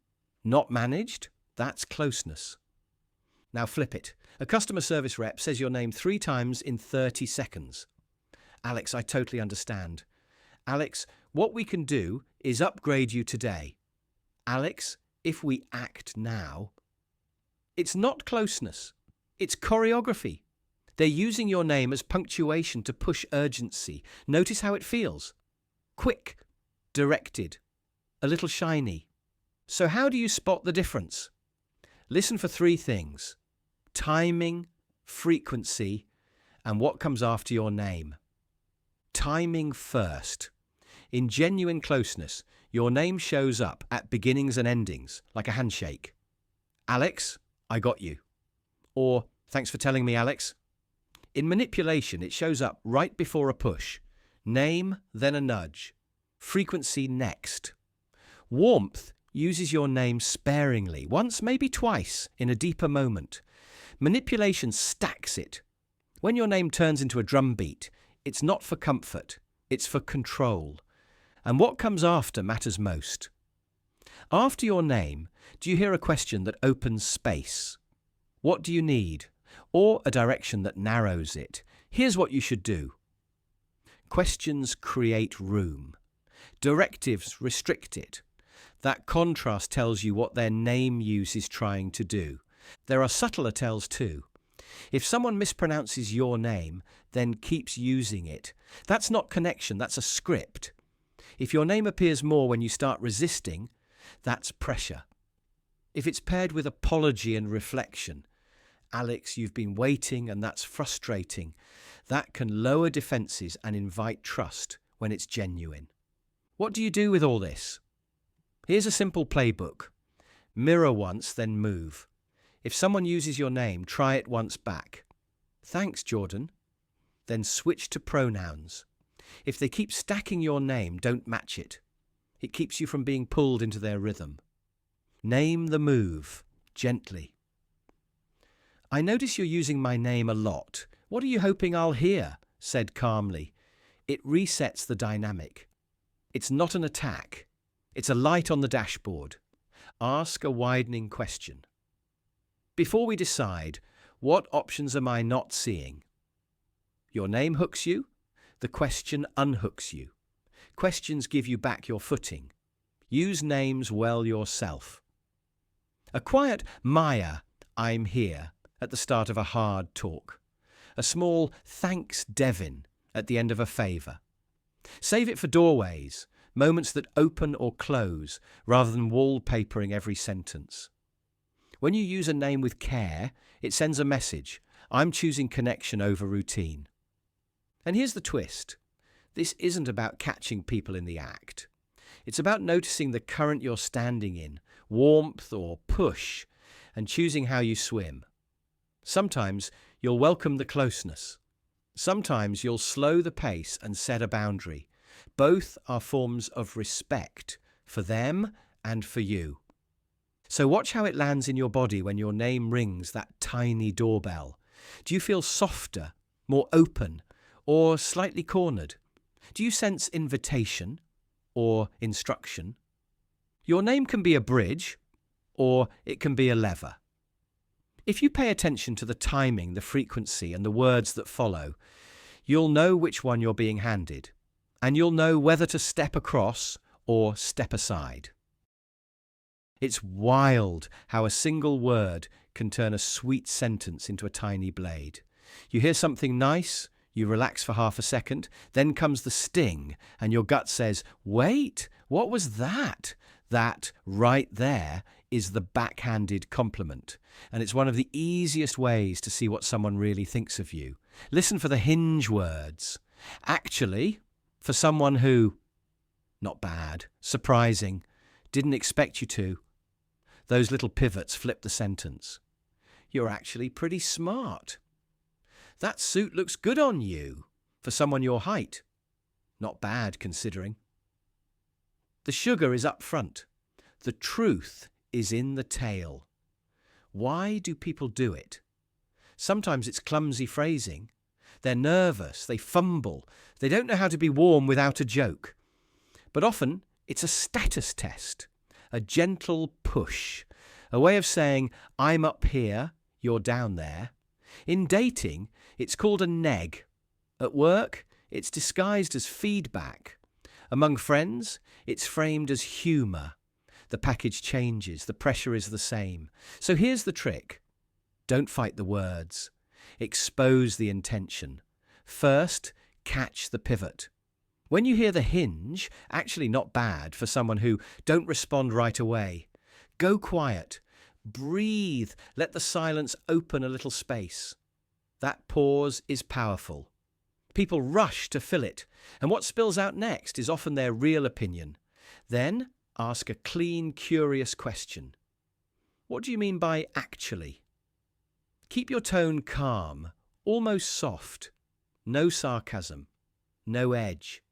not managed. That's closeness. Now flip it. A customer service rep says your name 3 times in 30 seconds. "Alex, I totally understand." "Alex, what we can do is upgrade you today." "Alex, if we act now." It's not closeness. It's choreography. They're using your name as punctuation to push urgency. Notice how it feels. Quick, directed, a little shiny. So how do you spot the difference? Listen for 3 things: timing, frequency, and what comes after your name. Timing first. In genuine closeness, your name shows up at beginnings and endings, like a handshake. "Alex, I got you." Or, "Thanks for telling me, Alex." In manipulation, it shows up right before a push. Name, then a nudge. Frequency next. Warmth uses your name sparingly, once, maybe twice, in a deeper moment. Manipulation stacks it. When your name turns into a drumbeat, it's not for comfort, it's for control. And what comes after matters most. After your name, do you hear a question that opens space? What do you need? Or a direction that narrows it? Here's what you should do. Questions create room. Directives restrict it. That contrast tells you what their name use is trying to do. There are subtler tells too. If someone mispronounces your name, then keeps using it, that's not connection, that's a script. If your name appears more when you start resisting, that's pressure. If it's paired with apology and reflection, Alex, you've been waiting and that's frustrating, that can lower defences and invite trust when it's genuine. What do you do with all this? Here's a simple playbook. Mirror once, then move. If someone uses your name, try it once back. Thanks, Jordan. Then switch to pronouns. If they keep stacking your name, don't match it. It keeps you from being pulled into their rhythm. Name the move, gently. I notice you're using my name a lot. What are you hoping I'll hear? Said calmly. It resets the dynamic. It's not an attack. It's a light on the dashboard. Ask a widening question. Before we decide, what options am I not seeing? Your name hooks you. The question unhooks you. Questions give you back your footing. Use names well yourself. A quiet Maya, I'm here, at the start of a hard talk. A small thanks, Devin, at the end of a favour. Save it for doorways, moments that open or close, rather than wallpapering every sentence. When you use a name with care, it sends a message. I'm choosing connection over routine. And here's the twist. This isn't about catching people in the act. It's about noticing the current you're standing in, warmth or push, and choosing how you swim. Sometimes you'll welcome the closeness. Sometimes you'll slow the pace and set a boundary. Both are forms of respect for them and for you. So watch how it lands in your body when your name rings that tiny doorbell. Do you feel softer, more open, or slightly cornered? Do you sense invitation or instruction? Your name can be a bridge, or it can be a lever. If you pay attention to the timing, the frequency, and the words that follow, you'll know which one you're being handed, and you'll know whether to step across or step aside. It's wild how a single word can turn a sweet sentence into a tiny blade. You hear something nice, you relax for half a second, then comes the sting, and your gut says, wait, what was that? That, right there, is the backhanded compliment, and it's one of the easiest ways to see what someone really thinks of you. Listen for the hinge words. Actually, for someone who, not bad, surprising, didn't expect you to. Those little pivots flip the sentence. You're actually pretty smart. That suit looks good on you, for someone your height. Not bad, considering. The sugar is up front. The truth is in the tail. Why do people do it? Sometimes it's clumsy phrasing. They're nervous, they fumble, they don't know how to be warm without a joke. But often it's a status test, a gentle push, a way of saying, I'm up here, you're down there. In dating, it's called a neg. At work, it's disguised as feedback. Among friends, it's framed as humour. The package changes, the pressure is the same. So here's the trick. Don't fight the words. Expose the intention. First, catch the pivot. When you hear the hinge, actually not bad for someone who don't respond right away. Go quiet. Breathe. Let the silence open a little space. That pause is powerful. People rush to fill it, and what spills out next is often their real opinion. Then ask a clean, curious question. What do you mean by actually? Keep your tone calm, almost soft. No sarcasm, no edge.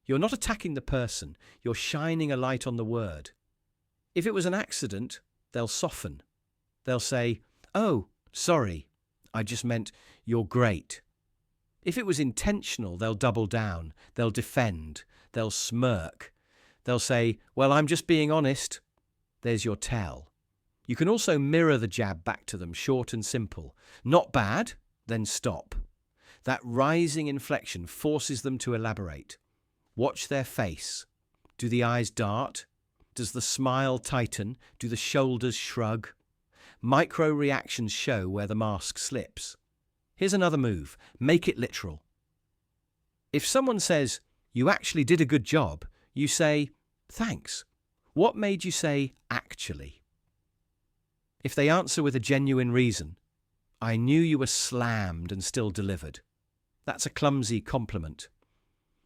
You're not attacking the person, you're shining a light on the word. If it was an accident, they'll soften. They'll say, oh, sorry, I just meant you're great. If it was intentional, they'll double down, they'll defend, they'll smirk. They'll say, well, I'm just being honest. There's your tell. You can also mirror the jab back to them, short and simple. Not bad, then stop. That rising inflection forces them to elaborate. Watch their face. Do the eyes dart? Does the smile tighten? Do the shoulders shrug? Micro reactions show where the mask slips. Here's another move. Make it literal. If someone says, you actually did a good job, you say, thanks. What made you say actually? If they answer with a genuine reason, I knew you were slammed and still delivered. That's a clumsy compliment.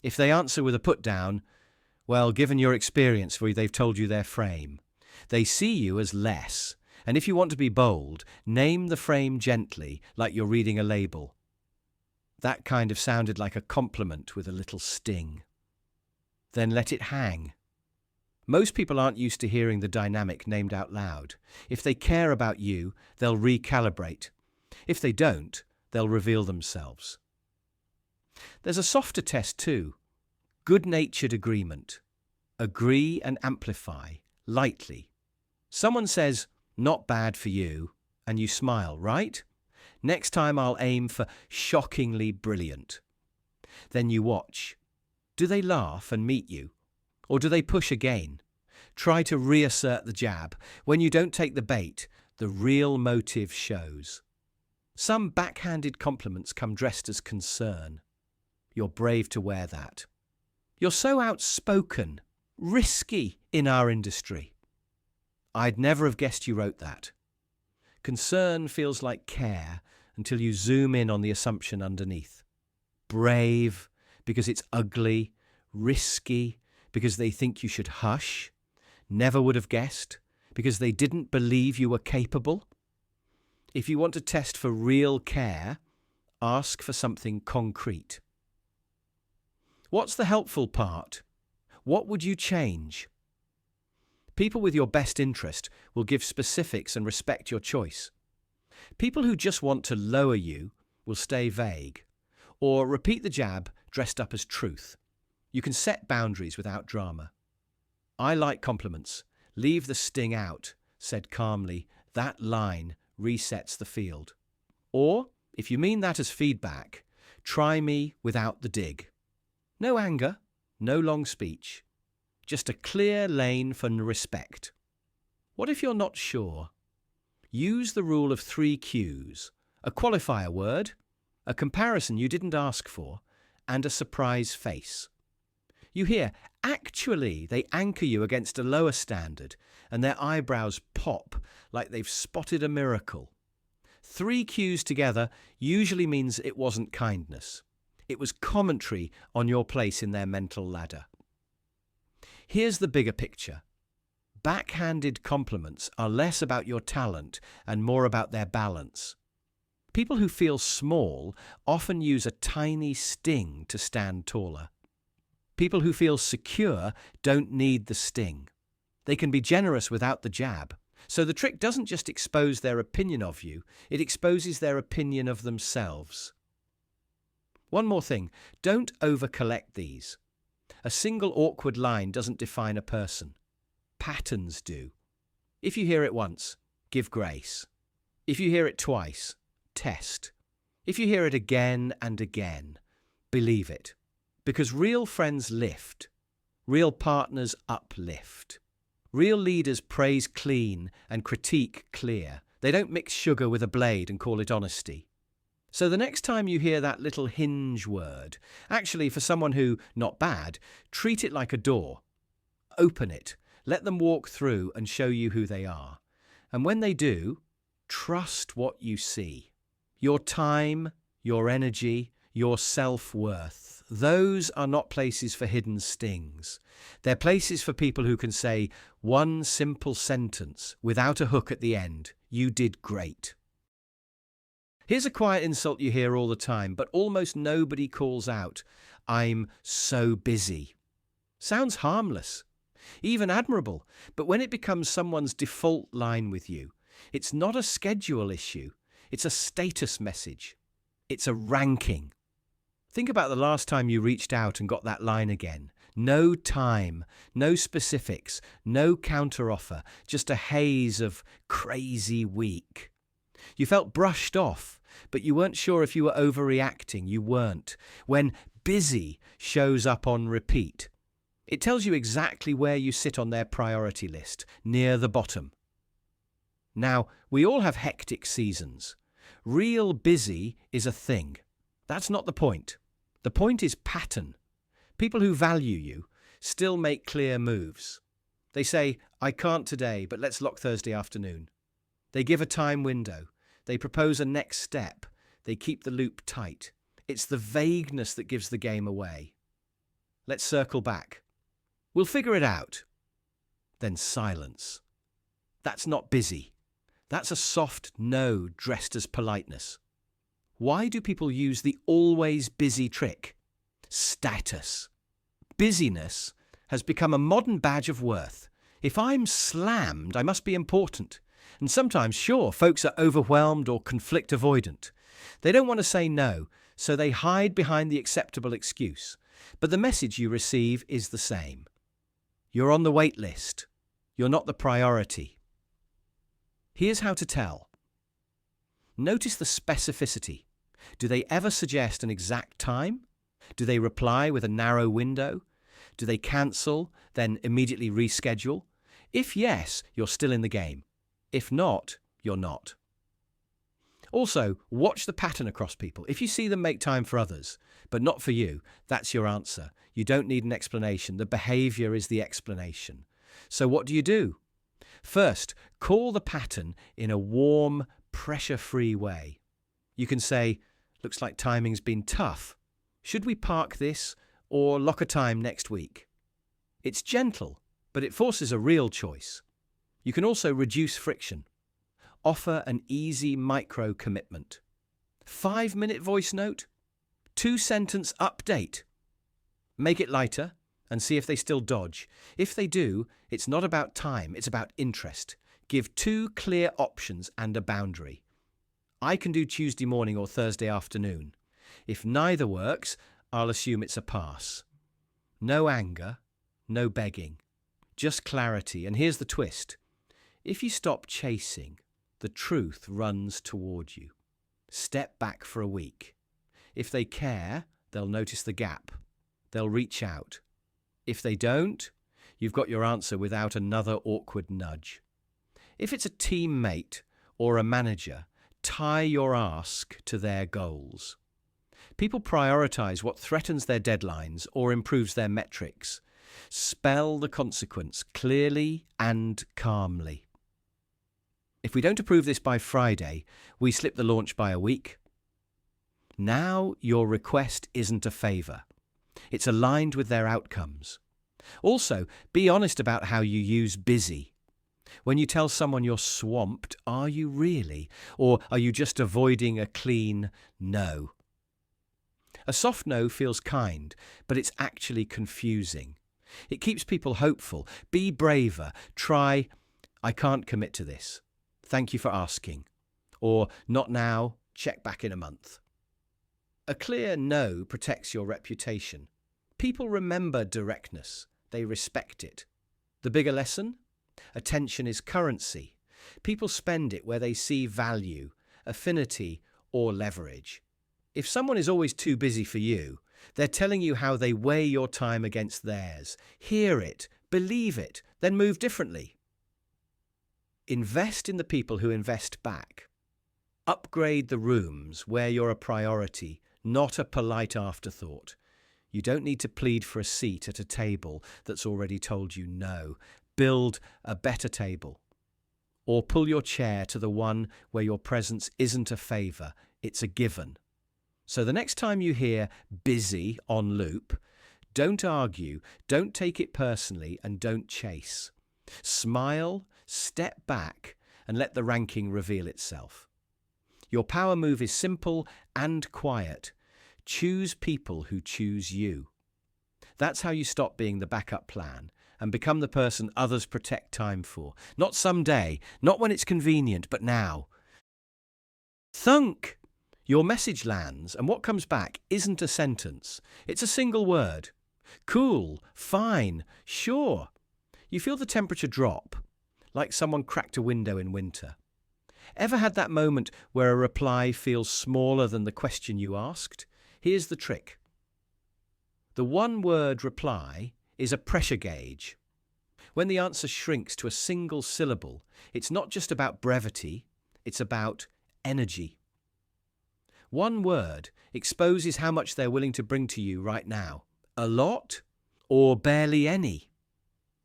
If they answer with a put down, well, given your experience, they've told you their frame. They see you as less, and if you want to be bold, name the frame gently, like you're reading a label. That kind of sounded like a compliment with a little sting. Then let it hang. Most people aren't used to hearing the dynamic named out loud. If they care about you, they'll recalibrate. If they don't, they'll reveal themselves. There's a softer test too. Good-natured agreement. Agree and amplify, lightly. Someone says, not bad for you, and you smile, right? Next time I'll aim for shockingly brilliant. Then you watch. Do they laugh and meet you? Or do they push again? Try to reassert the jab. When you don't take the bait, the real motive shows. Some backhanded compliments come dressed as concern. You're brave to wear that. You're so outspoken, risky in our industry. I'd never have guessed you wrote that. Concern feels like care until you zoom in on the assumption underneath. Brave because it's ugly, risky because they think you should hush, never would have guessed because they didn't believe you were capable. If you want to test for real care, ask for something concrete. What's the helpful part? What would you change? People with your best interest will give specifics and respect your choice. People who just want to lower you will stay vague, or repeat the jab dressed up as truth. You can set boundaries without drama. I like compliments. Leave the sting out, said calmly. That line resets the field. Or, if you mean that as feedback, try me without the dig. No anger, no long speech. Just a clear lane for respect. What if you're not sure? Use the rule of 3 cues, a qualifier word, a comparison you didn't ask for, and a surprise face. You hear, actually, they anchor you against a lower standard, and their eyebrows pop like they've spotted a miracle. 3 cues together usually means it wasn't kindness. It was commentary on your place in their mental ladder. Here's the bigger picture. Backhanded compliments are less about your talent and more about their balance. People who feel small often use a tiny sting to stand taller. People who feel secure don't need the sting. They can be generous without the jab. So the trick doesn't just expose their opinion of you, it exposes their opinion of themselves. One more thing, don't over-collect these. A single awkward line doesn't define a person. Patterns do. If you hear it once, give grace. If you hear it twice, test. If you hear it again and again, believe it. Because real friends lift. Real partners uplift. Real leaders praise clean and critique clear. They don't mix sugar with a blade and call it honesty. So the next time you hear that little hinge word, actually for someone who, not bad, treat it like a door. Open it, let them walk through and show you who they are. And when they do, trust what you see. Your time, your energy, your self-worth. Those are not places for hidden stings. They're places for people who can say one simple sentence without a hook at the end. You did great. Here's a quiet insult you hear all the time, but almost nobody calls out. I'm so busy. Sounds harmless, even admirable, but when it becomes someone's default line with you, it's not a schedule issue, it's a status message. It's a ranking. Think about the last time you reached out and got that line again. No time, no specifics, no counteroffer, just a haze of crazy week. You felt brushed off, but you weren't sure if you were overreacting. You weren't. When busy shows up on repeat, it tells you exactly where you sit on their priority list, near the bottom. Now, we all have hectic seasons. Real busy is a thing. That's not the point. The point is pattern. People who value you still make clear moves. They say, I can't today, but let's lock Thursday afternoon. They give a time window. They propose a next step. They keep the loop tight. It's the vagueness that gives the game away. Let's circle back. We'll figure it out. Then silence. That's not busy. That's a soft no dressed as politeness. Why do people use the always busy trick? Status. Busyness has become a modern badge of worth. If I'm slammed, I must be important. And sometimes, sure, folks are overwhelmed or conflict avoidant. They don't want to say no, so they hide behind the acceptable excuse. But the message you receive is the same. You're on the wait list. You're not the priority. Here's how to tell. Notice the specificity. Do they ever suggest an exact time? Do they reply with a narrow window? Do they cancel, then immediately reschedule? If yes, you're still in the game. If not, you're not. Also, watch the pattern across people. If you see them make time for others, but not for you, that's your answer. You don't need an explanation. The behavior is the explanation. So what do? First, call the pattern in a warm, pressure-free way. You can say, looks like timing's been tough. Should we park this or lock a time next week? It's gentle, but it forces a real choice. You can also reduce friction. Offer an easy micro-commitment. 5-minute voice note, 2-sentence update. Make it lighter and see if they still dodge. If they do, it's not about time, it's about interest. Give 2 clear options and a boundary. I can do Tuesday morning or Thursday afternoon. If neither works, I'll assume it's a pass. No anger, no begging, just clarity. And here's the twist. If you stop chasing, the truth runs toward you. Step back for a week. If they care, they'll notice the gap. They'll reach out. If they don't, you've got your answer without another awkward nudge. If it's a teammate or a manager, tie your ask to their goals. People prioritize what threatens their deadlines or improves their metrics. Spell the consequence clearly and calmly. If we don't approve this by Friday, we slip the launch by a week. Now your request isn't a favour. It's aligned with their outcomes. Also, be honest about how you use busy. When you tell someone you're swamped, are you really? Or are you just avoiding a clean no? A soft no feels kind, but it's actually confusing. It keeps people hopeful. Be braver. Try, I can't commit to this. Thank you for asking. Or, not now, check back in a month. A clear no protects your reputation. People remember directness. They respect it. The bigger lesson? Attention is currency. People spend it where they see value, affinity, or leverage. If someone is always too busy for you, they're telling you how they weigh your time against theirs. Hear it, believe it, then move differently. Invest in the people who invest back. Upgrade the rooms where you're a priority, not a polite afterthought. You don't need to plead for a seat at a table that's already told you no. Build a better table. Or pull your chair to the one where your presence isn't a favour, it's a given. So the next time you hear busy on loop, don't argue, don't take it personally, and don't chase. Smile, step back, and let the ranking reveal itself. Your power move is simple and quiet. Choose people who choose you. That's how you stop being the backup plan and become the person others protect time for. Not someday, not when it's convenient, but now. Thunk! Your message lands, and what comes back isn't a sentence. It's a single word. Cool, fine, sure. You feel the temperature drop, like someone cracked a window in winter. Ever had that moment where a reply feels smaller than the question you asked? Here's the trick. The one-word reply is a pressure gauge. When the answer shrinks to a single syllable, it's not just about brevity, it's about energy. One word exposes how much they're willing to bring to you right now. A lot or barely any?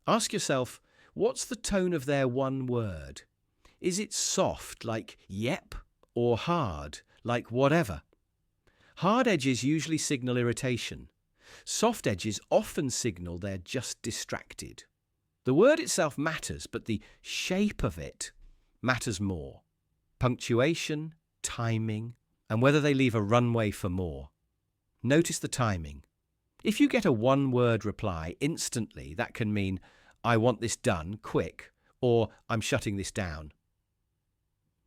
Ask yourself, what's the tone of their one word? Is it soft, like yep, or hard, like whatever? Hard edges usually signal irritation. Soft edges often signal they're just distracted. The word itself matters, but the shape of it matters more. Punctuation, timing, and whether they leave a runway for more. Notice the timing. If you get a one-word reply instantly, that can mean, I want this done, quick, or I'm shutting this down.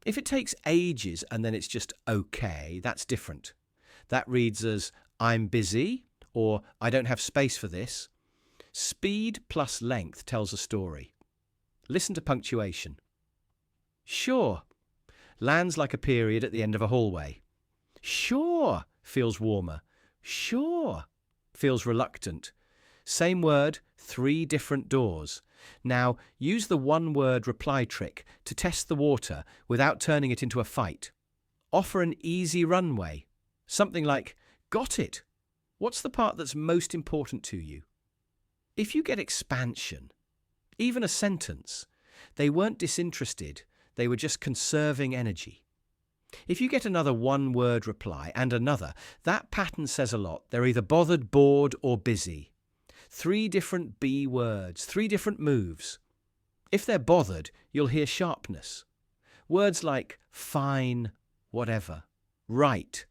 If it takes ages and then it's just okay, that's different. That reads as, I'm busy, or I don't have space for this. Speed plus length tells a story. Listen to punctuation. Sure lands like a period at the end of a hallway. Sure feels warmer. Sure feels reluctant. Same word, 3 different doors. Now, use the one-word reply trick to test the water without turning it into a fight. Offer an easy runway. Something like, got it. What's the part that's most important to you? If you get expansion, even a sentence, they weren't disinterested, they were just conserving energy. If you get another one-word reply and another, that pattern says a lot. They're either bothered, bored, or busy. 3 different B words, 3 different moves. If they're bothered, you'll hear sharpness. Words like fine, whatever, right.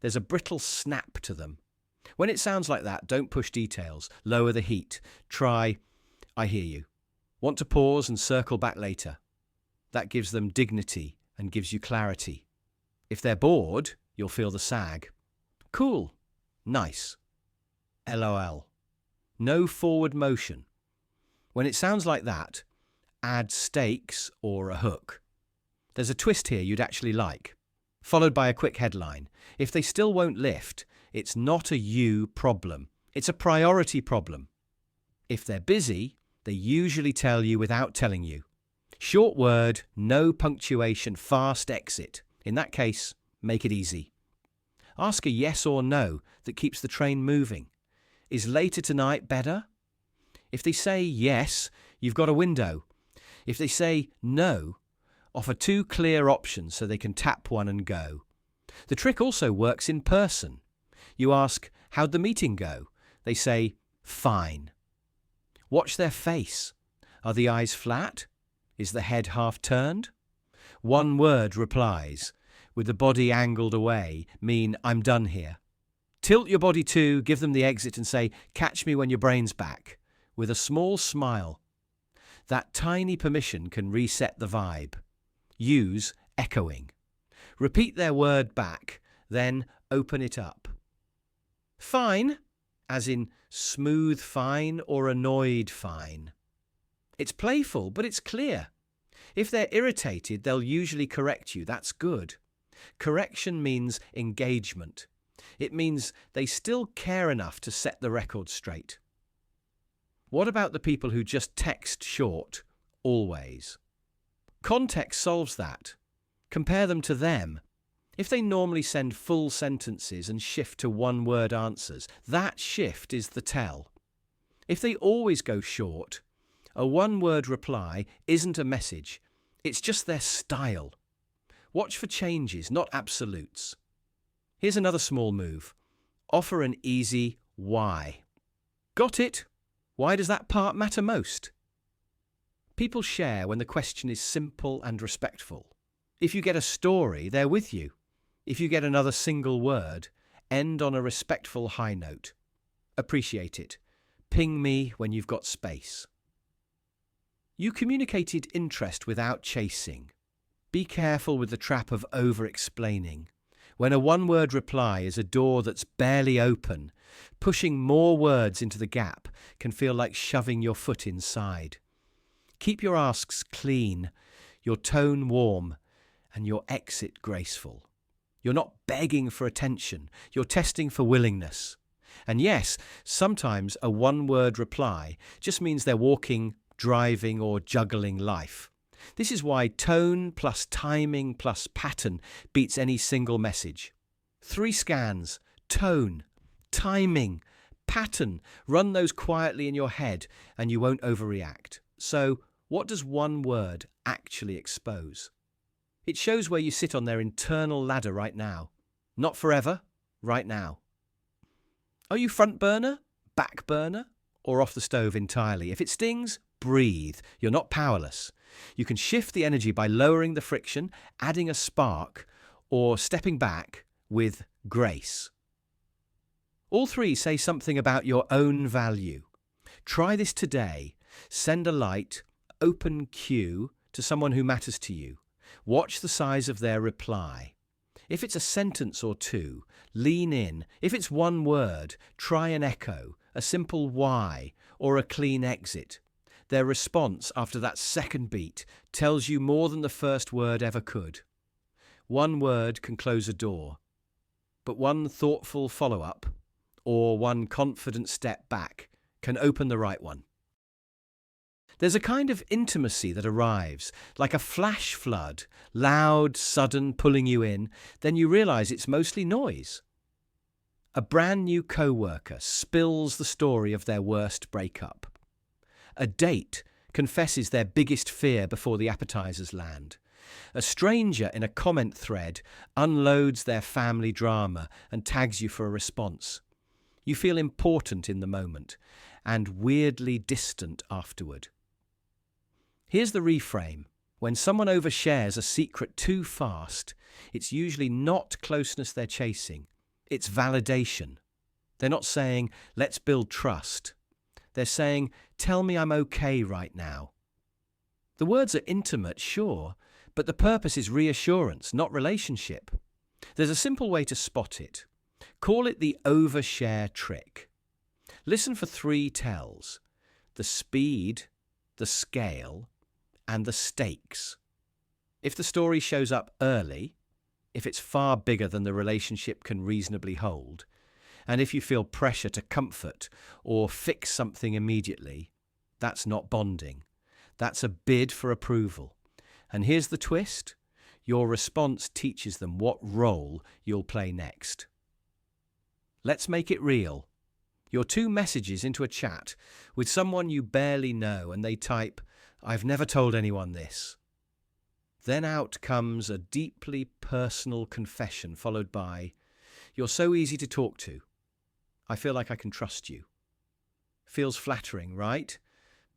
There's a brittle snap to them. When it sounds like that, don't push details. Lower the heat. Try, I hear you. Want to pause and circle back later. That gives them dignity and gives you clarity. If they're bored, you'll feel the sag. Cool. Nice. LOL. No forward motion. When it sounds like that, add stakes or a hook. There's a twist here you'd actually like, followed by a quick headline. If they still won't lift, it's not a you problem. It's a priority problem. If they're busy, they usually tell you without telling you. Short word, no punctuation, fast exit. In that case, make it easy. Ask a yes or no that keeps the train moving. Is later tonight better? If they say yes, you've got a window. If they say no, offer 2 clear options so they can tap one and go. The trick also works in person. You ask, how'd the meeting go? They say, fine. Watch their face. Are the eyes flat? Is the head half turned? One-word replies, with the body angled away, mean I'm done here. Tilt your body too, give them the exit and say, catch me when your brain's back, with a small smile. That tiny permission can reset the vibe. Use echoing. Repeat their word back, then open it up. Fine, as in smooth fine or annoyed fine. It's playful, but it's clear. If they're irritated, they'll usually correct you. That's good. Correction means engagement. It means they still care enough to set the record straight. What about the people who just text short, always? Context solves that. Compare them to them. If they normally send full sentences and shift to one-word answers, that shift is the tell. If they always go short, a one-word reply isn't a message. It's just their style. Watch for changes, not absolutes. Here's another small move. Offer an easy why. Got it? Why does that part matter most? People share when the question is simple and respectful. If you get a story, they're with you. If you get another single word, end on a respectful high note. Appreciate it. Ping me when you've got space. You communicated interest without chasing. Be careful with the trap of over-explaining. When a one-word reply is a door that's barely open, pushing more words into the gap can feel like shoving your foot inside. Keep your asks clean, your tone warm, and your exit graceful. You're not begging for attention, you're testing for willingness. And yes, sometimes a one-word reply just means they're walking, driving, or juggling life. This is why tone plus timing plus pattern beats any single message. 3 scans, tone, timing, pattern. Run those quietly in your head and you won't overreact. So, what does one word actually expose. It shows where you sit on their internal ladder right now. Not forever, right now. Are you front burner, back burner, or off the stove entirely? If it stings, breathe. You're not powerless. You can shift the energy by lowering the friction, adding a spark, or stepping back with grace. All three say something about your own value. Try this today. Send a light, open cue to someone who matters to you. Watch the size of their reply. If it's a sentence or two, lean in. If it's one word, try an echo, a simple why, or a clean exit. Their response after that second beat tells you more than the first word ever could. One word can close a door, but one thoughtful follow-up or one confident step back can open the right one. There's a kind of intimacy that arrives, like a flash flood, loud, sudden, pulling you in, then you realize it's mostly noise. A brand new co-worker spills the story of their worst breakup. A date confesses their biggest fear before the appetizers land. A stranger in a comment thread unloads their family drama and tags you for a response. You feel important in the moment and weirdly distant afterward. Here's the reframe. When someone overshares a secret too fast, it's usually not closeness they're chasing. It's validation. They're not saying, let's build trust. They're saying, tell me I'm okay right now. The words are intimate, sure, but the purpose is reassurance, not relationship. There's a simple way to spot it. Call it the Overshare Trick. Listen for three tells: the speed, the scale, and the stakes. If the story shows up early, if it's far bigger than the relationship can reasonably hold, and if you feel pressure to comfort or fix something immediately, that's not bonding. That's a bid for approval. And here's the twist: your response teaches them what role you'll play next. Let's make it real. You're two messages into a chat with someone you barely know, and they type, "I've never told anyone this." Then out comes a deeply personal confession followed by, "You're so easy to talk to. I feel like I can trust you." Feels flattering, right?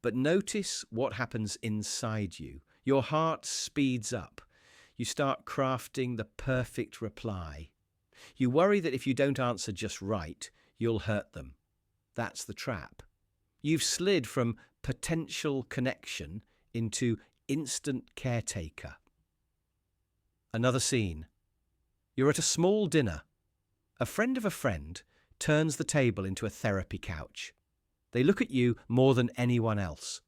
But notice what happens inside you. Your heart speeds up. You start crafting the perfect reply. You worry that if you don't answer just right, you'll hurt them. That's the trap. You've slid from potential connection into instant caretaker. Another scene. You're at a small dinner. A friend of a friend turns the table into a therapy couch. They look at you more than anyone else.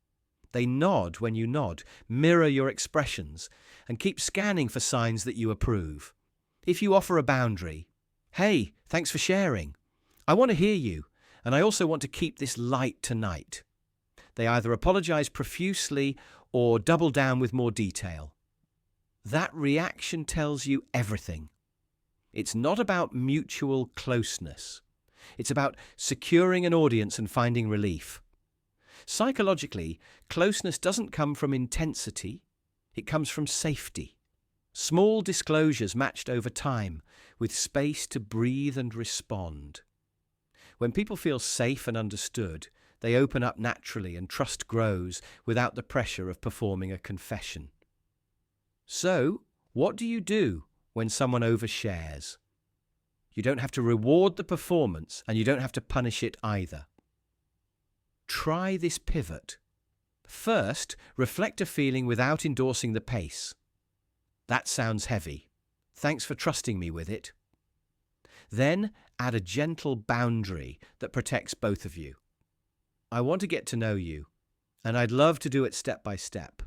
They nod when you nod, mirror your expressions, and keep scanning for signs that you approve. If you offer a boundary, "Hey, thanks for sharing. I want to hear you, and I also want to keep this light tonight," they either apologize profusely or double down with more detail. That reaction tells you everything. It's not about mutual closeness. It's about securing an audience and finding relief. Psychologically, closeness doesn't come from intensity. It comes from safety. Small disclosures matched over time, with space to breathe and respond. When people feel safe and understood, they open up naturally and trust grows without the pressure of performing a confession. So, what do you do when someone overshares? You don't have to reward the performance, and you don't have to punish it either. Try this pivot. First, reflect a feeling without endorsing the pace. "That sounds heavy. Thanks for trusting me with it." Then, add a gentle boundary that protects both of you. "I want to get to know you, and I'd love to do it step by step."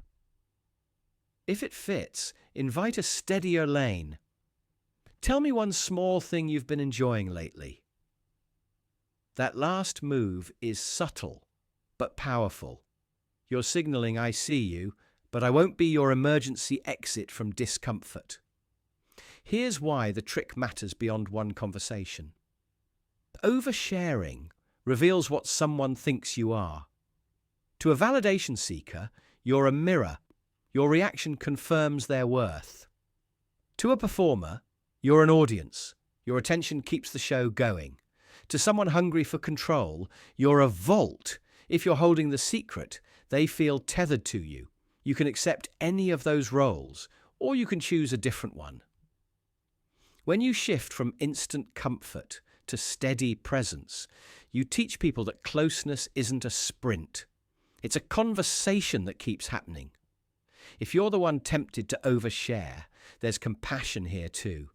If it fits, invite a steadier lane. "Tell me one small thing you've been enjoying lately." That last move is subtle, but powerful. You're signaling, "I see you, but I won't be your emergency exit from discomfort." Here's why the trick matters beyond one conversation. Oversharing reveals what someone thinks you are. To a validation seeker, you're a mirror, Your reaction confirms their worth. To a performer, you're an audience. Your attention keeps the show going. To someone hungry for control, you're a vault. If you're holding the secret, they feel tethered to you. You can accept any of those roles, or you can choose a different one. When you shift from instant comfort to steady presence, you teach people that closeness isn't a sprint. It's a conversation that keeps happening. If you're the one tempted to overshare, there's compassion here too.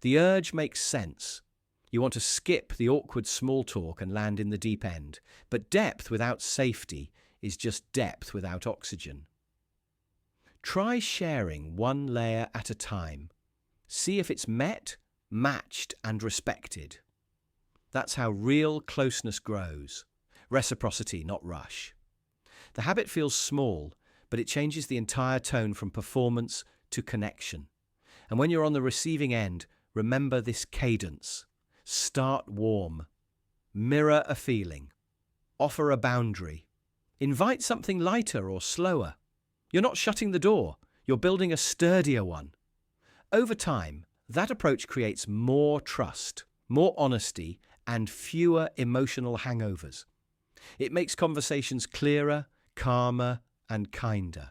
The urge makes sense. You want to skip the awkward small talk and land in the deep end. But depth without safety is just depth without oxygen. Try sharing one layer at a time. See if it's met, matched, and respected. That's how real closeness grows. Reciprocity, not rush. The habit feels small, but it changes the entire tone from performance to connection. And when you're on the receiving end, remember this cadence. Start warm. Mirror a feeling. Offer a boundary. Invite something lighter or slower. You're not shutting the door. You're building a sturdier one. Over time, that approach creates more trust, more honesty, and fewer emotional hangovers. It makes conversations clearer, calmer, and kinder.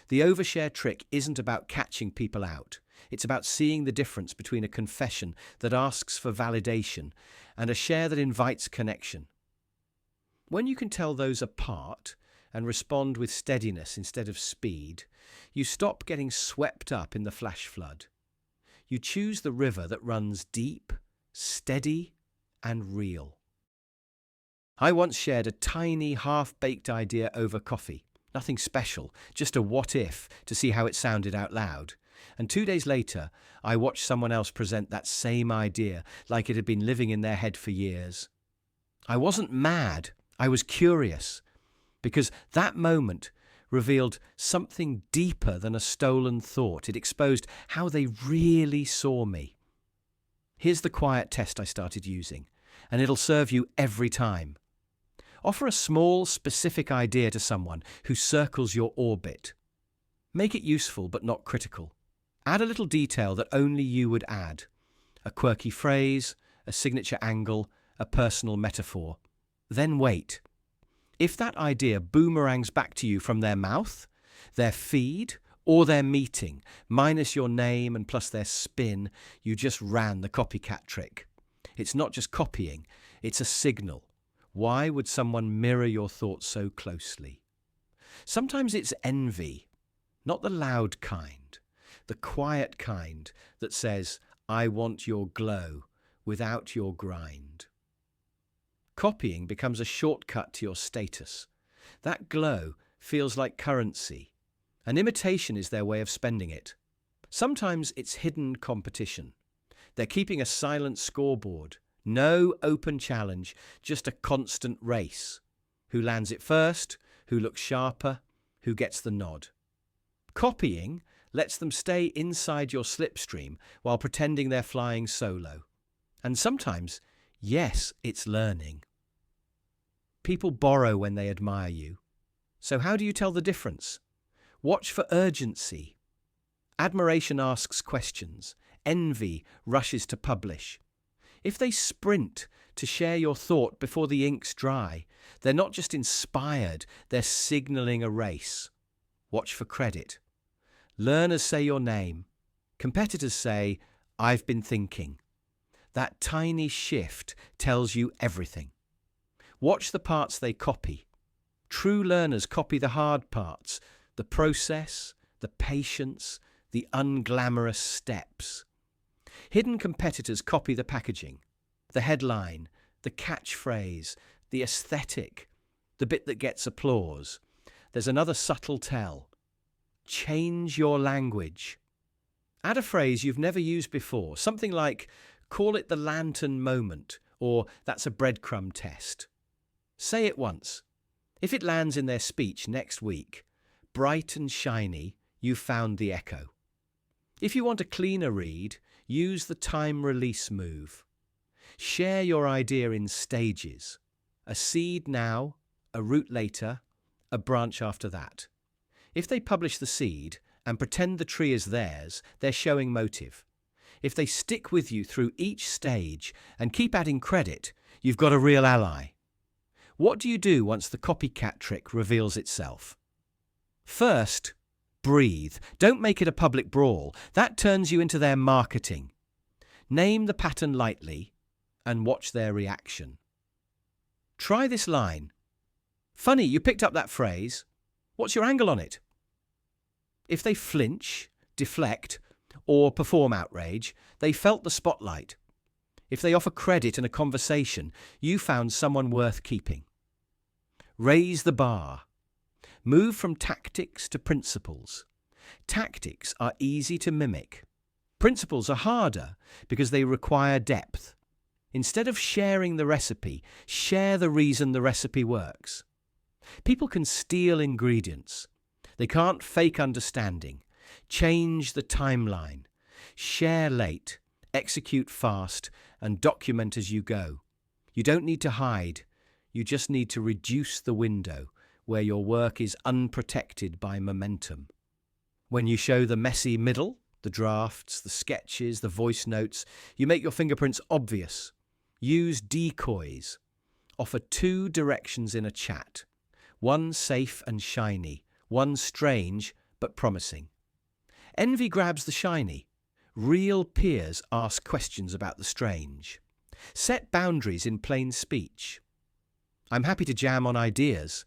The overshare trick isn't about catching people out. It's about seeing the difference between a confession that asks for validation and a share that invites connection. When you can tell those apart and respond with steadiness instead of speed, you stop getting swept up in the flash flood. You choose the river that runs deep, steady, and real. I once shared a tiny, half-baked idea over coffee. Nothing special, just a what-if to see how it sounded out loud. And 2 days later, I watched someone else present that same idea like it had been living in their head for years. I wasn't mad, I was curious, because that moment revealed something deeper than a stolen thought. It exposed how they really saw me. Here's the quiet test I started using, and it'll serve you every time. Offer a small, specific idea to someone who circles your orbit. Make it useful but not critical. Add a little detail that only you would add. A quirky phrase, a signature angle, a personal metaphor. Then wait. If that idea boomerangs back to you from their mouth, their feed, or their meeting, minus your name and plus their spin, you just ran the copycat trick. It's not just copying, it's a signal. Why would someone mirror your thoughts so closely? Sometimes it's envy, not the loud kind, the quiet kind that says, I want your glow without your grind. Copying becomes a shortcut to your status. That glow feels like currency. An imitation is their way of spending it. Sometimes it's hidden competition. They're keeping a silent scoreboard. No open challenge, just a constant race. Who lands it first? Who looks sharper? Who gets the nod? Copying lets them stay inside your slipstream while pretending they're flying solo. And sometimes, yes, it's learning. People borrow when they admire you. So how do you tell the difference? Watch for urgency. Admiration asks questions. Envy rushes to publish. If they sprint to share your thought before the ink's dry, they're not just inspired, they're signaling a race. Watch for credit. Learners say your name. Competitors say, I've been thinking. That tiny shift tells you everything. Watch the parts they copy. True learners copy the hard parts, the process, the patience, the unglamorous steps. Hidden competitors copy the packaging, the headline, the catchphrase, the aesthetic, the bit that gets applause. There's another subtle tell. Change your language. Add a phrase you've never used before, something like, call it the lantern moment, or that's a breadcrumb test. Say it once. If it lands in their speech next week, bright and shiny, you found the echo. If you want a cleaner read, use the time release move. Share your idea in stages. A seed now, a root later, a branch after that. If they publish the seed and pretend the tree is theirs, they're showing motive. If they stick with you through each stage and keep adding credit, you've got a real ally. What do you do once the copycat trick reveals itself? First, breathe. Don't make it a public brawl. That turns you into their marketing. Name the pattern lightly and watch their reaction. Try this line. Funny, you picked up that phrase. What's your angle on it? If they flinch, deflect, or perform outrage, they felt the spotlight. If they offer credit in a conversation, you found someone worth keeping. Raise the bar. Move from tactics to principles. Tactics are easy to mimic. Principles are harder because they require depth. Instead of sharing the recipe, share the reason the recipe works. People can steal ingredients. They can't fake understanding. Change the timeline. Share late, execute fast, and document as you go. You don't need to hide. You just need to reduce the window where your work is unprotected by momentum. When you show the messy middle, the drafts, the sketches, the voice notes, you make your fingerprints obvious. Use decoys. Offer 2 directions in a chat. One safe and shiny, one strange but promising. Envy grabs the shiny. Real peers ask questions about the strange. Set boundaries in plain speech. I'm happy to jam on ideas,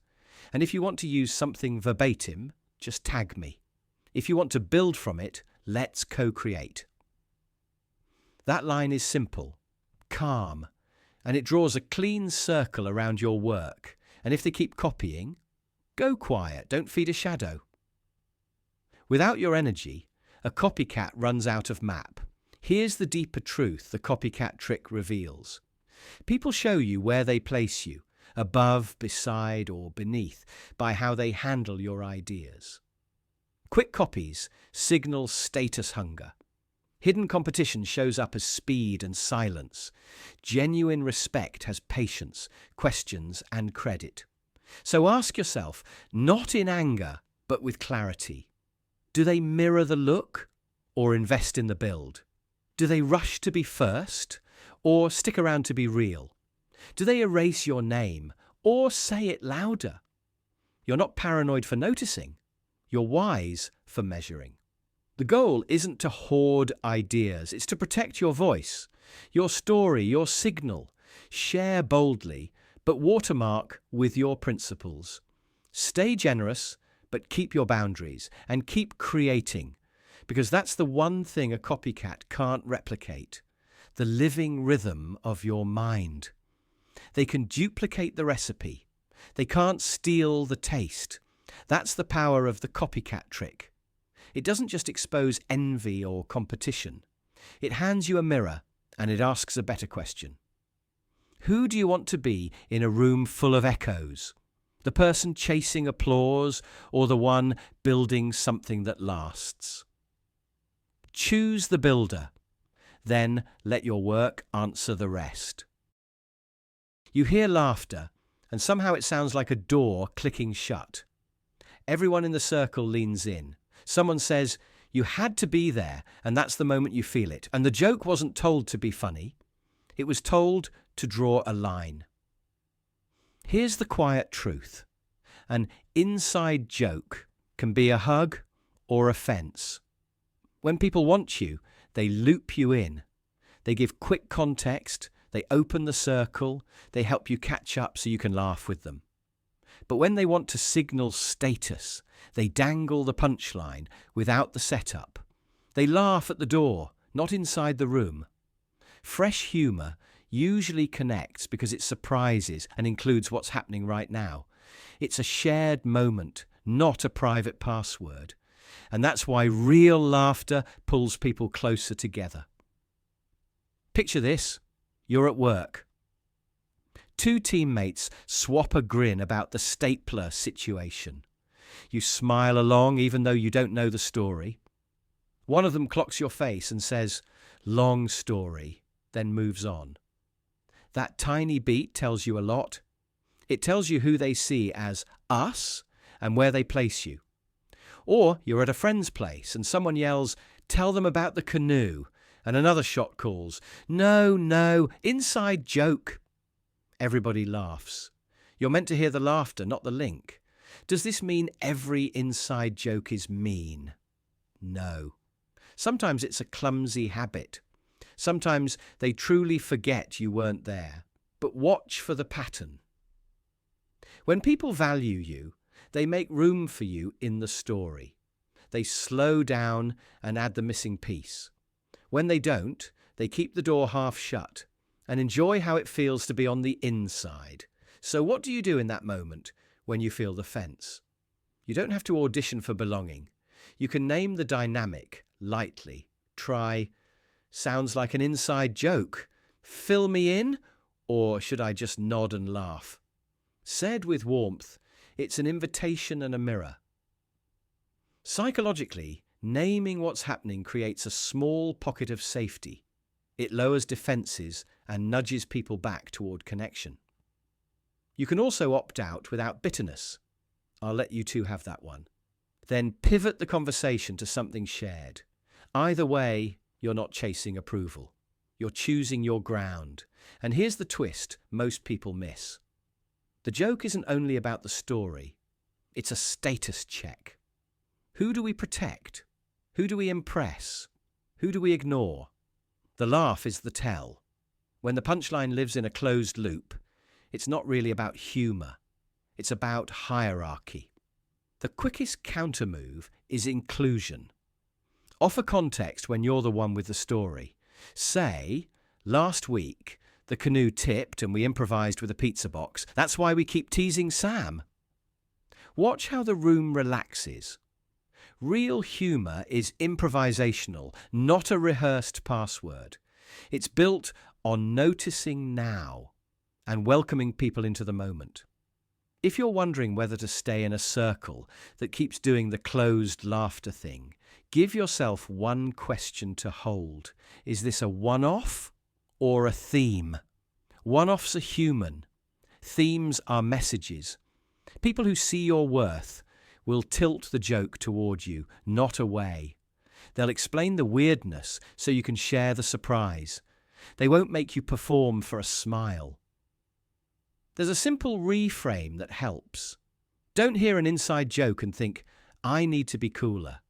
and if you want to use something verbatim, just tag me. If you want to build from it, let's co-create. That line is simple, calm, and it draws a clean circle around your work. And if they keep copying, go quiet, don't feed a shadow. Without your energy, a copycat runs out of map. Here's the deeper truth the copycat trick reveals. People show you where they place you, above, beside, or beneath, by how they handle your ideas. Quick copies signal status hunger. Hidden competition shows up as speed and silence. Genuine respect has patience, questions, and credit. So ask yourself, not in anger, but with clarity. Do they mirror the look or invest in the build? Do they rush to be first or stick around to be real? Do they erase your name or say it louder? You're not paranoid for noticing. You're wise for measuring. The goal isn't to hoard ideas, it's to protect your voice, your story, your signal. Share boldly, but watermark with your principles. Stay generous, but keep your boundaries and keep creating, because that's the one thing a copycat can't replicate, the living rhythm of your mind. They can duplicate the recipe. They can't steal the taste. That's the power of the copycat trick. It doesn't just expose envy or competition. It hands you a mirror and it asks a better question. Who do you want to be in a room full of echoes? The person chasing applause or the one building something that lasts? Choose the builder. Then let your work answer the rest. You hear laughter, and somehow it sounds like a door clicking shut. Everyone in the circle leans in. Someone says, "You had to be there," and that's the moment you feel it. And the joke wasn't told to be funny. It was told to draw a line. Here's the quiet truth. An inside joke can be a hug or a fence. When people want you, they loop you in. They give quick context, they open the circle, they help you catch up so you can laugh with them. But when they want to signal status, they dangle the punchline without the setup. They laugh at the door, not inside the room. Fresh humour usually connects because it surprises and includes what's happening right now. It's a shared moment, not a private password. And that's why real laughter pulls people closer together. Picture this. You're at work. 2 teammates swap a grin about the stapler situation. You smile along even though you don't know the story. One of them clocks your face and says, "Long story," then moves on. That tiny beat tells you a lot. It tells you who they see as us and where they place you. Or you're at a friend's place and someone yells, "Tell them about the canoe," and another shot calls, "No, no, inside joke." Everybody laughs. You're meant to hear the laughter, not the link. Does this mean every inside joke is mean? No. Sometimes it's a clumsy habit. Sometimes they truly forget you weren't there. But watch for the pattern. When people value you, they make room for you in the story. They slow down and add the missing piece. When they don't, they keep the door half shut and enjoy how it feels to be on the inside. So what do you do in that moment when you feel the fence? You don't have to audition for belonging. You can name the dynamic lightly. Try, "Sounds like an inside joke. Fill me in, or should I just nod and laugh?" Said with warmth, it's an invitation and a mirror. Psychologically, naming what's happening creates a small pocket of safety. It lowers defenses and nudges people back toward connection. You can also opt out without bitterness. I'll let you two have that one. Then pivot the conversation to something shared. Either way, you're not chasing approval. You're choosing your ground. And here's the twist most people miss. The joke isn't only about the story. It's a status check. Who do we protect? Who do we impress? Who do we ignore? The laugh is the tell. When the punchline lives in a closed loop, it's not really about humour. It's about hierarchy. The quickest countermove is inclusion. Offer context when you're the one with the story. Say, "Last week, the canoe tipped and we improvised with a pizza box. That's why we keep teasing Sam." Watch how the room relaxes. Real humour is improvisational, not a rehearsed password. It's built on noticing now and welcoming people into the moment. If you're wondering whether to stay in a circle that keeps doing the closed laughter thing, give yourself one question to hold. Is this a one-off or a theme? One-offs are human. Themes are messages. People who see your worth will tilt the joke toward you, not away. They'll explain the weirdness so you can share the surprise. They won't make you perform for a smile. There's a simple reframe that helps. Don't hear an inside joke and think, "I need to be cooler."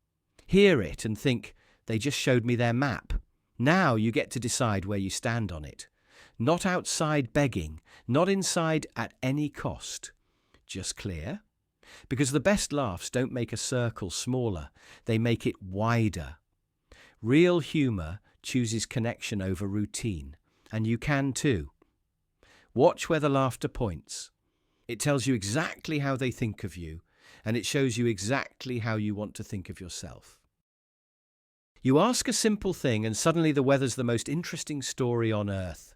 Hear it and think, "They just showed me their map. Now you get to decide where you stand on it." Not outside begging, not inside at any cost. Just clear? Because the best laughs don't make a circle smaller, they make it wider. Real humour chooses connection over routine, and you can too. Watch where the laughter points. It tells you exactly how they think of you, and it shows you exactly how you want to think of yourself. You ask a simple thing and suddenly the weather's the most interesting story on earth.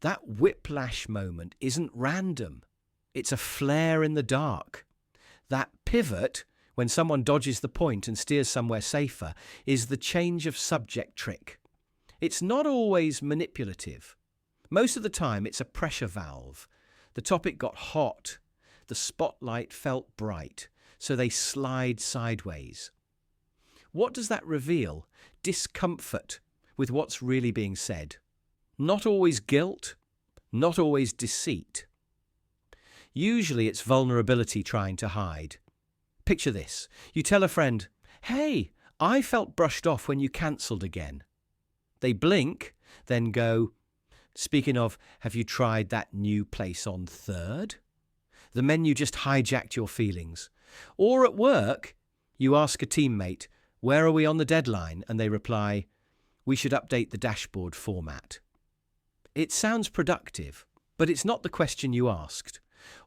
That whiplash moment isn't random. It's a flare in the dark. That pivot, when someone dodges the point and steers somewhere safer, is the change of subject trick. It's not always manipulative. Most of the time, it's a pressure valve. The topic got hot. The spotlight felt bright, so they slide sideways. What does that reveal? Discomfort with what's really being said. Not always guilt, not always deceit. Usually it's vulnerability trying to hide. Picture this. You tell a friend, "Hey, I felt brushed off when you cancelled again." They blink, then go, "Speaking of, have you tried that new place on 3rd? The menu just hijacked your feelings. Or at work, you ask a teammate, "Where are we on the deadline?" And they reply, "We should update the dashboard format." It sounds productive, but it's not the question you asked.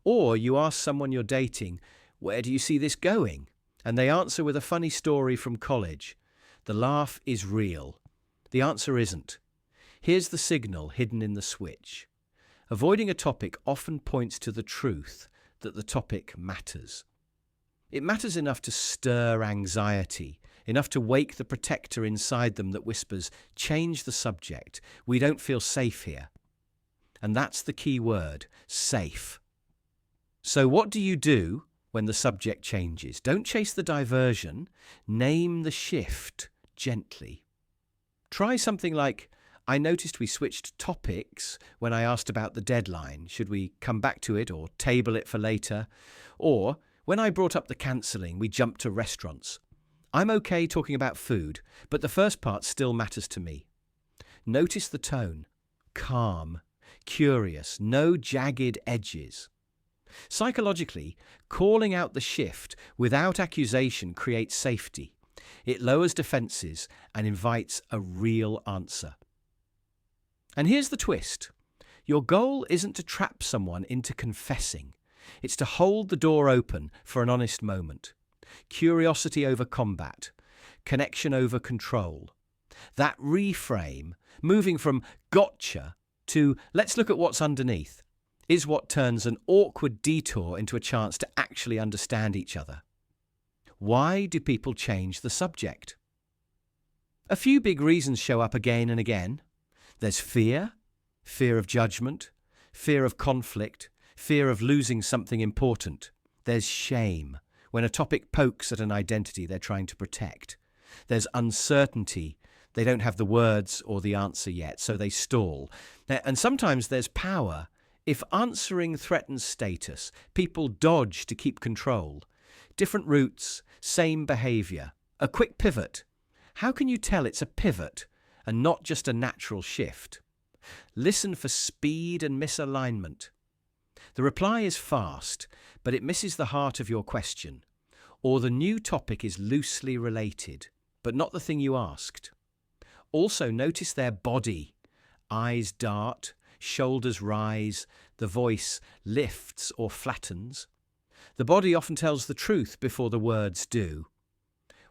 Or you ask someone you're dating, "Where do you see this going?" And they answer with a funny story from college. The laugh is real. The answer isn't. Here's the signal hidden in the switch. Avoiding a topic often points to the truth that the topic matters. It matters enough to stir anxiety, enough to wake the protector inside them that whispers, "Change the subject. We don't feel safe here." And that's the key word, safe. So what do you do when the subject changes. Don't chase the diversion. Name the shift gently. Try something like, I noticed we switched topics when I asked about the deadline. Should we come back to it or table it for later? Or, when I brought up the cancelling, we jumped to restaurants. I'm okay talking about food, but the first part still matters to me. Notice the tone. Calm, curious, no jagged edges. Psychologically, calling out the shift without accusation creates safety. It lowers defenses and invites a real answer. And here's the twist. Your goal isn't to trap someone into confessing. It's to hold the door open for an honest moment. Curiosity over combat. Connection over control. That reframe, moving from gotcha to let's look at what's underneath, is what turns an awkward detour into a chance to actually understand each other. Why do people change the subject? A few big reasons show up again and again. There's fear of judgment, fear of conflict, fear of losing something important. There's shame, when a topic pokes at an identity they're trying to protect. There's uncertainty. They don't have the words or the answer yet, so they stall. And sometimes there's power. If answering threatens status, people dodge to keep control. Different routes, same behaviour. A quick pivot. How can you tell it's a pivot and not just a natural shift? Listen for speed and misalignment. The reply is fast, but it misses the heart of your question. Or the new topic is loosely related, but not the thing you asked. Also notice their body. Eyes dart, shoulders rise, the voice lifts or flattens. The body often tells the truth before the words do.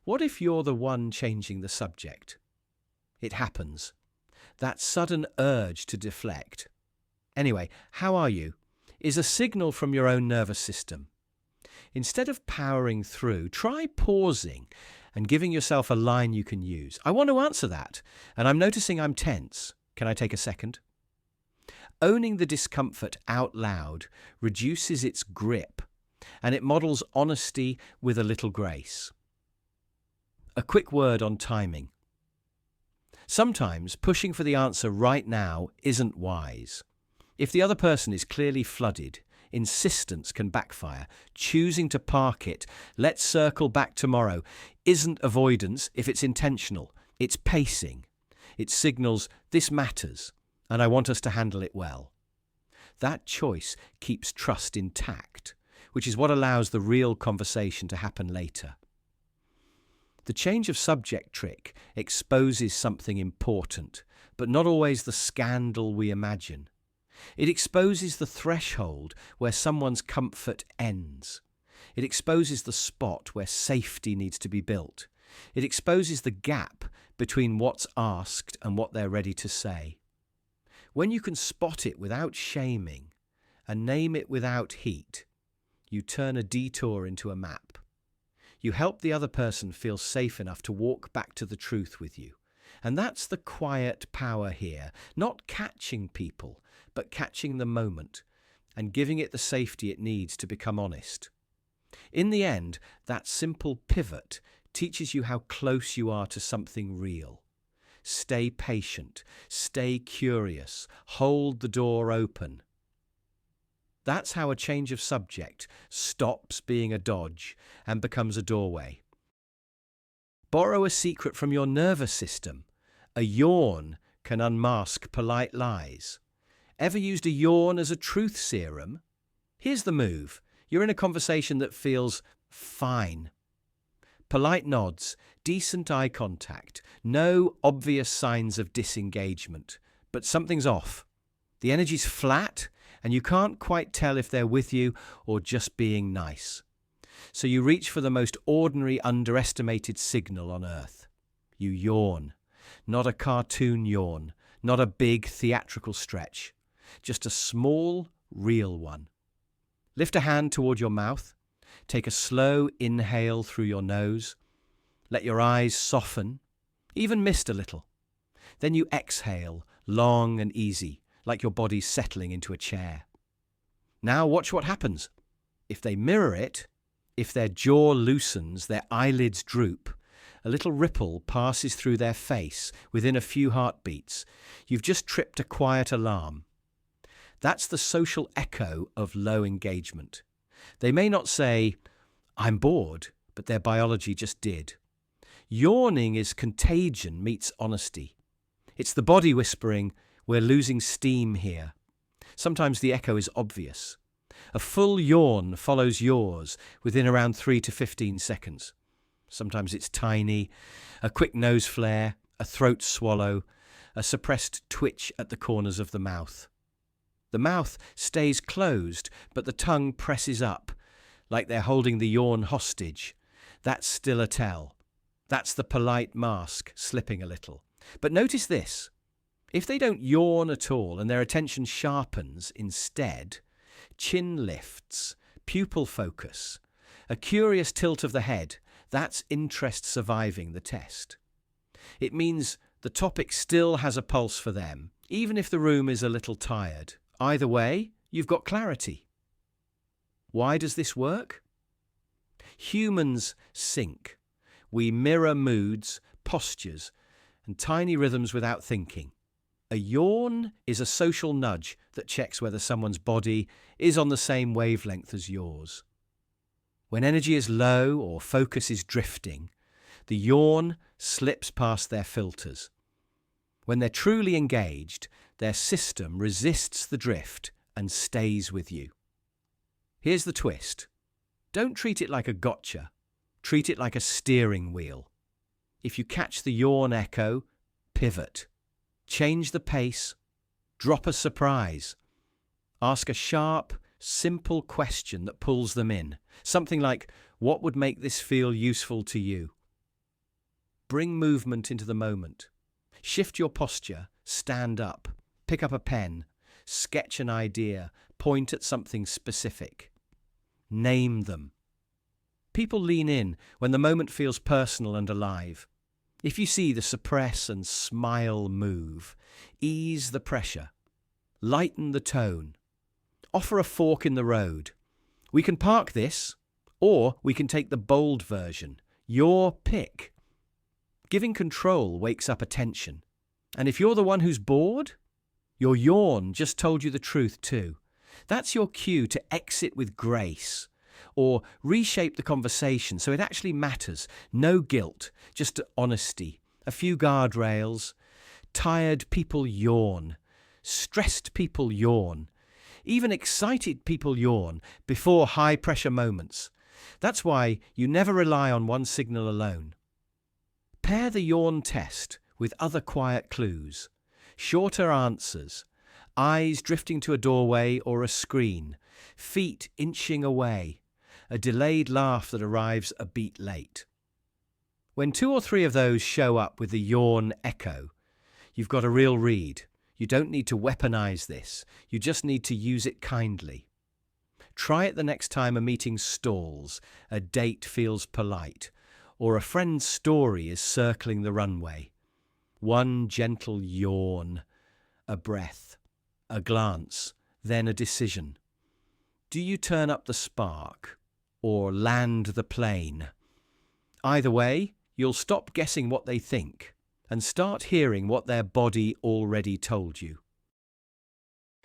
What if you're the one changing the subject? It happens. That sudden urge to deflect. Anyway, how are you? Is a signal from your own nervous system. Instead of powering through, try pausing and giving yourself a line you can use. I want to answer that, and I'm noticing I'm tense. Can I take a second? Owning the discomfort out loud reduces its grip, and it models honesty with a little grace. A quick word on timing. Sometimes pushing for the answer right now isn't wise. If the other person is clearly flooded, insistence can backfire. Choosing to park it, let's circle back tomorrow, isn't avoidance if it's intentional. It's pacing. It signals this matters, and I want us to handle it well. That choice keeps trust intact, which is what allows the real conversation to happen later. The change of subject trick exposes something important, but not always the scandal we imagine. It exposes the threshold where someone's comfort ends. It exposes the spot where safety needs to be built. It exposes the gap between what's asked and what they're ready to say. When you can spot it without shaming and name it without heat, you turn a detour into a map. You help the other person feel safe enough to walk back to the truth with you. And that's the quiet power here, not catching people, but catching the moment and giving it the safety it needs to become honest. In the end, that simple pivot teaches you how close you are to something real. Stay patient, stay curious, hold the door open. That's how a change of subject stops being a dodge and becomes a doorway. Borrow a secret from your nervous system. A yawn can unmask polite lies. Ever used a yawn as a truth serum? Here's the move. You're in a conversation that feels fine. Polite nods, decent eye contact, no obvious signs of disengagement. But something's off. The energy's flat, and you can't quite tell if they're with you or just being nice. So you reach for the most ordinary, underestimated signal on Earth. You yawn. Not a cartoon yawn, not a big theatrical stretch. Just a small, real one. Lift a hand toward your mouth. Take a slow inhale through your nose. Let your eyes soften, even mist a little. Then you exhale, long and easy, like your body's settling into a chair. Now watch what happens. If they mirror it, If their jaw loosens, their eyelids droop, a little ripple passes through their face within a few heartbeats, you've just tripped a quiet alarm. That's the social echo of low engagement. They may not say, "I'm bored," but their biology just did. Yawning is contagion meets honesty. It's the body whispering, "We're losing steam here." Sometimes the echo is obvious. A full yawn follows yours within around 3 to 15 seconds. Sometimes it's tiny, a quick nose flare, a throat swallow, a suppressed twitch at the corners of the mouth. The mouth stays closed, but the tongue presses up, like they're holding the yawn hostage. That's still a tell. That's the polite mask slipping a little. But notice this. If they don't yawn at all and their attention sharpens instead, chin lifts, pupil focus, a curious tilt of the head, that's interest surviving the test. It means the topic still has a pulse for them, even if the room is a little tired. Either way, you've got clarity. Why does this work? Humans sync. We mirror moods, postures, and tiny rhythms without thinking. A yawn is a social nudge that checks whether someone's body is on the same wavelength as yours. When energy is low or focus is drifting, the yawn slips past their filters. When they're truly engaged, their system resists the drift and stays with you. Here's the twist. Don't treat it like a gotcha. Treat it like a steering wheel. If you catch the yawn echo, pivot. Change the pace. Drop a surprise. Ask a sharp, simple question that pulls them in. Something like, "What would make this feel useful to you?" Bring movement into the moment. Shift your posture. Stand up. Pick up a pen. Sketch an idea. Point at something specific. Name them. People lean in when the moment feels personal and alive. If you see the suppress and smile move, ease the pressure. Lighten the tone. Offer a fork in the road. We can park this, or we can take the bold version. Your pick. Giving control wakes up attention. And if you're the one who's bored, your yawn just told you the truth too. That's your cue to exit with grace, or reshape the conversation so it actually matters. No guilt, just honesty. A few guardrails. Tired people yawn. Stressed people yawn. Even excited people yawn before high-pressure moments. That's why you never rely on one signal alone. Pair the yawn test with other quiet clues. Shorter answers. Eyes drifting to a doorway or a screen. Feet inching away. A delayed laugh that arrives a beat late. When 2 or 3 of those show up with the yawn echo, you've got a real read. You don't need to weaponize this. You just need to use it kindly. Try it the next time a meeting stalls, a date feels polite, or a friend's story is circling the runway. One gentle yawn, a breath, a glance, then a decision. Do you turn up the spark or land the plane? Either way, you'll stop guessing what they think and start hearing what their body already told you.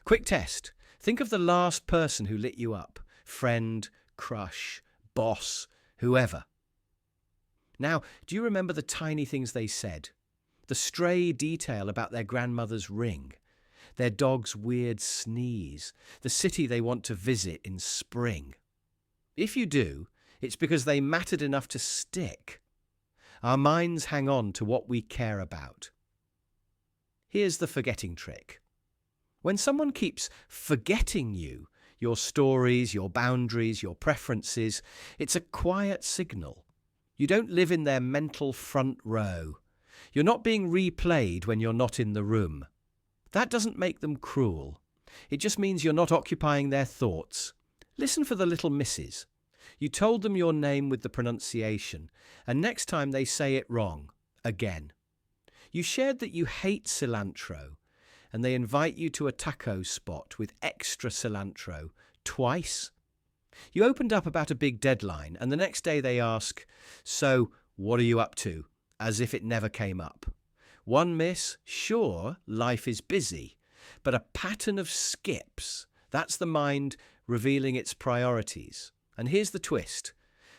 Quick test. Think of the last person who lit you up. Friend, crush, boss, whoever. Now, do you remember the tiny things they said? The stray detail about their grandmother's ring, their dog's weird sneeze, the city they want to visit in spring. If you do, it's because they mattered enough to stick. Our minds hang on to what we care about. Here's the forgetting trick. When someone keeps forgetting you, your stories, your boundaries, your preferences, it's a quiet signal. You don't live in their mental front row. You're not being replayed when you're not in the room. That doesn't make them cruel. It just means you're not occupying their thoughts. Listen for the little misses. You told them your name with the pronunciation, and next time they say it wrong, again. You shared that you hate cilantro, and they invite you to a taco spot with extra cilantro, twice. You opened up about a big deadline, and the next day they ask, "So, what are you up to?" As if it never came up. One miss, sure, life is busy, but a pattern of skips, that's the mind revealing its priorities. And here's the twist.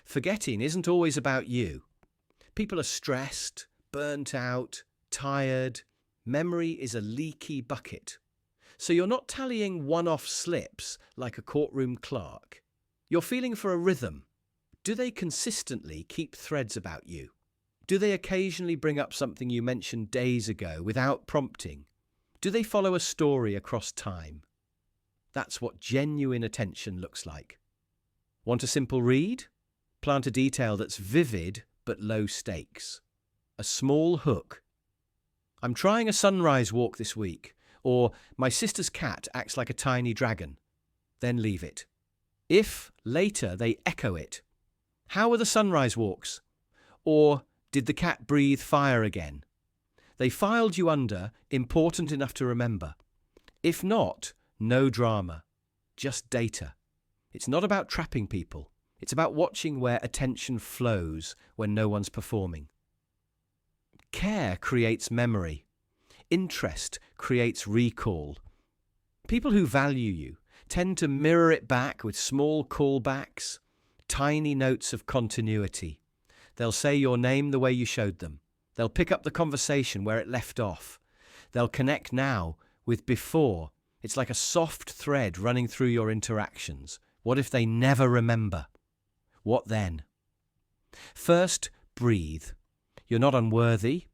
Forgetting isn't always about you. People are stressed, burnt out, tired. Memory is a leaky bucket. So you're not tallying one-off slips like a courtroom clerk. You're feeling for a rhythm. Do they consistently keep threads about you? Do they occasionally bring up something you mentioned days ago without prompting? Do they follow a story across time? That's what genuine attention looks like. Want a simple read? Plant a detail that's vivid but low stakes. A small hook. I'm trying a sunrise walk this week, or my sister's cat acts like a tiny dragon. Then leave it. If later they echo it, how were the sunrise walks? Or did the cat breathe fire again? They filed you under important enough to remember. If not, no drama, just data. It's not about trapping people. It's about watching where attention flows when no one's performing. Care creates memory. Interest creates recall. People who value you tend to mirror it back with small callbacks, tiny notes of continuity. They'll say your name the way you showed them. They'll pick up the conversation where it left off. They'll connect now with before. It's like a soft thread running through your interactions. What if they never remember? What then? First, breathe. You're not unworthy,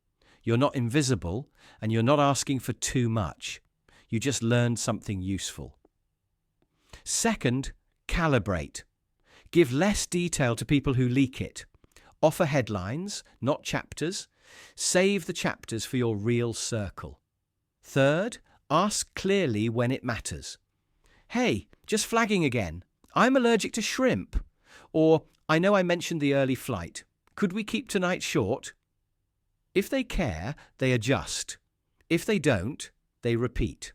you're not invisible, and you're not asking for too much. You just learned something useful. Second, calibrate. Give less detail to people who leak it. Offer headlines, not chapters. Save the chapters for your real circle. Third, ask clearly when it matters. Hey, just flagging again. I'm allergic to shrimp. Or, I know I mentioned the early flight. Could we keep tonight short? If they care, they adjust. If they don't, they repeat.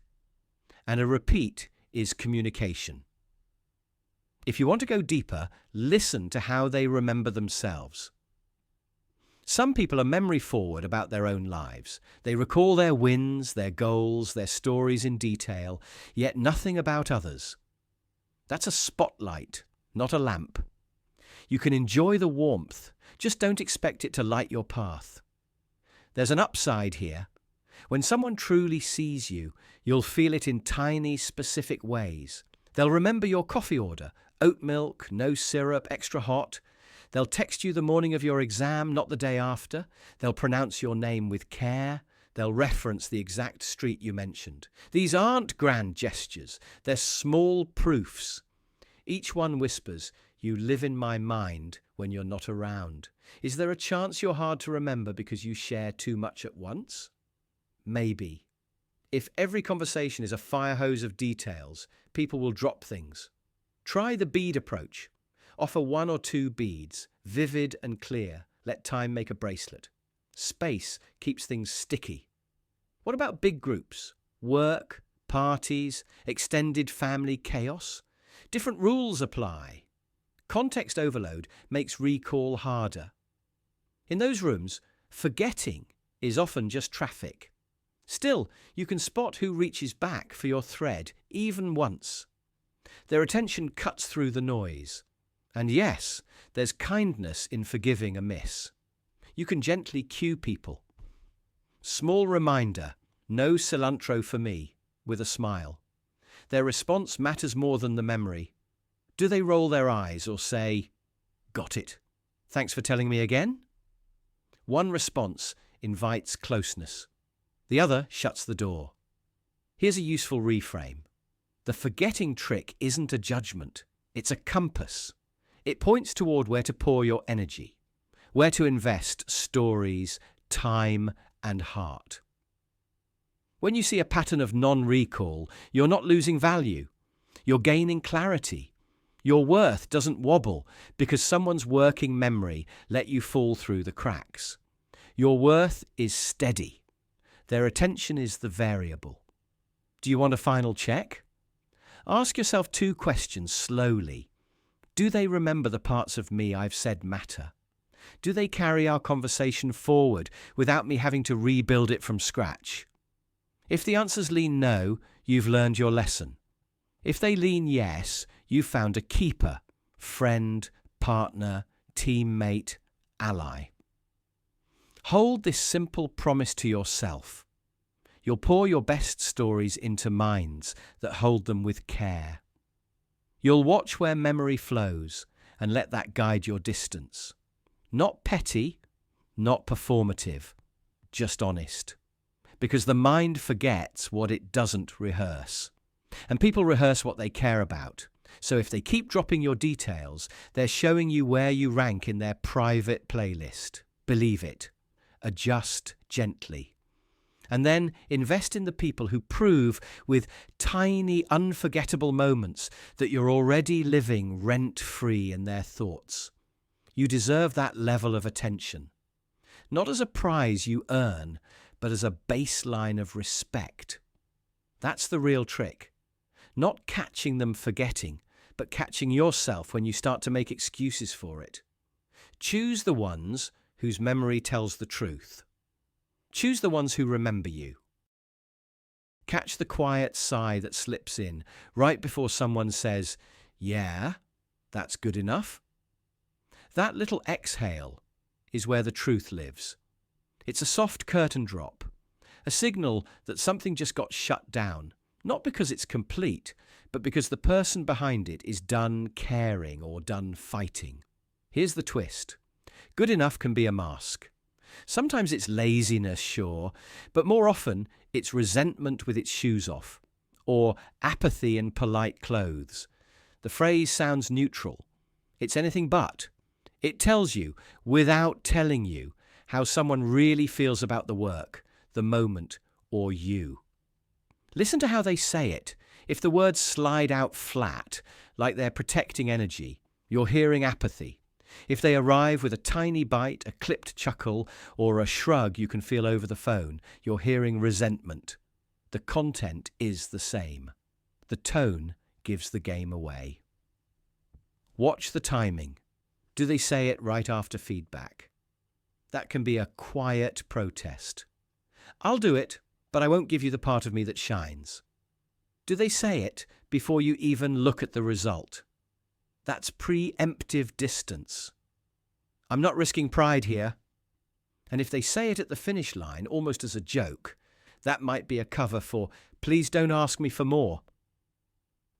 And a repeat is communication. If you want to go deeper, listen to how they remember themselves. Some people are memory forward about their own lives. They recall their wins, their goals, their stories in detail, yet nothing about others. That's a spotlight, not a lamp. You can enjoy the warmth, just don't expect it to light your path. There's an upside here. When someone truly sees you, you'll feel it in tiny, specific ways. They'll remember your coffee order, oat milk, no syrup, extra hot. They'll text you the morning of your exam, not the day after. They'll pronounce your name with care. They'll reference the exact street you mentioned. These aren't grand gestures. They're small proofs. Each one whispers, "You live in my mind when you're not around." Is there a chance you're hard to remember because you share too much at once? Maybe. If every conversation is a fire hose of details, people will drop things. Try the bead approach. Offer 1 or 2 beads, vivid and clear. Let time make a bracelet. Space keeps things sticky. What about big groups? Work, parties, extended family chaos? Different rules apply. Context overload makes recall harder. In those rooms, forgetting is often just traffic. Still, you can spot who reaches back for your thread, even once. Their attention cuts through the noise. And yes, there's kindness in forgiving a miss. You can gently cue people. Small reminder, no cilantro for me, with a smile. Their response matters more than the memory. Do they roll their eyes or say, "Got it. Thanks for telling me again"? One response invites closeness. The other shuts the door. Here's a useful reframe. The forgetting trick isn't a judgment. It's a compass. It points toward where to pour your energy, where to invest stories, time, and heart. When you see a pattern of non-recall, you're not losing value. You're gaining clarity. Your worth doesn't wobble because someone's working memory let you fall through the cracks. Your worth is steady. Their attention is the variable. Do you want a final check? Ask yourself 2 questions slowly. Do they remember the parts of me I've said matter? Do they carry our conversation forward without me having to rebuild it from scratch? If the answers lean no, you've learned your lesson. If they lean yes, you've found a keeper, friend, partner, teammate, ally. Hold this simple promise to yourself. You'll pour your best stories into minds that hold them with care. You'll watch where memory flows and let that guide your distance. Not petty, not performative, just honest. Because the mind forgets what it doesn't rehearse. And people rehearse what they care about. So if they keep dropping your details, they're showing you where you rank in their private playlist. Believe it. Adjust gently. And then invest in the people who prove with tiny, unforgettable moments that you're already living rent-free in their thoughts. You deserve that level of attention. Not as a prize you earn, but as a baseline of respect. That's the real trick. Not catching them forgetting, but catching yourself when you start to make excuses for it. Choose the ones whose memory tells the truth. Choose the ones who remember you. Catch the quiet sigh that slips in right before someone says, "Yeah, that's good enough." That little exhale is where the truth lives. It's a soft curtain drop, a signal that something just got shut down, not because it's complete, but because the person behind it is done caring or done fighting. Here's the twist. Good enough can be a mask. Sometimes it's laziness, sure, but more often it's resentment with its shoes off, or apathy in polite clothes. The phrase sounds neutral. It's anything but. It tells you, without telling you, how someone really feels about the work, the moment, or you. Listen to how they say it. If the words slide out flat, like they're protecting energy, you're hearing apathy. If they arrive with a tiny bite, a clipped chuckle, or a shrug you can feel over the phone, you're hearing resentment. The content is the same. The tone gives the game away. Watch the timing. Do they say it right after feedback? That can be a quiet protest. "I'll do it, but I won't give you the part of me that shines." Do they say it before you even look at the result? That's preemptive distance. "I'm not risking pride here." And if they say it at the finish line, almost as a joke, that might be a cover for "please don't ask me for more."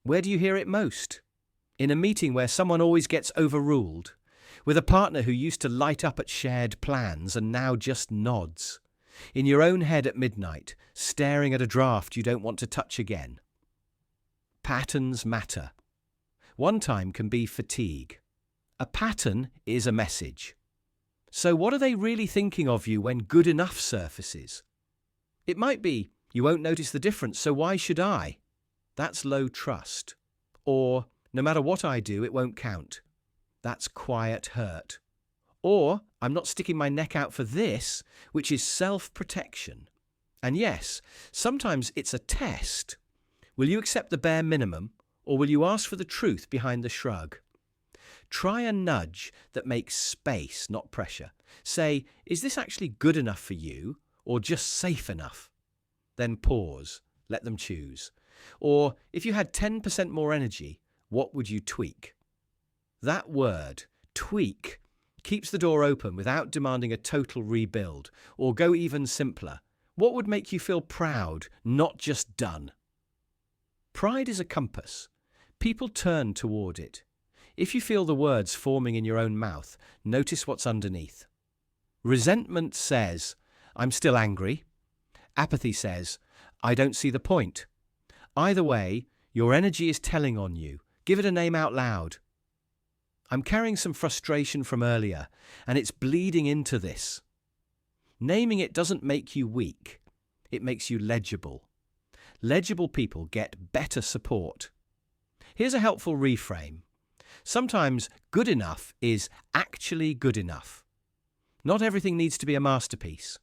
Where do you hear it most? In a meeting where someone always gets overruled, with a partner who used to light up at shared plans and now just nods, in your own head at midnight, staring at a draft you don't want to touch again. Patterns matter. One time can be fatigue. A pattern is a message. So what are they really thinking of you when good enough surfaces? It might be, "You won't notice the difference, so why should I?" That's low trust. Or, "No matter what I do, it won't count." That's quiet hurt. Or, "I'm not sticking my neck out for this," which is self-protection. And yes, sometimes it's a test. Will you accept the bare minimum, or will you ask for the truth behind the shrug? Try a nudge that makes space, not pressure. Say, "Is this actually good enough for you, or just safe enough?" Then pause, let them choose. Or, if you had 10% more energy, what would you tweak? That word, tweak, keeps the door open without demanding a total rebuild. Or go even simpler. What would make you feel proud, not just done? Pride is a compass. People turn toward it. If you feel the words forming in your own mouth, notice what's underneath. Resentment says, "I'm still angry." Apathy says, "I don't see the point." Either way, your energy is telling on you. Give it a name out loud. "I'm carrying some frustration from earlier, and it's bleeding into this." Naming it doesn't make you weak. It makes you legible. Legible people get better support. Here's a helpful reframe. Sometimes good enough is actually good enough. Not everything needs to be a masterpiece.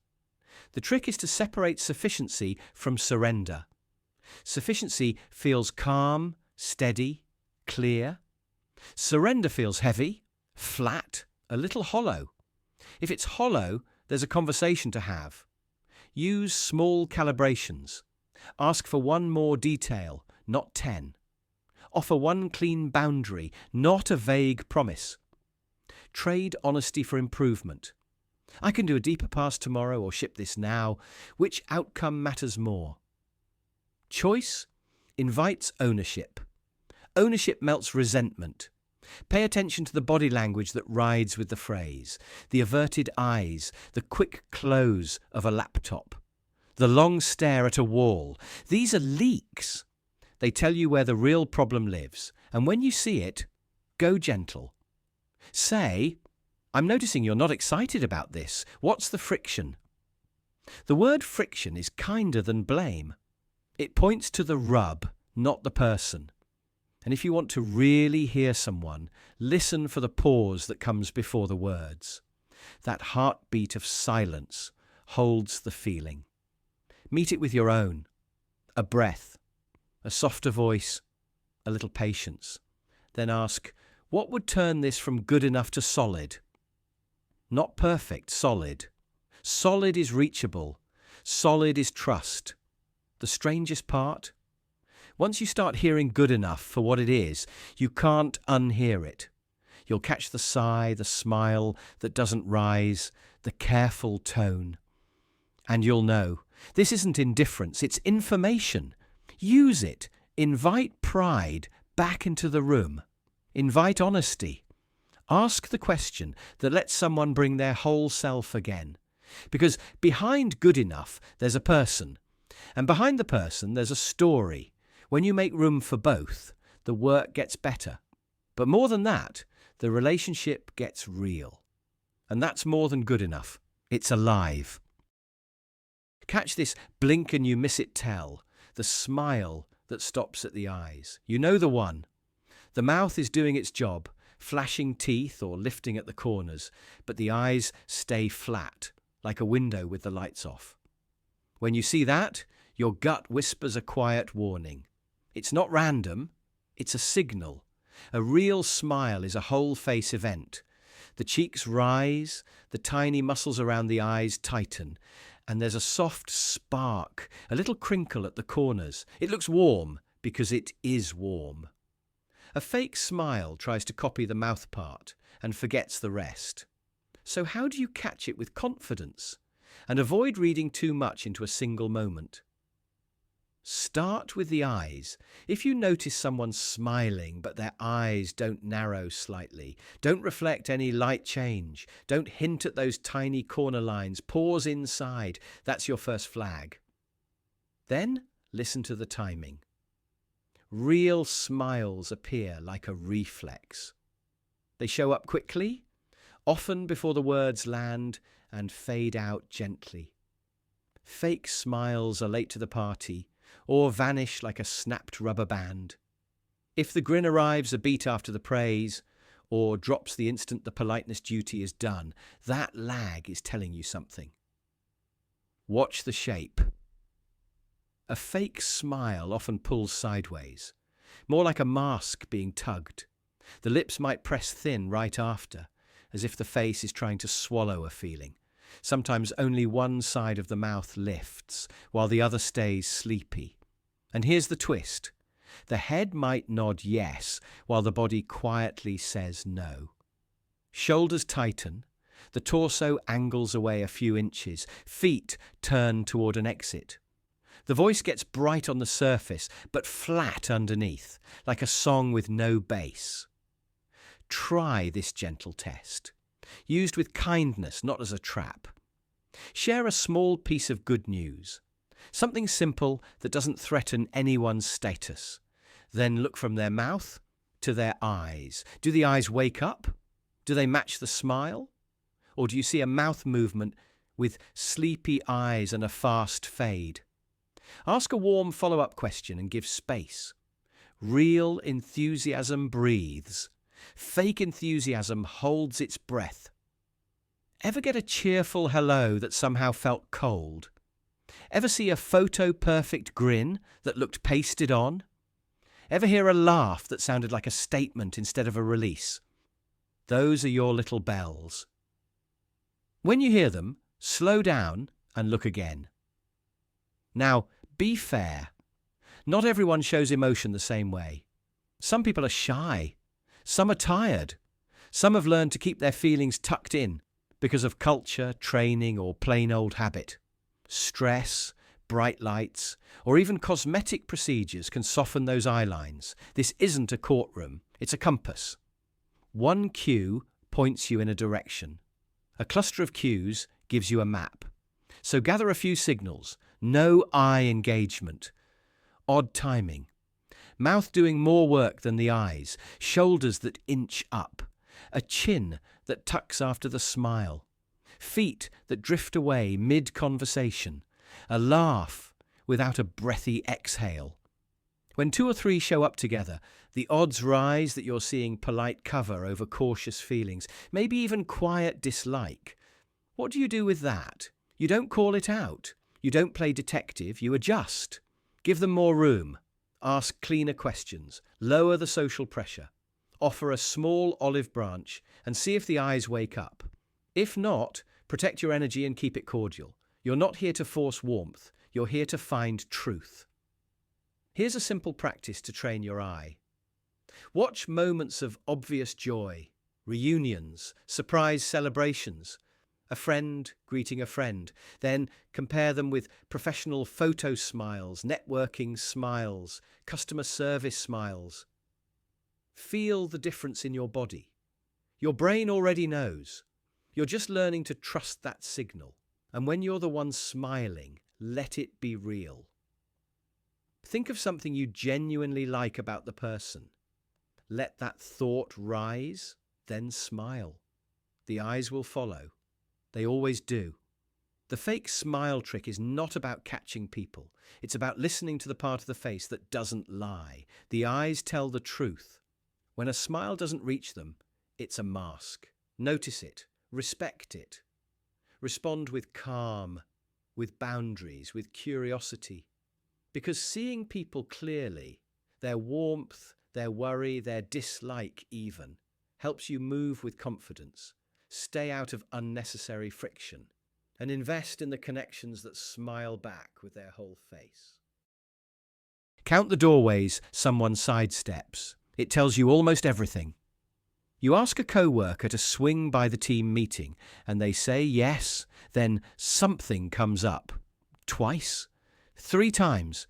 The trick is to separate sufficiency from surrender. Sufficiency feels calm, steady, clear. Surrender feels heavy, flat, a little hollow. If it's hollow, there's a conversation to have. Use small calibrations. Ask for one more detail, not 10. Offer one clean boundary, not a vague promise. Trade honesty for improvement. I can do a deeper pass tomorrow or ship this now. Which outcome matters more? Choice invites ownership. Ownership melts resentment. Pay attention to the body language that rides with the phrase, the averted eyes, the quick close of a laptop, the long stare at a wall. These are leaks. They tell you where the real problem lives, and when you see it, go gentle. Say, I'm noticing you're not excited about this. What's the friction? The word friction is kinder than blame. It points to the rub, not the person. And if you want to really hear someone, listen for the pause that comes before the words. That heartbeat of silence holds the feeling. Meet it with your own. A breath, a softer voice, a little patience. Then ask, what would turn this from good enough to solid? Not perfect, solid. Solid is reachable. Solid is trust. The strangest part? Once you start hearing good enough for what it is, you can't unhear it. You'll catch the sigh, the smile that doesn't rise, the careful tone. And you'll know, this isn't indifference, it's information. Use it. Invite pride back into the room. Invite honesty. Ask the question that lets someone bring their whole self again. Because behind good enough, there's a person. And behind the person, there's a story. When you make room for both, the work gets better. But more than that, the relationship gets real. And that's more than good enough. It's alive. Catch this blink and you miss it tell, the smile that stops at the eyes. You know the one. The mouth is doing its job, flashing teeth or lifting at the corners, but the eyes stay flat, like a window with the lights off. When you see that, your gut whispers a quiet warning. It's not random, it's a signal. A real smile is a whole-face event. The cheeks rise, the tiny muscles around the eyes tighten, and there's a soft spark, a little crinkle at the corners. It looks warm because it is warm. A fake smile tries to copy the mouth part and forgets the rest. So how do you catch it with confidence and avoid reading too much into a single moment? Start with the eyes. If you notice someone smiling but their eyes don't narrow slightly, don't reflect any light change, don't hint at those tiny corner lines, pause inside, that's your first flag. Then listen to the timing. Real smiles appear like a reflex. They show up quickly, often before the words land, and fade out gently. Fake smiles are late to the party, or vanish like a snapped rubber band. If the grin arrives a beat after the praise, or drops the instant the politeness duty is done, that lag is telling you something. Watch the shape. A fake smile often pulls sideways, more like a mask being tugged. The lips might press thin right after, as if the face is trying to swallow a feeling. Sometimes only one side of the mouth lifts, while the other stays sleepy. And here's the twist. The head might nod yes, while the body quietly says no. Shoulders tighten, the torso angles away a few inches, feet turn toward an exit. The voice gets bright on the surface, but flat underneath, like a song with no bass. Try this gentle test, used with kindness, not as a trap. Share a small piece of good news, something simple that doesn't threaten anyone's status. Then look from their mouth to their eyes. Do the eyes wake up? Do they match the smile? Or do you see a mouth movement with sleepy eyes and a fast fade? Ask a warm follow-up question and give space. Real enthusiasm breathes. Fake enthusiasm holds its breath. Ever get a cheerful hello that somehow felt cold? Ever see a photo-perfect grin that looked pasted on? Ever hear a laugh that sounded like a statement instead of a release? Those are your little bells. When you hear them, slow down and look again. Now, be fair. Not everyone shows emotion the same way. Some people are shy. Some are tired. Some have learned to keep their feelings tucked in because of culture, training, or plain old habit. Stress, bright lights, or even cosmetic procedures can soften those eye lines. This isn't a courtroom, it's a compass. One cue points you in a direction. A cluster of cues gives you a map. So gather a few signals. No eye engagement. Odd timing. Mouth doing more work than the eyes. Shoulders that inch up. A chin that tucks after the smile. Feet that drift away mid-conversation. A laugh without a breathy exhale. When 2 or 3 show up together, the odds rise that you're seeing polite cover over cautious feelings, maybe even quiet dislike. What do you do with that? You don't call it out. You don't play detective, you adjust. Give them more room. Ask cleaner questions. Lower the social pressure. Offer a small olive branch and see if the eyes wake up. If not, protect your energy and keep it cordial. You're not here to force warmth. You're here to find truth. Here's a simple practice to train your eye. Watch moments of obvious joy, reunions, surprise celebrations, a friend greeting a friend. Then compare them with professional photo smiles, networking smiles, customer service smiles. Feel the difference in your body. Your brain already knows. You're just learning to trust that signal. And when you're the one smiling, let it be real. Think of something you genuinely like about the person. Let that thought rise, then smile. The eyes will follow. They always do. The fake smile trick is not about catching people. It's about listening to the part of the face that doesn't lie. The eyes tell the truth. When a smile doesn't reach them, it's a mask. Notice it. Respect it. Respond with calm, with boundaries, with curiosity. Because seeing people clearly, their warmth, their worry, their dislike even, helps you move with confidence, stay out of unnecessary friction, and invest in the connections that smile back with their whole face. Count the doorways someone sidesteps. It tells you almost everything. You ask a co-worker to swing by the team meeting, and they say yes, then something comes up. Twice? 3 times.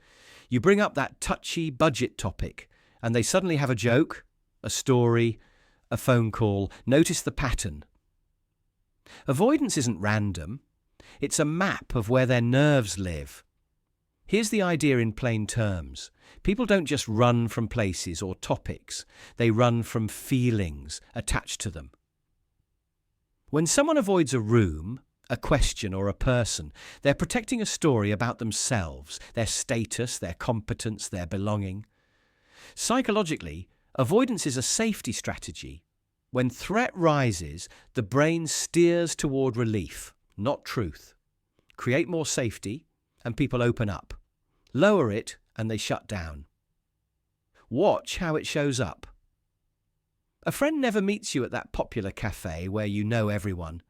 You bring up that touchy budget topic, and they suddenly have a joke, a story, a phone call. Notice the pattern. Avoidance isn't random. It's a map of where their nerves live. Here's the idea in plain terms. People don't just run from places or topics. They run from feelings attached to them. When someone avoids a room, a question or a person, they're protecting a story about themselves, their status, their competence, their belonging. Psychologically, avoidance is a safety strategy. When threat rises, the brain steers toward relief, not truth. Create more safety, and people open up. Lower it, and they shut down. Watch how it shows up. A friend never meets you at that popular cafe where you know everyone.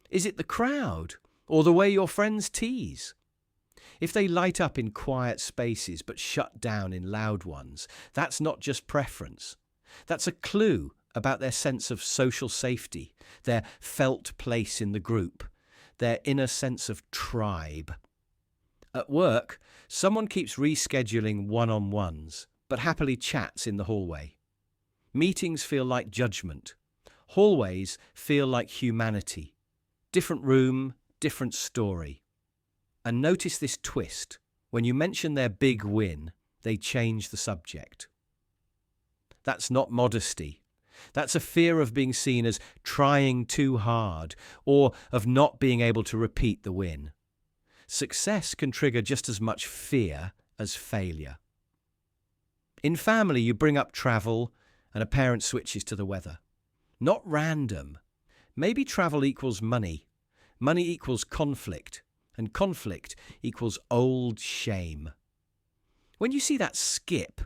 Is it the crowd or the way your friends tease? If they light up in quiet spaces but shut down in loud ones, that's not just preference. That's a clue about their sense of social safety, their felt place in the group, their inner sense of tribe. At work, someone keeps rescheduling one-on-ones, but happily chats in the hallway. Meetings feel like judgment. Hallways feel like humanity. Different room, different story. And notice this twist. When you mention their big win, they change the subject. That's not modesty. That's a fear of being seen as trying too hard or of not being able to repeat the win. Success can trigger just as much fear as failure. In family, you bring up travel and a parent switches to the weather. Not random. Maybe travel equals money. Money equals conflict. And conflict equals old shame. When you see that skip,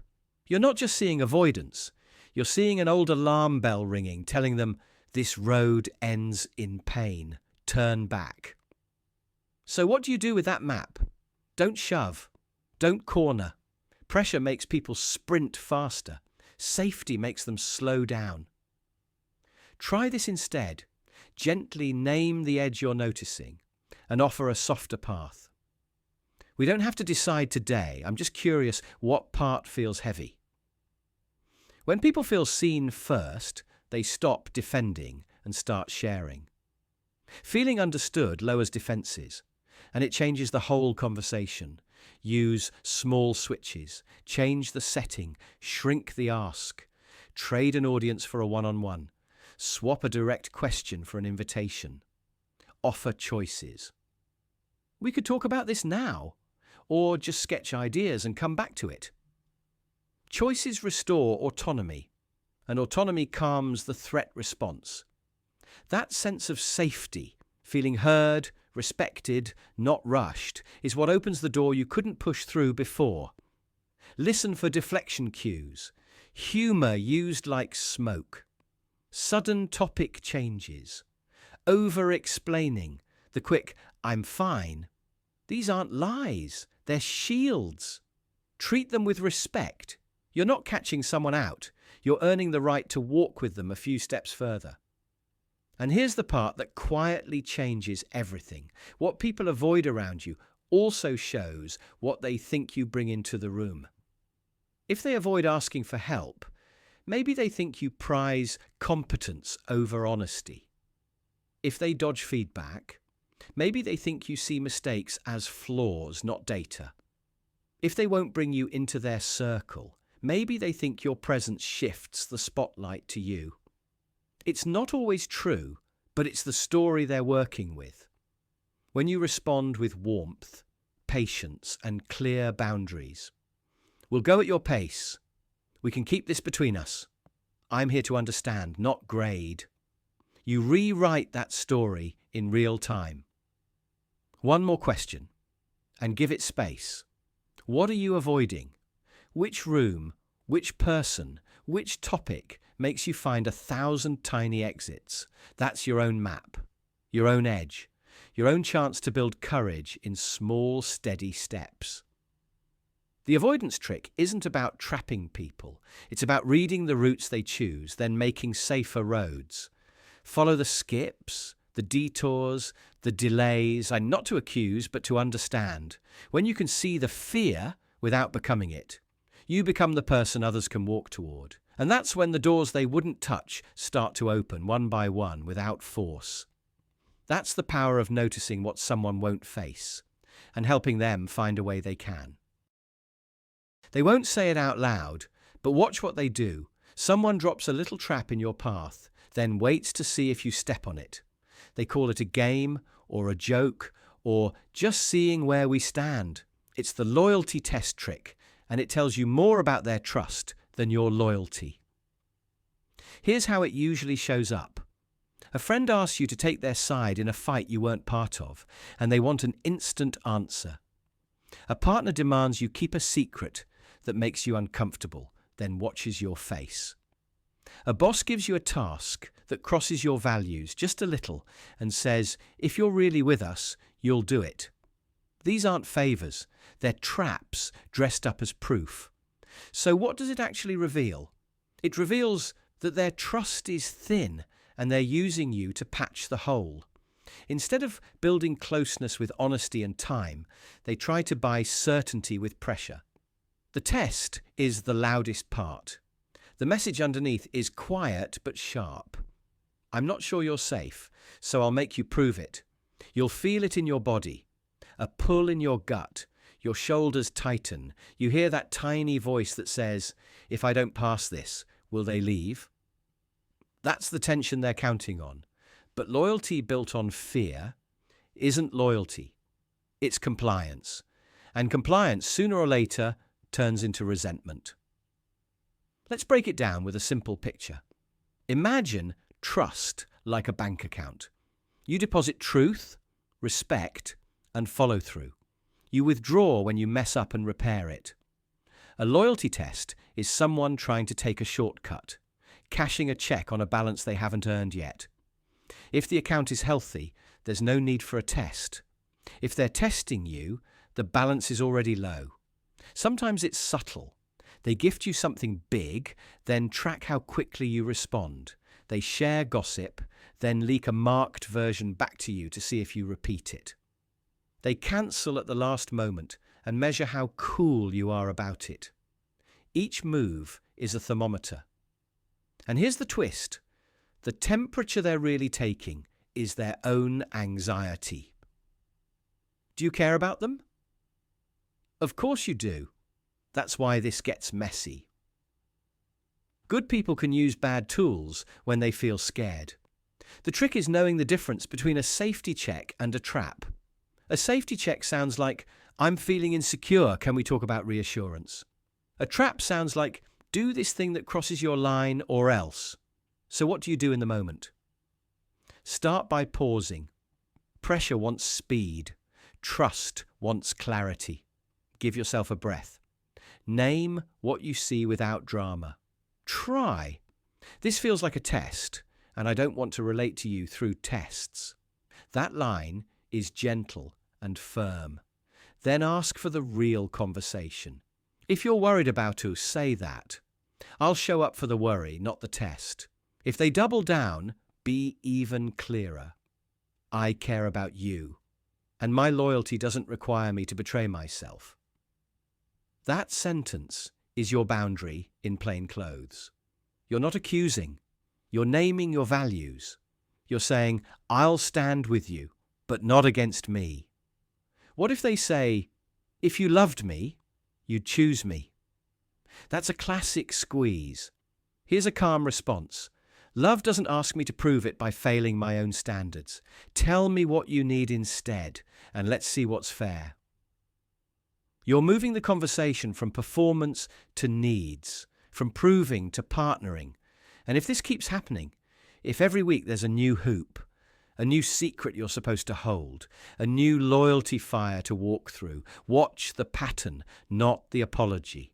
You're not just seeing avoidance, you're seeing an old alarm bell ringing, telling them, "This road ends in pain. Turn back." So what do you do with that map? Don't shove. Don't corner. Pressure makes people sprint faster. Safety makes them slow down. Try this instead. Gently name the edge you're noticing and offer a softer path. We don't have to decide today. I'm just curious what part feels heavy. When people feel seen first, they stop defending and start sharing. Feeling understood lowers defenses, and it changes the whole conversation. Use small switches, change the setting, shrink the ask, trade an audience for a one-on-one, swap a direct question for an invitation, offer choices. We could talk about this now, or just sketch ideas and come back to it. Choices restore autonomy, and autonomy calms the threat response. That sense of safety, feeling heard, respected, not rushed, is what opens the door you couldn't push through before. Listen for deflection cues, humour used like smoke, sudden topic changes, over-explaining, the quick "I'm fine." These aren't lies, they're shields. Treat them with respect. You're not catching someone out, you're earning the right to walk with them a few steps further. And here's the part that quietly changes everything. What people avoid around you also shows what they think you bring into the room. If they avoid asking for help, maybe they think you prize competence over honesty. If they dodge feedback, maybe they think you see mistakes as flaws, not data. If they won't bring you into their circle, maybe they think your presence shifts the spotlight to you. It's not always true, but it's the story they're working with. When you respond with warmth, patience, and clear boundaries, "We'll go at your pace. We can keep this between us. I'm here to understand, not grade." You rewrite that story in real time. One more question, and give it space. What are you avoiding? Which room, which person, which topic makes you find 1,000 tiny exits? That's your own map, your own edge, your own chance to build courage in small, steady steps. The avoidance trick isn't about trapping people. It's about reading the routes they choose, then making safer roads. Follow the skips, the detours, the delays, and not to accuse, but to understand. When you can see the fear without becoming it, you become the person others can walk toward. And that's when the doors they wouldn't touch start to open one by one without force. That's the power of noticing what someone won't face and helping them find a way they can. They won't say it out loud, but watch what they do. Someone drops a little trap in your path, then waits to see if you step on it. They call it a game or a joke or just seeing where we stand. It's the loyalty test trick, and it tells you more about their trust than your loyalty. Here's how it usually shows up. A friend asks you to take their side in a fight you weren't part of, and they want an instant answer. A partner demands you keep a secret that makes you uncomfortable, then watches your face. A boss gives you a task that crosses your values just a little and says, "If you're really with us, you'll do it." These aren't favors, they're traps dressed up as proof. So what does it actually reveal? It reveals that their trust is thin and they're using you to patch the hole. Instead of building closeness with honesty and time, they try to buy certainty with pressure. The test is the loudest part. The message underneath is quiet but sharp. "I'm not sure you're safe, so I'll make you prove it." You'll feel it in your body, a pull in your gut. Your shoulders tighten. You hear that tiny voice that says, "If I don't pass this, will they leave?" That's the tension they're counting on. But loyalty built on fear isn't loyalty. It's compliance. And compliance, sooner or later, turns into resentment. Let's break it down with a simple picture. Imagine trust like a bank account. You deposit truth, respect, and follow through. You withdraw when you mess up and repair it. A loyalty test is someone trying to take a shortcut, cashing a check on a balance they haven't earned yet. If the account is healthy, there's no need for a test. If they're testing you, the balance is already low. Sometimes it's subtle. They gift you something big, then track how quickly you respond. They share gossip, then leak a marked version back to you to see if you repeat it. They cancel at the last moment and measure how cool you are about it. Each move is a thermometer. And here's the twist. The temperature they're really taking is their own anxiety. Do you care about them? Of course you do. That's why this gets messy. Good people can use bad tools when they feel scared. The trick is knowing the difference between a safety check and a trap. A safety check sounds like, "I'm feeling insecure, can we talk about reassurance?" A trap sounds like, "Do this thing that crosses your line or else." So what do you do in the moment? Start by pausing. Pressure wants speed. Trust wants clarity. Give yourself a breath. Name what you see without drama. Try. This feels like a test, and I don't want to relate to you through tests. That line is gentle and firm. Then ask for the real conversation. If you're worried about us, say that. I'll show up for the worry, not the test. If they double down, be even clearer. I care about you, and my loyalty doesn't require me to betray myself. That sentence is your boundary in plain clothes. You're not accusing. You're naming your values. You're saying, "I'll stand with you, but not against me." What if they say, "If you loved me, you'd choose me"? That's a classic squeeze. Here's a calm response. Love doesn't ask me to prove it by failing my own standards. Tell me what you need instead, and let's see what's fair. You're moving the conversation from performance to needs, from proving to partnering. And if this keeps happening, if every week there's a new hoop, a new secret you're supposed to hold, a new loyalty fire to walk through, watch the pattern, not the apology.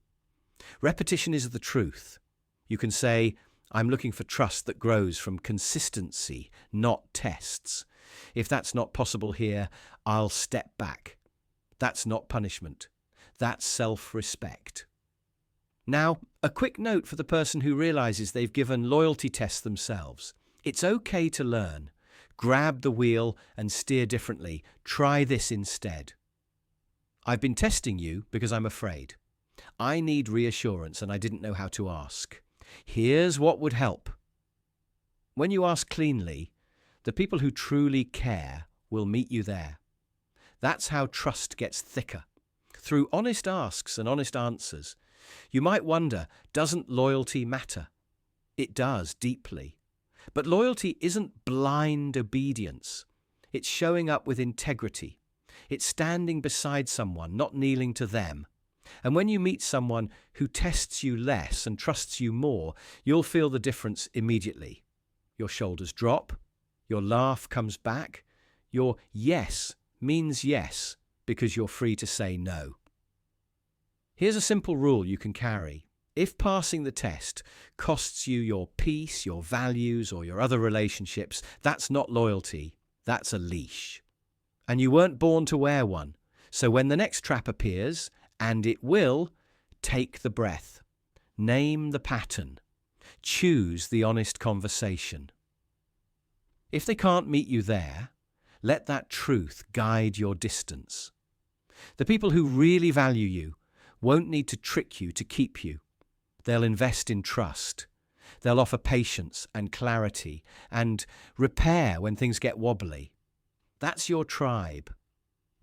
Repetition is the truth. You can say, "I'm looking for trust that grows from consistency, not tests. If that's not possible here, I'll step back." That's not punishment. That's self-respect. Now, a quick note for the person who realizes they've given loyalty tests themselves. It's okay to learn. Grab the wheel and steer differently. Try this instead. I've been testing you because I'm afraid. I need reassurance and I didn't know how to ask. Here's what would help. When you ask cleanly, the people who truly care will meet you there. That's how trust gets thicker. Through honest asks and honest answers. You might wonder, doesn't loyalty matter? It does, deeply. But loyalty isn't blind obedience. It's showing up with integrity. It's standing beside someone, not kneeling to them. And when you meet someone who tests you less and trusts you more, you'll feel the difference immediately. Your shoulders drop, your laugh comes back, your yes means yes because you're free to say no. Here's a simple rule you can carry. If passing the test costs you your peace, your values, or your other relationships, that's not loyalty, that's a leash. And you weren't born to wear one. So when the next trap appears, and it will, take the breath. Name the pattern. Choose the honest conversation. If they can't meet you there, let that truth guide your distance. The people who really value you won't need to trick you to keep you. They'll invest in trust. They'll offer patience and clarity and repair when things get wobbly. That's your tribe.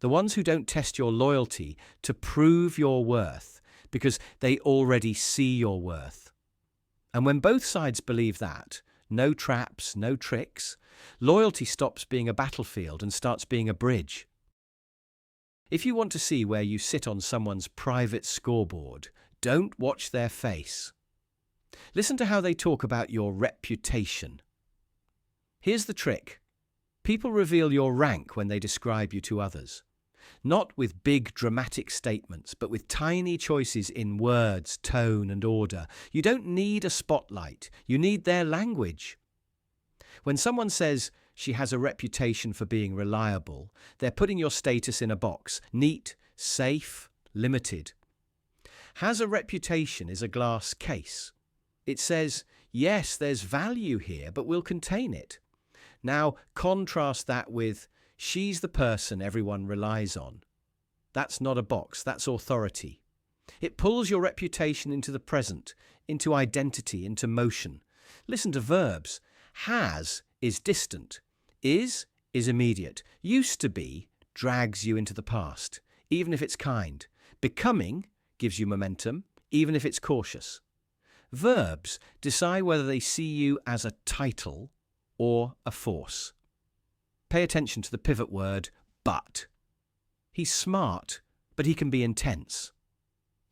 The ones who don't test your loyalty to prove your worth because they already see your worth. And when both sides believe that, no traps, no tricks, loyalty stops being a battlefield and starts being a bridge. If you want to see where you sit on someone's private scoreboard, don't watch their face. Listen to how they talk about your reputation. Here's the trick. People reveal your rank when they describe you to others. Not with big dramatic statements, but with tiny choices in words, tone, and order. You don't need a spotlight, you need their language. When someone says she has a reputation for being reliable, they're putting your status in a box: neat, safe, limited. Has a reputation is a glass case. It says, yes, there's value here, but we'll contain it. Now, contrast that with, she's the person everyone relies on. That's not a box, that's authority. It pulls your reputation into the present, into identity, into motion. Listen to verbs. Has is distant. Is immediate. Used to be drags you into the past, even if it's kind. Becoming gives you momentum, even if it's cautious. Verbs decide whether they see you as a title or a force. Pay attention to the pivot word, but. He's smart, but he can be intense.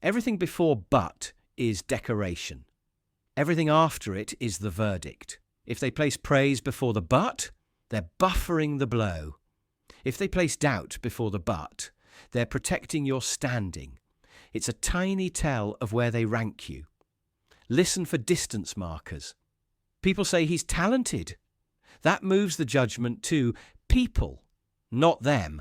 Everything before but is decoration. Everything after it is the verdict. If they place praise before the but, they're buffering the blow. If they place doubt before the but, they're protecting your standing. It's a tiny tell of where they rank you. Listen for distance markers. People say he's talented. That moves the judgment to people, not them.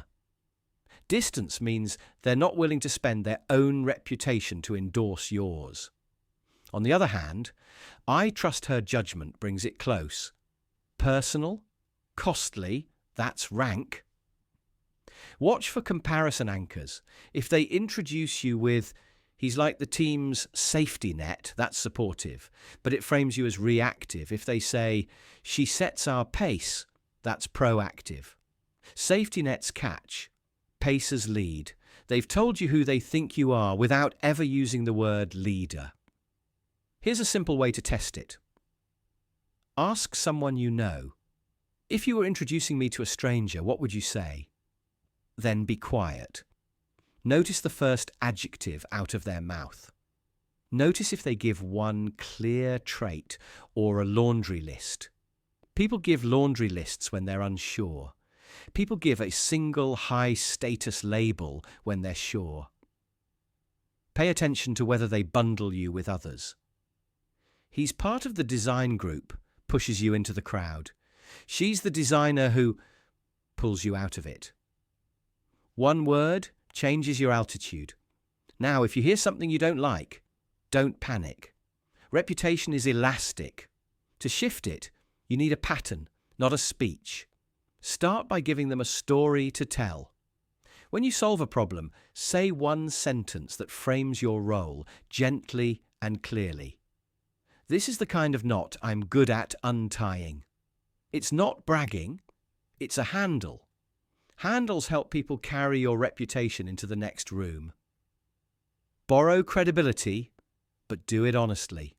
Distance means they're not willing to spend their own reputation to endorse yours. On the other hand, I trust her judgment brings it close. Personal, costly, that's rank. Watch for comparison anchors. If they introduce you with, he's like the team's safety net, that's supportive, but it frames you as reactive. If they say, she sets our pace, that's proactive. Safety nets catch, pacers lead. They've told you who they think you are without ever using the word leader. Here's a simple way to test it. Ask someone you know. If you were introducing me to a stranger, what would you say? Then be quiet. Notice the first adjective out of their mouth. Notice if they give one clear trait or a laundry list. People give laundry lists when they're unsure. People give a single high-status label when they're sure. Pay attention to whether they bundle you with others. He's part of the design group, pushes you into the crowd. She's the designer who pulls you out of it. One word changes your altitude. Now, if you hear something you don't like, don't panic. Reputation is elastic. To shift it, you need a pattern, not a speech. Start by giving them a story to tell. When you solve a problem, say one sentence that frames your role gently and clearly. This is the kind of knot I'm good at untying. It's not bragging, it's a handle. Handles help people carry your reputation into the next room. Borrow credibility, but do it honestly.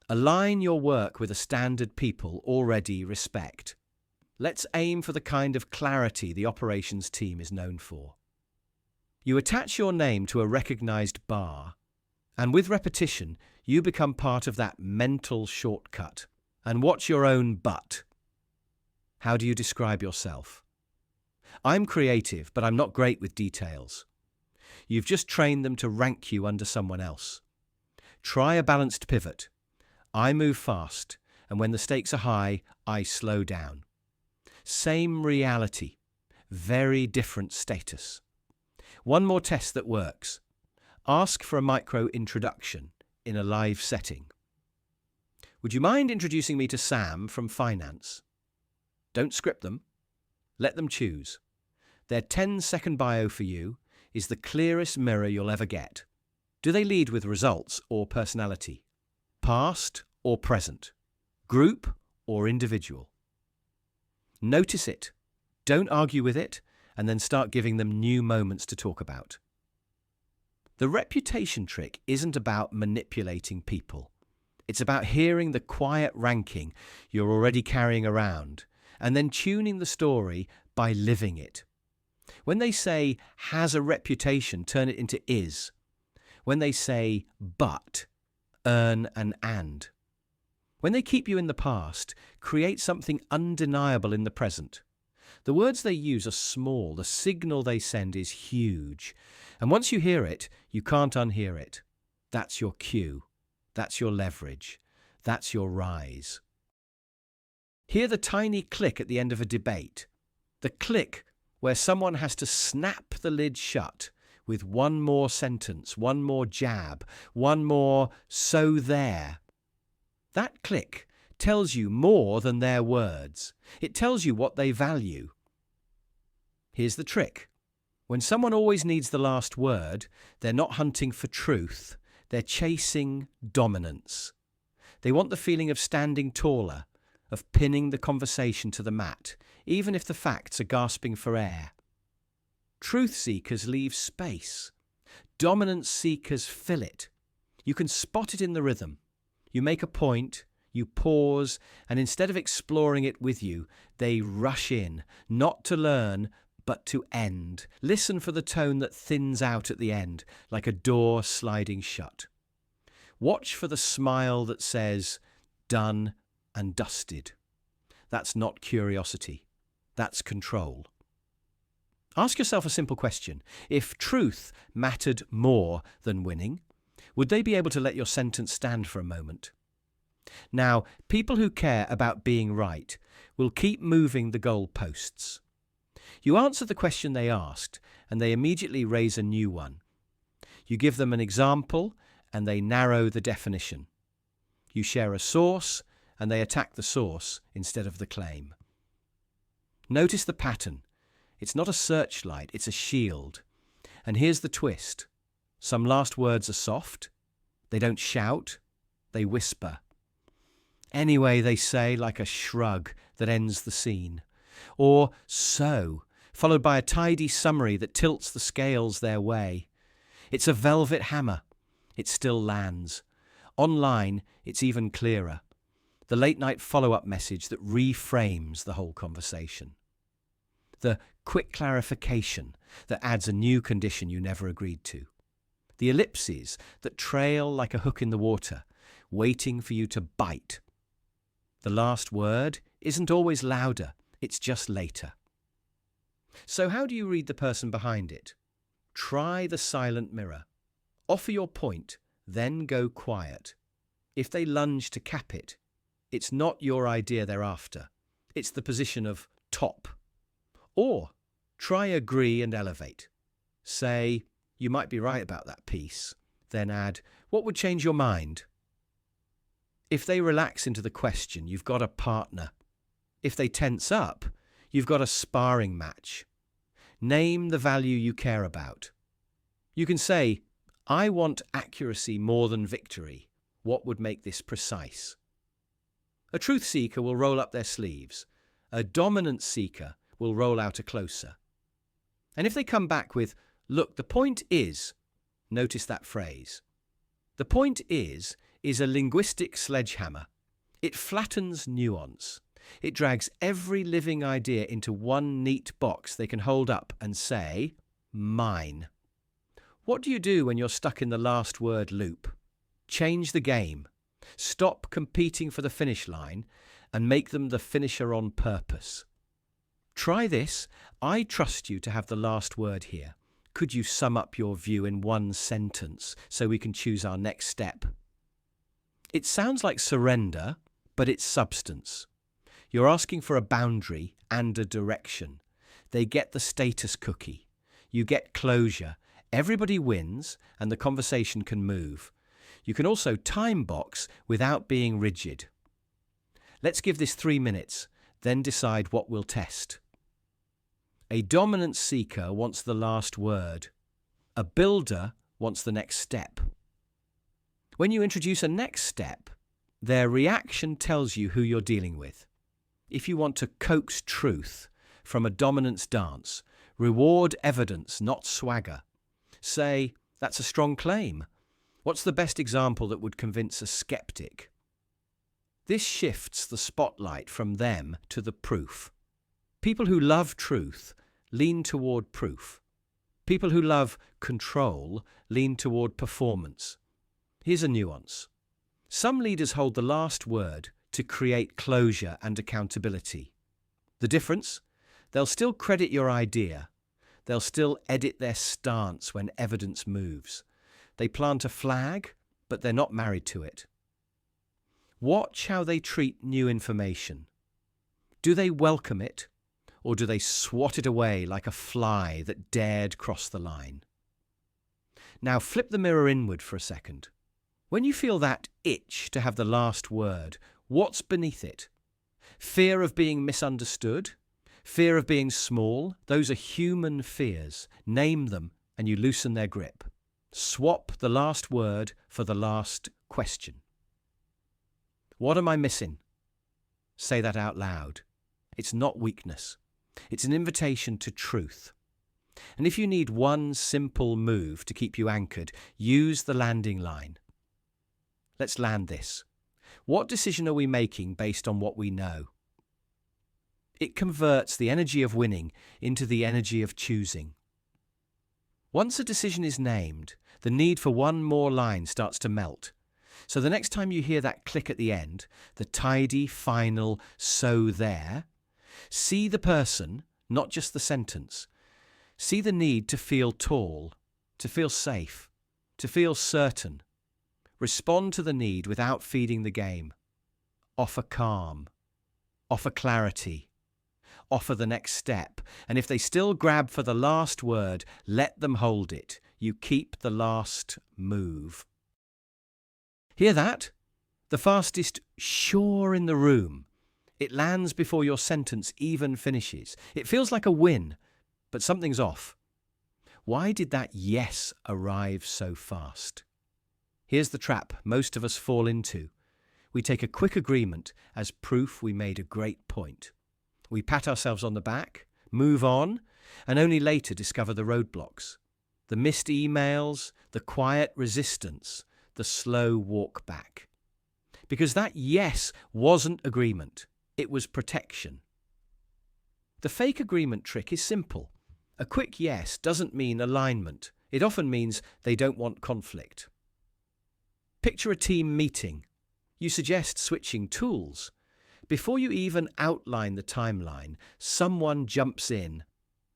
Align your work with a standard people already respect. Let's aim for the kind of clarity the operations team is known for. You attach your name to a recognized bar, and with repetition, you become part of that mental shortcut. And watch your own but. How do you describe yourself? I'm creative, but I'm not great with details. You've just trained them to rank you under someone else. Try a balanced pivot. I move fast, and when the stakes are high, I slow down. Same reality, very different status. One more test that works. Ask for a micro introduction in a live setting. Would you mind introducing me to Sam from finance? Don't script them. Let them choose. Their 10-second bio for you is the clearest mirror you'll ever get. Do they lead with results or personality? Past or present? Group or individual? Notice it. Don't argue with it, and then start giving them new moments to talk about. The reputation trick isn't about manipulating people. It's about hearing the quiet ranking you're already carrying around and then tuning the story by living it. When they say has a reputation, turn it into is. When they say but, earn an and. When they keep you in the past, create something undeniable in the present. The words they use are small, the signal they send is huge. And once you hear it, you can't unhear it. That's your cue. That's your leverage. That's your rise. Hear the tiny click at the end of a debate. The click where someone has to snap the lid shut with one more sentence, one more jab, one more "so there." That click tells you more than their words. It tells you what they value. Here's the trick. When someone always needs the last word, they're not hunting for truth. They're chasing dominance. They want the feeling of standing taller, of pinning the conversation to the mat, even if the facts are gasping for air. Truth seekers leave space. Dominance seekers fill it. You can spot it in the rhythm. You make a point, you pause, and instead of exploring it with you, they rush in, not to learn, but to end. Listen for the tone that thins out at the end, like a door sliding shut. Watch for the smile that says, "Done and dusted." That's not curiosity. That's control. Ask yourself a simple question. If truth mattered more than winning, would they be able to let your sentence stand for a moment? Now, people who care about being right will keep moving the goalposts. You answer the question they asked, and they immediately raise a new one. You give them an example, and they narrow the definition. You share a source, and they attack the source instead of the claim. Notice the pattern. It's not a searchlight, it's a shield. And here's the twist. Some last words are soft. They don't shout, they whisper. Anyway, they say, like a shrug that ends the scene. Or "so," followed by a tidy summary that tilts the scales their way. It's a velvet hammer. It still lands. Online, it's even clearer. The late-night follow-up message that reframes the whole conversation. The quick clarification that adds a new condition you never agreed to. The ellipses that trail like a hook in the water, waiting for you to bite. The last word isn't always louder, it's just later. So how do you read the person behind it? Try the silent mirror. Offer your point, then go quiet. If they lunge to cap it, it's not your idea they're after. It's the position of top. Or try agree and elevate. Say, "You might be right about that piece." Then add, "What would change your mind?" If they relax into the question, you've got a partner. If they tense up, you've got a sparring match. Name the value you care about. You can say, "I want accuracy more than victory. What would make this precise?" A truth seeker will roll up their sleeves. A dominant seeker will roll out a closer. And if they come back with, "Look, the point is," notice that phrase. The point is a linguistic sledgehammer. It flattens nuance. It drags every living idea into one neat box they can hold up and say, "Mine." What do you do when you're stuck in the last word loop? Change the game. Stop competing for the finish line and make them the finisher on purpose. Try this. "I trust you to have the last word here. Could you sum up your view in one sentence so we can choose our next step?" It sounds like surrender, but it's substance. You're asking for a boundary and a direction. They get the status cookie. You get closure. Everybody wins, and the conversation can move. You can also time box without being rigid. Let's give this 3 minutes, then decide what we'll test. A dominant seeker wants the last word. A builder wants the next step. When you introduce a next step, their reaction tells you who you're dealing with. If you want to coax truth from a dominance dance, reward evidence, not swagger. Say, "That's a strong claim. What's the best example that would convince a skeptic?" This shifts the spotlight from them to the proof. People who love truth lean toward proof. People who love control lean toward performance. Here's a nuance. Some leaders hold the last word to create closure and accountability. The difference? They'll still credit your idea. They'll still edit their stance when evidence moves. They plant a flag, but they're not married to it. Watch how they treat new information. Do they welcome it, or do they swat it away like a fly that dared cross the line? Now flip the mirror inward for a second. When you feel that itch to have the last word, what's beneath it? Fear of being misunderstood? Fear of being small? Those are human fears. Name them and you loosen their grip. Swap the last word for the last question. What am I missing? Say that out loud. It's not weakness. It's an invitation to truth. And if you need one simple move to keep you anchored, use the landing line. Let's land this. What decision are we making based on what we know? It converts the energy of winning into the energy of choosing. Once a decision is named, the need for one more line starts to melt. So the next time you hear that click at the end, the tidy, final, so there, see the person, not just the sentence. See the need to feel tall, to feel safe, to feel certain. Respond to the need without feeding the game. Offer calm. Offer clarity. Offer the next step. And if they still grab for the last word, let them hold it. You keep the last move. Hear that? The fastest sure in the room. It lands before your sentence even finishes. It feels like a win, but something's off. Why did that yes arrive so fast? Here's the trap most of us fall into. We take a quick agreement as proof we made a great point. We pat ourselves on the back, move on, and only later discover the roadblocks. The missed emails, the quiet resistance, the slow walk back. Because that yes wasn't agreement, it was protection. The fake agreement trick is simple. A quick yes doesn't mean alignment. It often means they don't want conflict. Picture a team meeting. You suggest switching tools. Before you even outline the timeline, someone jumps in.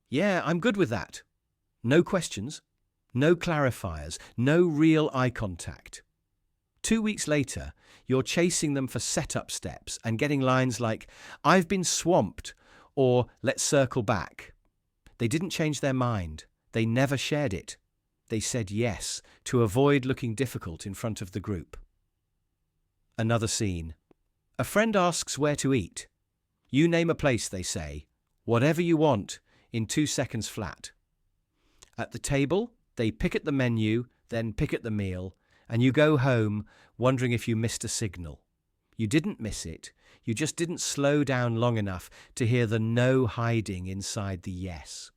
Yeah, I'm good with that. No questions, no clarifiers, no real eye contact. 2 weeks later, you're chasing them for setup steps and getting lines like, I've been swamped, or let's circle back. They didn't change their mind. They never shared it. They said yes to avoid looking difficult in front of the group. Another scene. A friend asks where to eat. You name a place, they say. Whatever you want, in 2 seconds flat. At the table, they pick at the menu, then pick at the meal, and you go home wondering if you missed a signal. You didn't miss it. You just didn't slow down long enough to hear the no hiding inside the yes.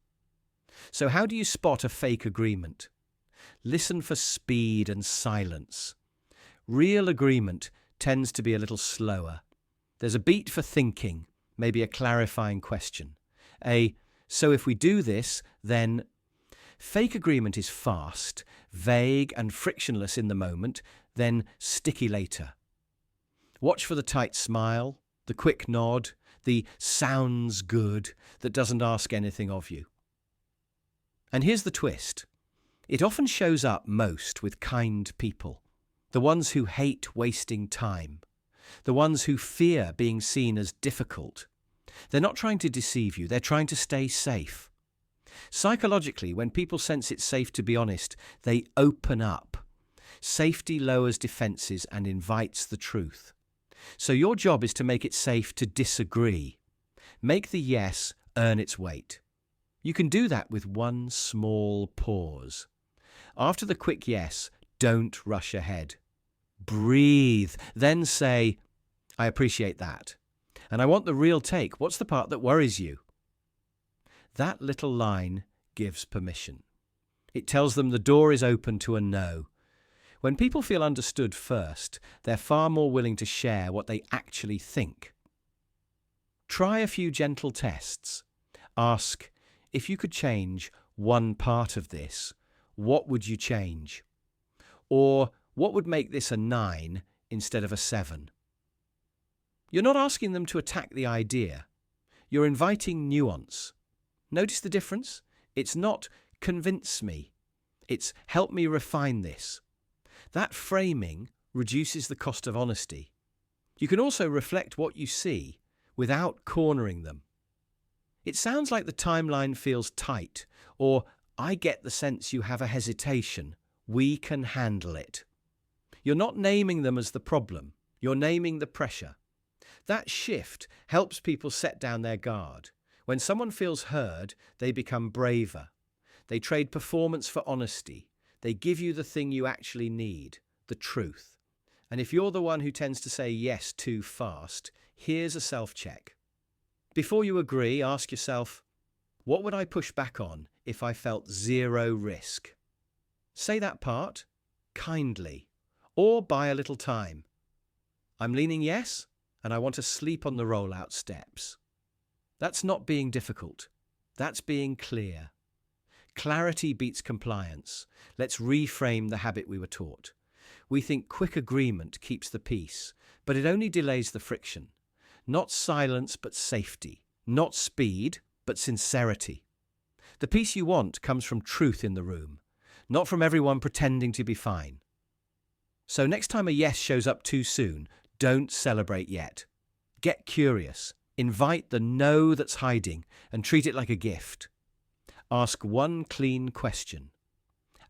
So how do you spot a fake agreement? Listen for speed and silence. Real agreement tends to be a little slower. There's a beat for thinking, maybe a clarifying question. So if we do this, then... Fake agreement is fast, vague and frictionless in the moment, then sticky later. Watch for the tight smile, the quick nod, the sounds good that doesn't ask anything of you. And here's the twist. It often shows up most with kind people, the ones who hate wasting time, the ones who fear being seen as difficult. They're not trying to deceive you, they're trying to stay safe. Psychologically, when people sense it's safe to be honest, they open up. Safety lowers defenses and invites the truth. So your job is to make it safe to disagree. Make the yes earn its weight. You can do that with one small pause. After the quick yes, don't rush ahead. Breathe, then say, I appreciate that. And I want the real take. What's the part that worries you? That little line gives permission. It tells them the door is open to a no. When people feel understood first, they're far more willing to share what they actually think. Try a few gentle tests. Ask, if you could change one part of this, what would you change? Or what would make this a 9 instead of a 7? You're not asking them to attack the idea. You're inviting nuance. Notice the difference? It's not convince me. It's help me refine this. That framing reduces the cost of honesty. You can also reflect what you see without cornering them. It sounds like the timeline feels tight, or I get the sense you have a hesitation. We can handle it. You're not naming them as the problem. You're naming the pressure. That shift helps people set down their guard. When someone feels heard, they become braver. They trade performance for honesty. They give you the thing you actually need, the truth. And if you're the one who tends to say yes too fast, here's a self-check. Before you agree, ask yourself, what would I push back on if I felt zero risk? Say that part kindly, or buy a little time. I'm leaning yes, and I want to sleep on the rollout steps. That's not being difficult. That's being clear. Clarity beats compliance. Let's reframe the habit we were taught. We think quick agreement keeps the peace, but it only delays the friction. Not silence, but safety. Not speed, but sincerity. The peace you want comes from truth in the room, not from everyone pretending to be fine. So next time a yes shows up too soon, don't celebrate yet. Get curious. Invite the no that's hiding and treat it like a gift. Ask one clean question.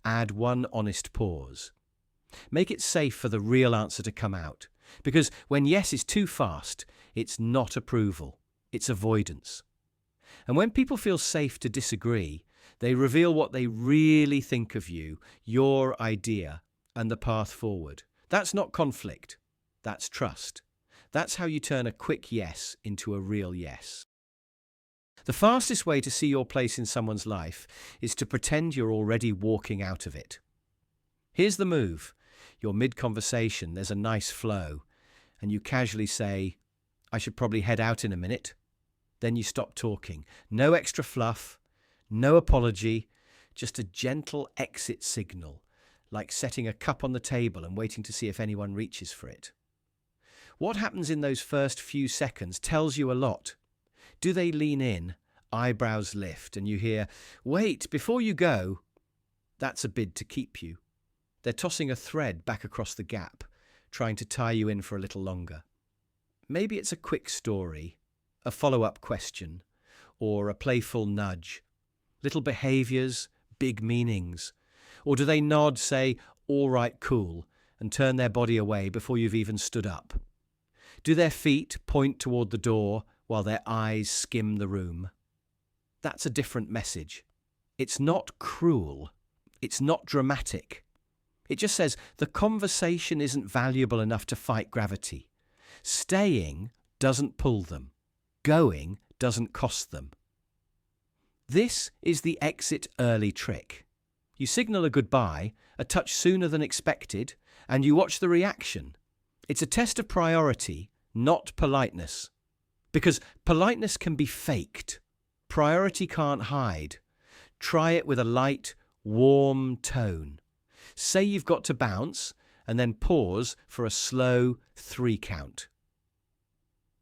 Add one honest pause. Make it safe for the real answer to come out. Because when yes is too fast, it's not approval, it's avoidance. And when people feel safe to disagree, they reveal what they really think of you, your idea, and the path forward. That's not conflict, that's trust. That's how you turn a quick yes into a real yes. The fastest way to see your place in someone's life is to pretend you're already walking out of it. Here's the move. You're mid-conversation, there's a nice flow, and you casually say, I should probably head out in a minute. Then you stop talking. No extra fluff, no apology, just a gentle exit signal, like setting a cup on the table and waiting to see if anyone reaches for it. What happens in those first few seconds tells you a lot. Do they lean in, eyebrows lift, and you hear, wait, before you go? That's a bid to keep you. They're tossing a thread back across the gap, trying to tie you in for a little longer. Maybe it's a quick story, a follow-up question, or a playful nudge. Little behaviours, big meanings. Or do they nod, say, all right, cool, and turn their body away before you've even stood up? Do their feet point toward the door while their eyes skim the room? That's a different message. It's not cruel. It's not dramatic. It just says the conversation isn't valuable enough to fight gravity. Staying doesn't pull them. Going doesn't cost them. This is the exit early trick. You signal a goodbye, a touch sooner than expected, and you watch the reaction. It's a test of priority, not politeness. Because politeness can be faked. Priority can't hide. Try it with a light, warm tone. Say you've got to bounce, and then pause for a slow 3 count.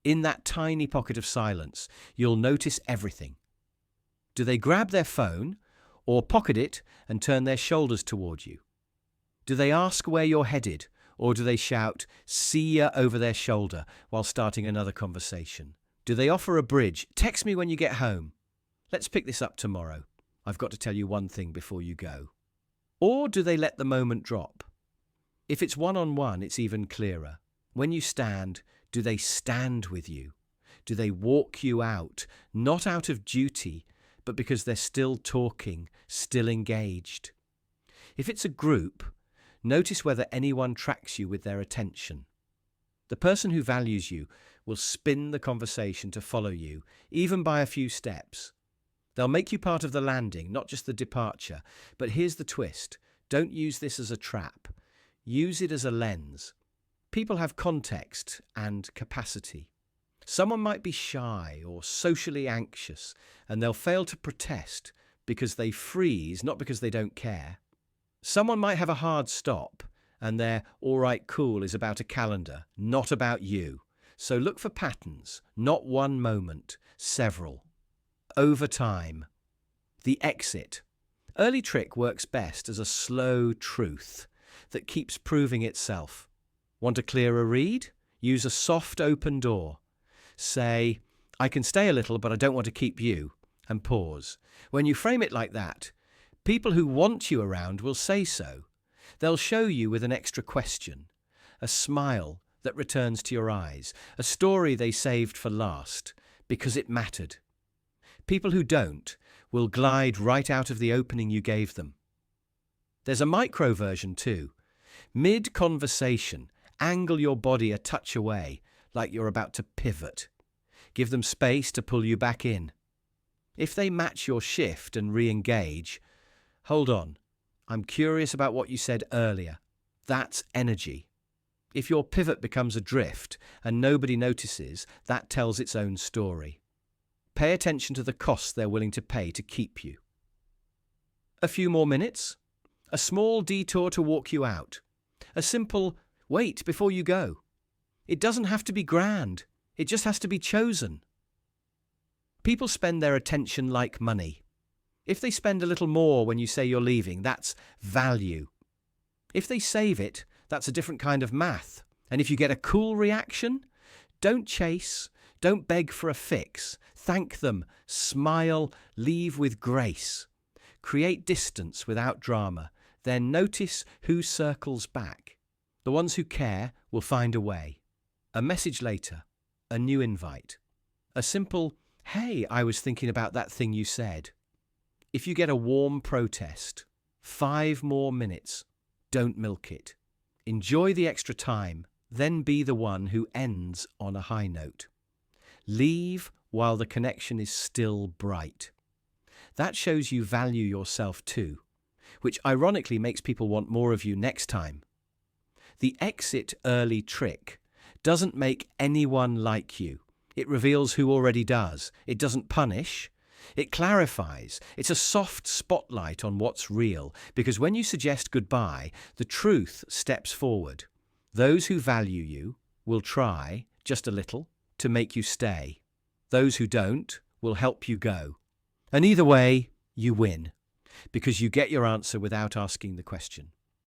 In that tiny pocket of silence, you'll notice everything. Do they grab their phone, or pocket it and turn their shoulders toward you? Do they ask where you're headed, or do they shout, see ya over their shoulder while starting another conversation? Do they offer a bridge? Text me when you get home. Let's pick this up tomorrow. I've got to tell you one thing before you go. Or do they let the moment drop? If it's one-on-one, it's even clearer. When you stand, do they stand with you? Do they walk you out, not out of duty, but because they're still talking, still engaged? If it's a group, notice whether anyone tracks you with their attention. The person who values you will spin the conversation to follow you, even by a few steps. They'll make you part of the landing, not just the departure. But here's the twist. Don't use this as a trap. Use it as a lens. People have context and capacity. Someone might be shy or socially anxious, and they'll fail to protest because they freeze, not because they don't care. Someone might have a hard stop, and their all right cool is about a calendar, not about you. So look for patterns, not one moment, several. Over time. The exit. Early trick works best as a slow truth that keeps proving itself. Want a clearer read? Use a soft open door. Say, I can stay a little, but I don't want to keep you, and pause. When you frame it like that, people who want you around will say so. They'll show you with an extra question, a smile that returns to your eyes, a story they saved for last because it mattered. People who don't will glide right out of the opening you gave them. There's a micro version too. Mid-conversation, angle your body a touch away, like you're about to pivot. Give them space to pull you back in. If they match your shift and re-engage, hold on, I'm curious about what you said earlier. That's energy. If your pivot becomes a drift and nobody notices, that tells its own story. Pay attention to the costs they're willing to pay to keep you. A few more minutes? A small detour to walk you out. A simple wait before you go. It doesn't have to be grand. It just has to be chosen. People spend their attention like money. If they spend a little more when you say you're leaving, that's value. If they save it, that's a different kind of math. And if you get a cool reaction, don't chase, don't beg for a fix. Thank them, smile, leave with grace. Create distance without drama. Then notice who circles back. The ones who care will find a way. A message later, a new invite. A simple, hey, I was thinking about that thing you said. If you get a warm protest, 5 more minutes. Don't milk it. Enjoy the extra time, then be the one who ends on a high note. Leave while the connection is still bright. That shows you value yourself too, which ironically makes people want more of you next time. The exit early trick doesn't make anyone like you. It reveals who already does. It doesn't punish. It clarifies. It's a soft spotlight on what's real, because when you suggest goodbye, the truth steps forward. Those who value you will try, just a little, to make you stay. Those who don't will help you go. And either way, you win, because you get your answer without asking the question.